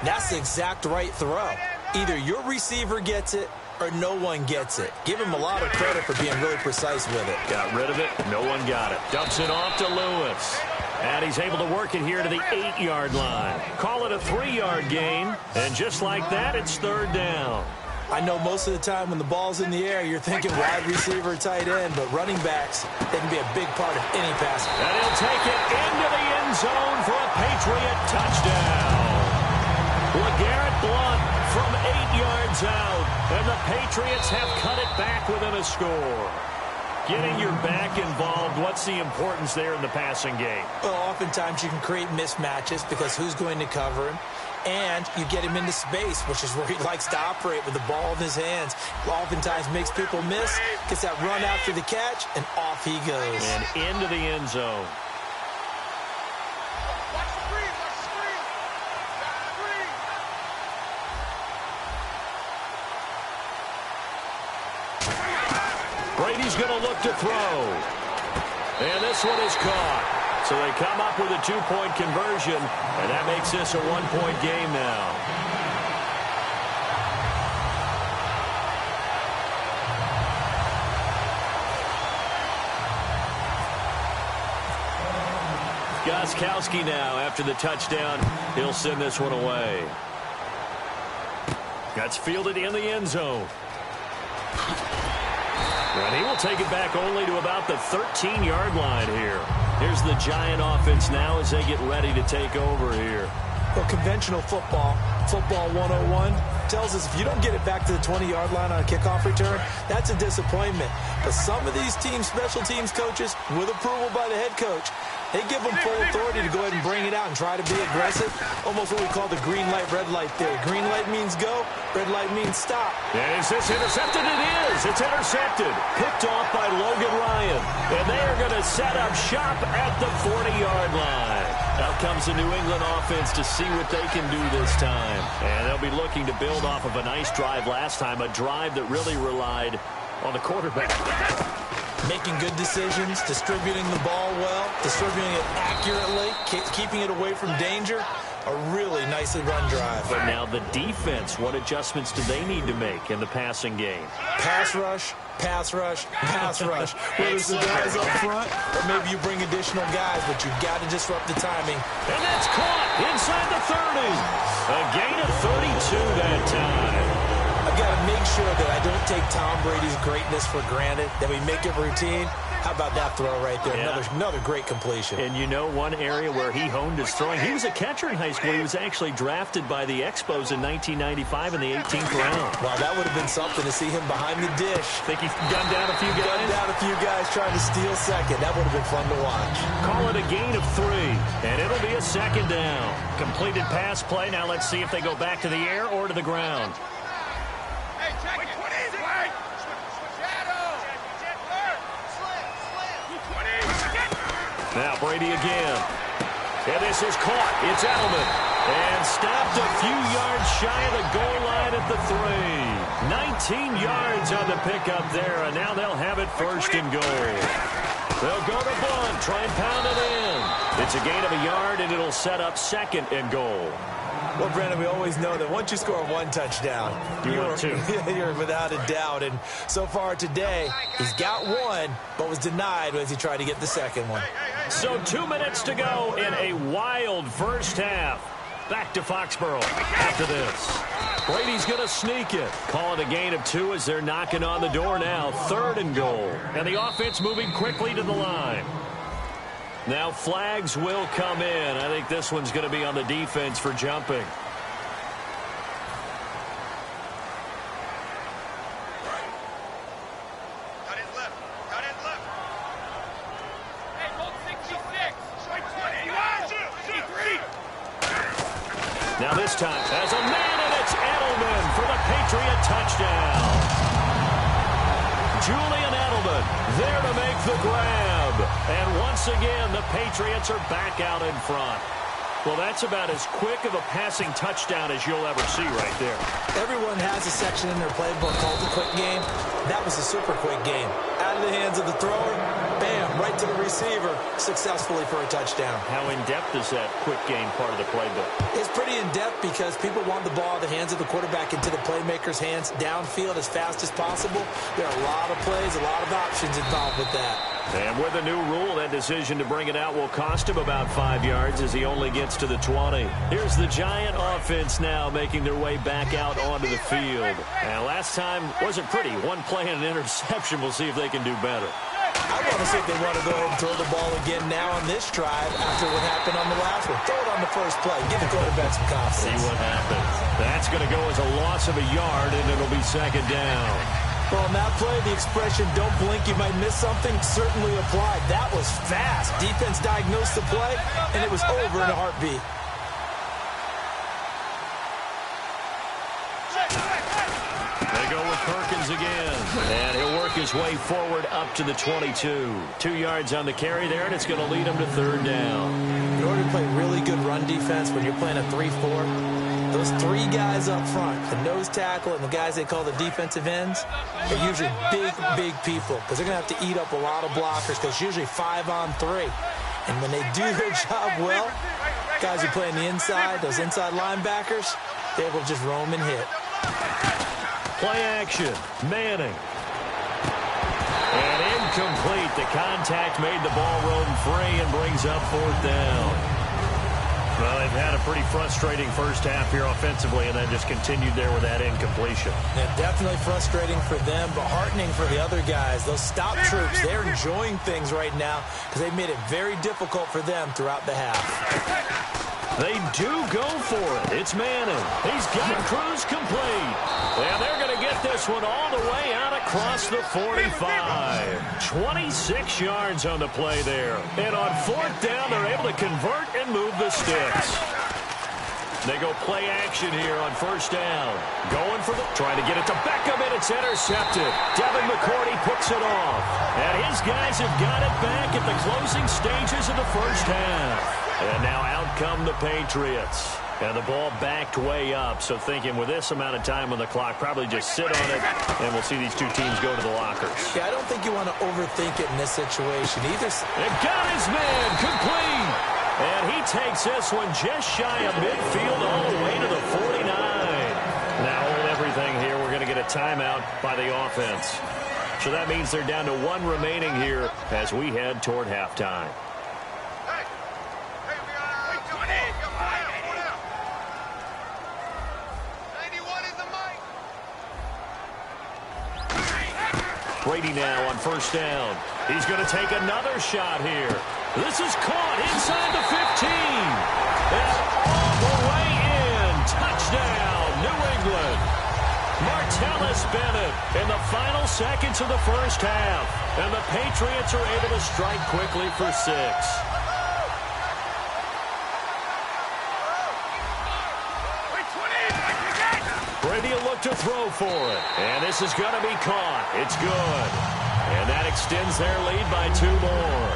that's the exact right throw. Either your receiver gets it or no one gets it. Give him a lot of credit for being really precise with it. Got rid of it. No one got it. Dumps it off to Lewis. And he's able to work it here to the 8-yard line. Call it a 3-yard gain. And just like that, it's 3rd down. I know most of the time when the ball's in the air, you're thinking wide receiver, tight end, but running backs, they can be a big part of any pass. And he'll take it into the end zone for a Patriot touchdown. LeGarrette Blount from 8 yards out, and the Patriots have cut it back within a score. Getting your back involved, what's the importance there in the passing game? Well, oftentimes you can create mismatches because who's going to cover him? And you get him into space, which is where he likes to operate with the ball in his hands. Oftentimes makes people miss, gets that run after the catch, and off he goes. And into the end zone. Brady's going to look to throw. And this one is caught. So they come up with a 2-point conversion, and that makes this a 1-point game now. Gostkowski now, after the touchdown, he'll send this one away. That's fielded in the end zone. And he will take it back only to about the 13-yard line here. Here's the Giant offense now as they get ready to take over here. Well, conventional football 101, tells us if you don't get it back to the 20-yard line on a kickoff return, that's a disappointment. But some of these teams, special teams coaches, with approval by the head coach, they give them full authority to go ahead and bring it out and try to be aggressive. Almost what we call the green light, red light theory. Green light means go, red light means stop. And is this intercepted? It is. It's intercepted. Picked off by Logan Ryan. And they are going to set up shop at the 40-yard line. Out comes the New England offense to see what they can do this time. And they'll be looking to build off of a nice drive last time, a drive that really relied on the quarterback. Making good decisions, distributing the ball well, distributing it accurately, keeping it away from danger. A really nicely run drive. But now the defense, what adjustments do they need to make in the passing game? Pass rush, pass rush, pass rush. Whether it's the guys up front or maybe you bring additional guys, but you've got to disrupt the timing. And that's caught inside the 30. A gain of 32 that time. I've got to make sure that I don't take Tom Brady's greatness for granted, that we make it routine. How about that throw right there? Yeah. Another great completion. And you know one area where he honed his throwing? He was a catcher in high school. He was actually drafted by the Expos in 1995 in the 18th round. Well, that would have been something to see him behind the dish. Think he gunned down a few guys? Gunned down a few guys trying to steal second. That would have been fun to watch. Call it a gain of 3, and it'll be a second down. Completed pass play. Now let's see if they go back to the air or to the ground. Hey, check it. Now Brady again. And this is caught. It's Edelman. And stopped a few yards shy of the goal line at the 3. 19 yards on the pickup there, and now they'll have it first and goal. They'll go to bunt, try and pound it in. It's a gain of a yard, and it'll set up second and goal. Well, Brandon, we always know that once you score one touchdown, you're without a doubt. And so far today, he's got one, but was denied as he tried to get the second one. So 2 minutes to go in a wild first half. Back to Foxborough after this. Brady's going to sneak it. Call it a gain of 2 as they're knocking on the door now. 3rd and goal. And the offense moving quickly to the line. Now flags will come in. I think this one's going to be on the defense for jumping. Hey, hold 66. 23. Now this time, as a man, and it's Edelman for the Patriot touchdown. Julian Edelman there to make the grab. And once again, the Patriots are back out in front. Well, that's about as quick of a passing touchdown as you'll ever see right there. Everyone has a section in their playbook called the quick game. That was a super quick game. Out of the hands of the thrower, bam, right to the receiver, successfully for a touchdown. How in-depth is that quick game part of the playbook? It's pretty in-depth because people want the ball out of the hands of the quarterback into the playmaker's hands downfield as fast as possible. There are a lot of plays, a lot of options involved with that. And with a new rule, that decision to bring it out will cost him about 5 yards as he only gets to the 20. Here's the Giant offense now making their way back out onto the field. And last time wasn't pretty. One play and an interception. We'll see if they can do better. I want to see if they want to go ahead and throw the ball again now on this drive after what happened on the last one. Throw it on the first play. Give the quarterback some confidence. See what happens. That's going to go as a loss of a yard, and it'll be second down. Well, on that play, the expression, don't blink, you might miss something, certainly applied. That was fast. Defense diagnosed the play, and it was over in a heartbeat. They go with Perkins again. And he'll work his way forward up to the 22. 2 yards on the carry there, and it's going to lead him to 3rd down. In order to play really good run defense when you're playing a 3-4, those 3 guys up front, the nose tackle and the guys they call the defensive ends, are usually big people because they're going to have to eat up a lot of blockers because it's usually 5-on-3. And when they do their job well, guys who play on the inside, those inside linebackers, they're able to just roam and hit. Play action. Manning. And incomplete. The contact made the ball roam free and brings up 4th down. Well, they've had a pretty frustrating first half here offensively, and then just continued there with that incompletion. Yeah, definitely frustrating for them, but heartening for the other guys. Those stop troops, they're enjoying things right now because they've made it very difficult for them throughout the half. They do go for it. It's Manning. He's got Cruz complete. And they're going to get this one all the way out across the 45. 26 yards on the play there. And on fourth down, they're able to convert and move the sticks. They go play action here on first down. Going for trying to get it to Beckham, and it's intercepted. Devin McCourty picks it off. And his guys have got it back at the closing stages of the first half. And now out come the Patriots. And the ball backed way up. So thinking with this amount of time on the clock, probably just sit on it, and we'll see these two teams go to the lockers. Yeah, I don't think you want to overthink it in this situation either. It got his man complete. And he takes this one just shy of midfield all the way to the 49. Now hold everything here. We're going to get a timeout by the offense. So that means they're down to one remaining here as we head toward halftime. Brady now on first down. He's going to take another shot here. This is caught inside the 15. And all the way in. Touchdown, New England. Martellus Bennett in the final seconds of the first half. And the Patriots are able to strike quickly for 6. Brady will look to throw for it. And this is going to be caught. It's good. And that extends their lead by 2 more.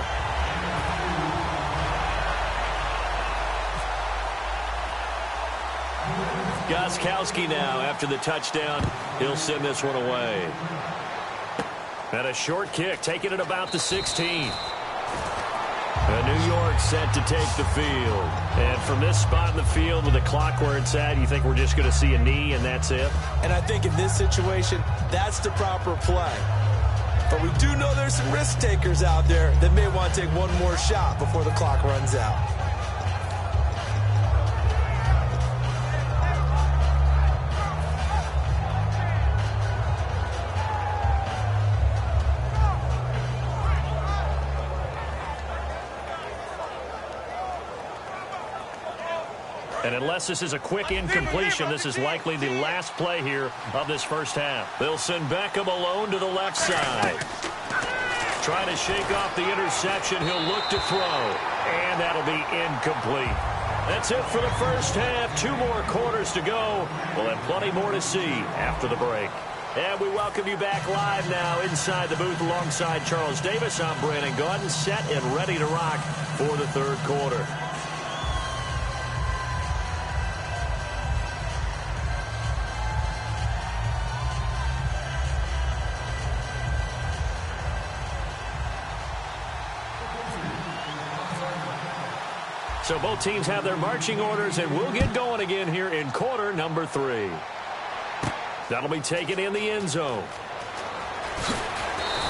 Gostkowski now after the touchdown. He'll send this one away. And a short kick, taking it about the 16. New York set to take the field. And from this spot in the field with the clock where it's at, you think we're just going to see a knee and that's it? And I think in this situation, that's the proper play. But we do know there's some risk takers out there that may want to take one more shot before the clock runs out. And unless this is a quick incompletion, this is likely the last play here of this first half. They'll send Beckham alone to the left side. Trying to shake off the interception. He'll look to throw. And that'll be incomplete. That's it for the first half. 2 more quarters to go. We'll have plenty more to see after the break. And we welcome you back live now inside the booth alongside Charles Davis. I'm Brandon Gaudin, set and ready to rock for the third quarter. So both teams have their marching orders, and we'll get going again here in quarter number 3. That'll be taken in the end zone.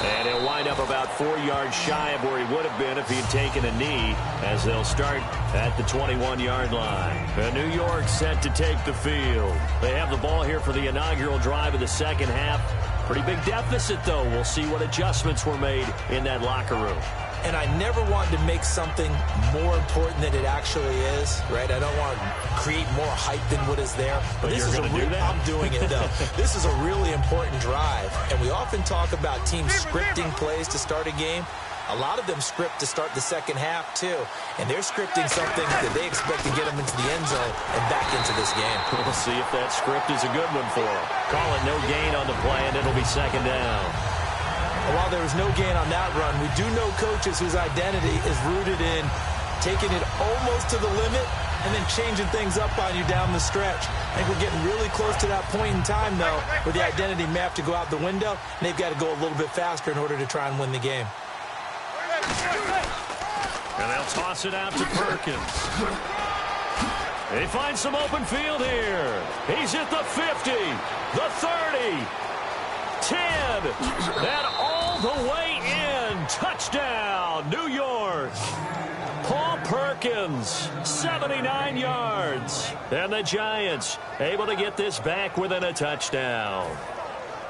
And he'll wind up about 4 yards shy of where he would have been if he'd taken a knee, as they'll start at the 21-yard line. And New York set to take the field. They have the ball here for the inaugural drive of the second half. Pretty big deficit, though. We'll see what adjustments were made in that locker room. And I never want to make something more important than it actually is, right? I don't want to create more hype than what is there. But this is do that? I'm doing it, though. This is a really important drive. And we often talk about teams scripting plays to start a game. A lot of them script to start the second half, too. And they're scripting something that they expect to get them into the end zone and back into this game. We'll see if that script is a good one for them. Call it no gain on the play, and it'll be second down. While there was no gain on that run, we do know coaches whose identity is rooted in taking it almost to the limit and then changing things up on you down the stretch. I think we're getting really close to that point in time, though, where the identity may have to go out the window, and they've got to go a little bit faster in order to try and win the game. And they'll toss it out to Perkins. They find some open field here. He's at the 50, the 30, 10, and all the way in. Touchdown, New York. Paul Perkins Jenkins, 79 yards. And the Giants able to get this back within a touchdown.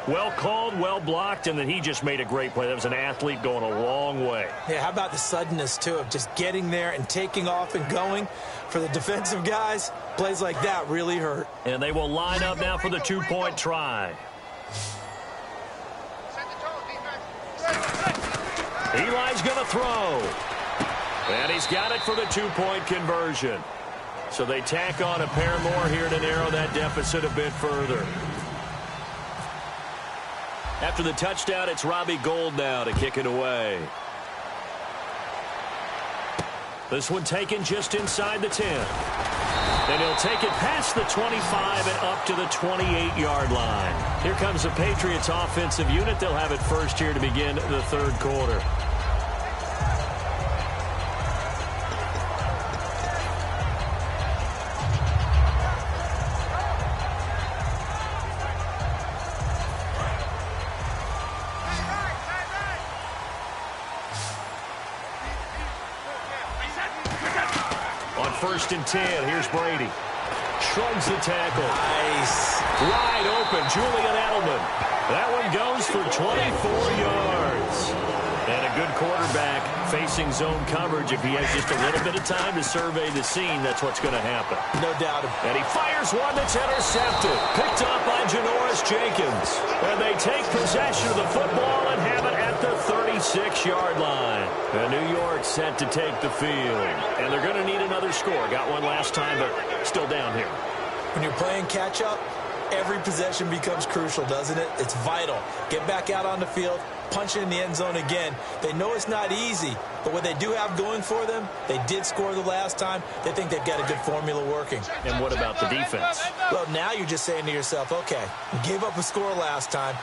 Well called, well blocked, and then he just made a great play. That was an athlete going a long way. Yeah, how about the suddenness, too, of just getting there and taking off and going? For the defensive guys, plays like that really hurt. And they will line up now for the two-point try. Eli's going to throw. And he's got it for the two-point conversion. So they tack on a pair more here to narrow that deficit a bit further. After the touchdown, it's Robbie Gould now to kick it away. This one taken just inside the 10. And he'll take it past the 25 and up to the 28-yard line. Here comes the Patriots offensive unit. They'll have it first here to begin the third quarter. First and 10. Here's Brady. Shrugs the tackle. Nice. Wide open. Julian Edelman. That one goes for 24 yards. And a good quarterback facing zone coverage. If he has just a little bit of time to survey the scene, that's what's going to happen. No doubt. And he fires one that's intercepted. Picked up by Janoris Jenkins. And they take possession of the football and have it at the 36-yard line. And New York set to take the field. And they're going to need another score. Got one last time, but still down here. When you're playing catch-up, every possession becomes crucial, doesn't it? It's vital. Get back out on the field, punch it in the end zone again. They know it's not easy, but what they do have going for them, they did score the last time. They think they've got a good formula working. And what about the defense? Well, now you're just saying to yourself, okay, we gave up a score last time.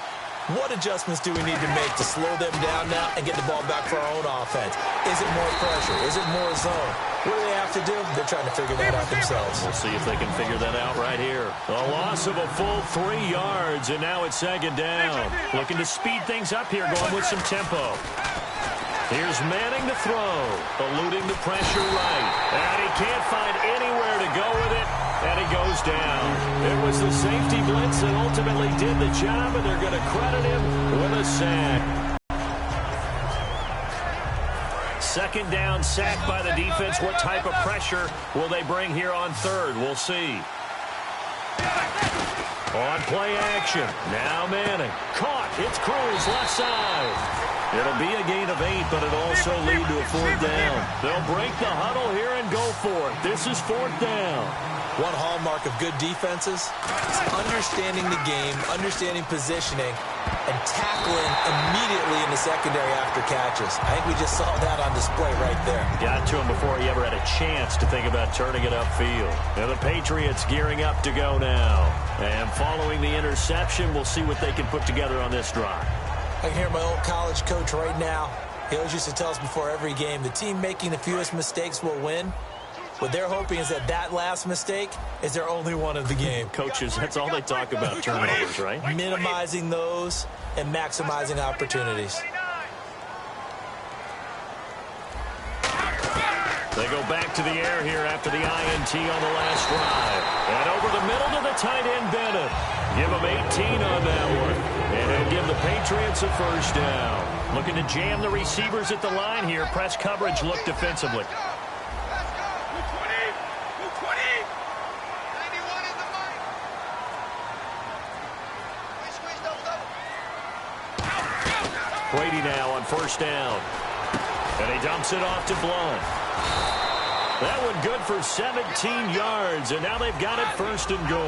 What adjustments do we need to make to slow them down now and get the ball back for our own offense? Is it more pressure? Is it more zone? What do they have to do? They're trying to figure that out themselves. We'll see if they can figure that out right here. A loss of a full 3 yards, and now it's second down. Looking to speed things up here, going with some tempo. Here's Manning to throw, eluding the pressure right. And he can't find anywhere to go with it, and he goes down. It was the safety blitz that ultimately did the job, and they're going to credit him with a sack. Second down, sack by the defense. What type of pressure will they bring here on third? We'll see. On play action. Now Manning. Caught. It's Cruz left side. It'll be a gain of 8, but it'll also lead to a fourth down. They'll break the huddle here and go for it. This is fourth down. One hallmark of good defenses is understanding the game, understanding positioning, and tackling immediately in the secondary after catches. I think we just saw that on display right there. Got to him before he ever had a chance to think about turning it upfield. Now the Patriots gearing up to go now. And following the interception, we'll see what they can put together on this drive. I can hear my old college coach right now. He always used to tell us before every game, the team making the fewest mistakes will win. What they're hoping is that that last mistake is their only one of the game. Coaches, that's all they talk about, turnovers, right? Minimizing those and maximizing opportunities. They go back to the air here after the INT on the last drive. And over the middle to the tight end, Bennett. Give him 18 on that one. And he'll give the Patriots a first down. Looking to jam the receivers at the line here. Press coverage look defensively. Brady now on first down. And he dumps it off to Blunt. That one good for 17 yards, and now they've got it first and goal.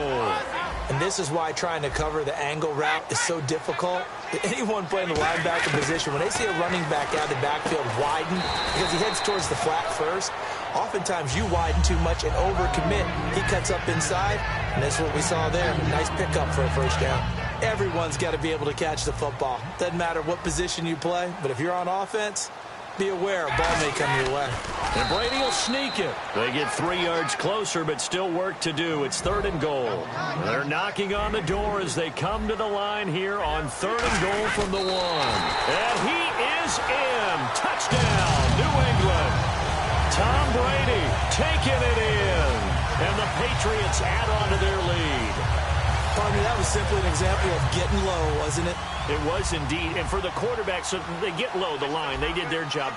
And this is why trying to cover the angle route is so difficult. Anyone playing the linebacker position, when they see a running back out of the backfield widen, because he heads towards the flat first, oftentimes you widen too much and overcommit. He cuts up inside, and that's what we saw there. Nice pickup for a first down. Everyone's got to be able to catch the football. Doesn't matter what position you play, but if you're on offense, be aware a ball may come your way. And Brady will sneak it. They get 3 yards closer, but still work to do. It's third and goal. They're knocking on the door as they come to the line here on third and goal from the 1. And he is in. Touchdown, New England. Tom Brady taking it in. And the Patriots add on to their lead. Partner, that was simply an example of getting low, wasn't it? It was indeed. And for the quarterback, so they get low the line. They did their job.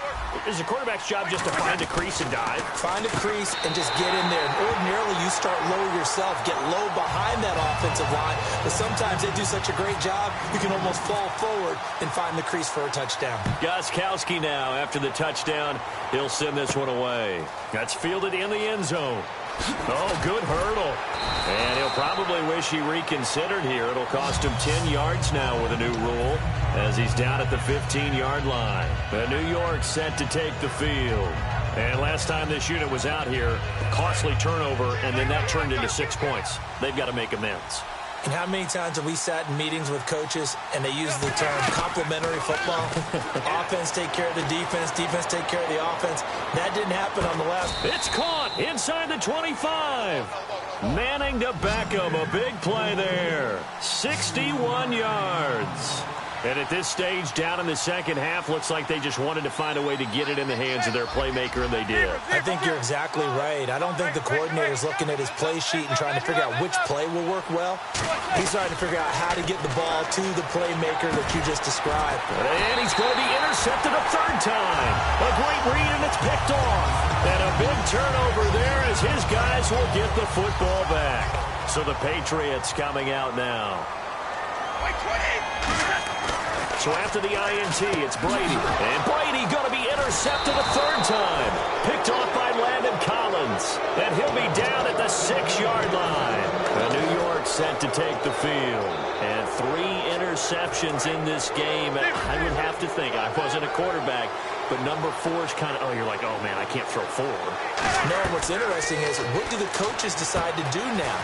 Is the quarterback's job just to find a crease and dive? Find a crease and just get in there. And ordinarily, you start low yourself, get low behind that offensive line. But sometimes they do such a great job, you can almost fall forward and find the crease for a touchdown. Gostkowski now, after the touchdown, he'll send this one away. That's fielded in the end zone. Oh, good hurdle. And he'll probably wish he reconsidered here. It'll cost him 10 yards now with a new rule as he's down at the 15-yard line. The New York set to take the field. And last time this unit was out here, costly turnover, and then that turned into 6 points. They've got to make amends. And how many times have we sat in meetings with coaches and they use the term complementary football? Offense take care of the defense, defense take care of the offense. That didn't happen on the last. It's caught inside the 25. Manning to Beckham, a big play there. 61 yards. And at this stage, down in the second half, looks like they just wanted to find a way to get it in the hands of their playmaker, and they did. I think you're exactly right. I don't think the coordinator's looking at his play sheet and trying to figure out which play will work well. He's trying to figure out how to get the ball to the playmaker that you just described. And he's going to be intercepted a third time. A great read, and it's picked off. And a big turnover there as his guys will get the football back. So the Patriots coming out now. So after the INT, it's Brady. And Brady going to be intercepted a third time. Picked off by Landon Collins. And he'll be down at the 6-yard line. The New York set to take the field. And 3 interceptions in this game. I would have to think, I wasn't a quarterback, but number 4 is kind of, you're like, oh, man, I can't throw 4. No, what's interesting is, what do the coaches decide to do now?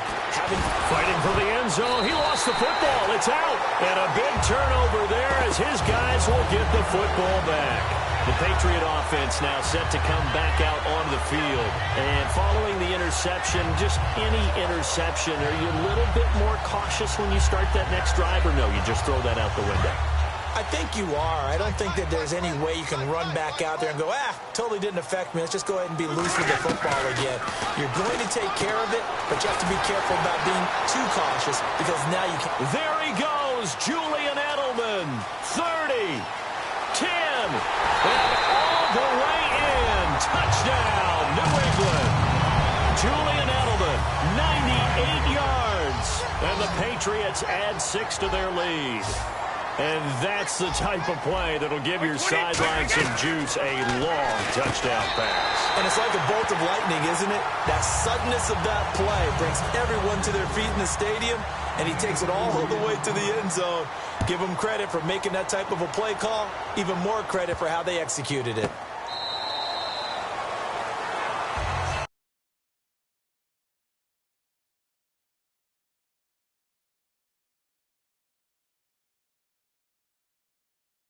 Fighting for the end zone. He lost the football. It's out. And a big turnover there as his guys will get the football back. The Patriot offense now set to come back out onto the field. And following the interception, just any interception, are you a little bit more cautious when you start that next drive, or no, you just throw that out the window? I think you are. I don't think that there's any way you can run back out there and go, totally didn't affect me. Let's just go ahead and be loose with the football again. You're going to take care of it, but you have to be careful about being too cautious because now you can. There he goes, Julian Edelman. 30, 10, and all the way in. Touchdown, New England. Julian Edelman, 98 yards. And the Patriots add 6 to their lead. And that's the type of play that'll give your sideline some juice, a long touchdown pass. And it's like a bolt of lightning, isn't it? That suddenness of that play brings everyone to their feet in the stadium, and he takes it all the way to the end zone. Give him credit for making that type of a play call, even more credit for how they executed it.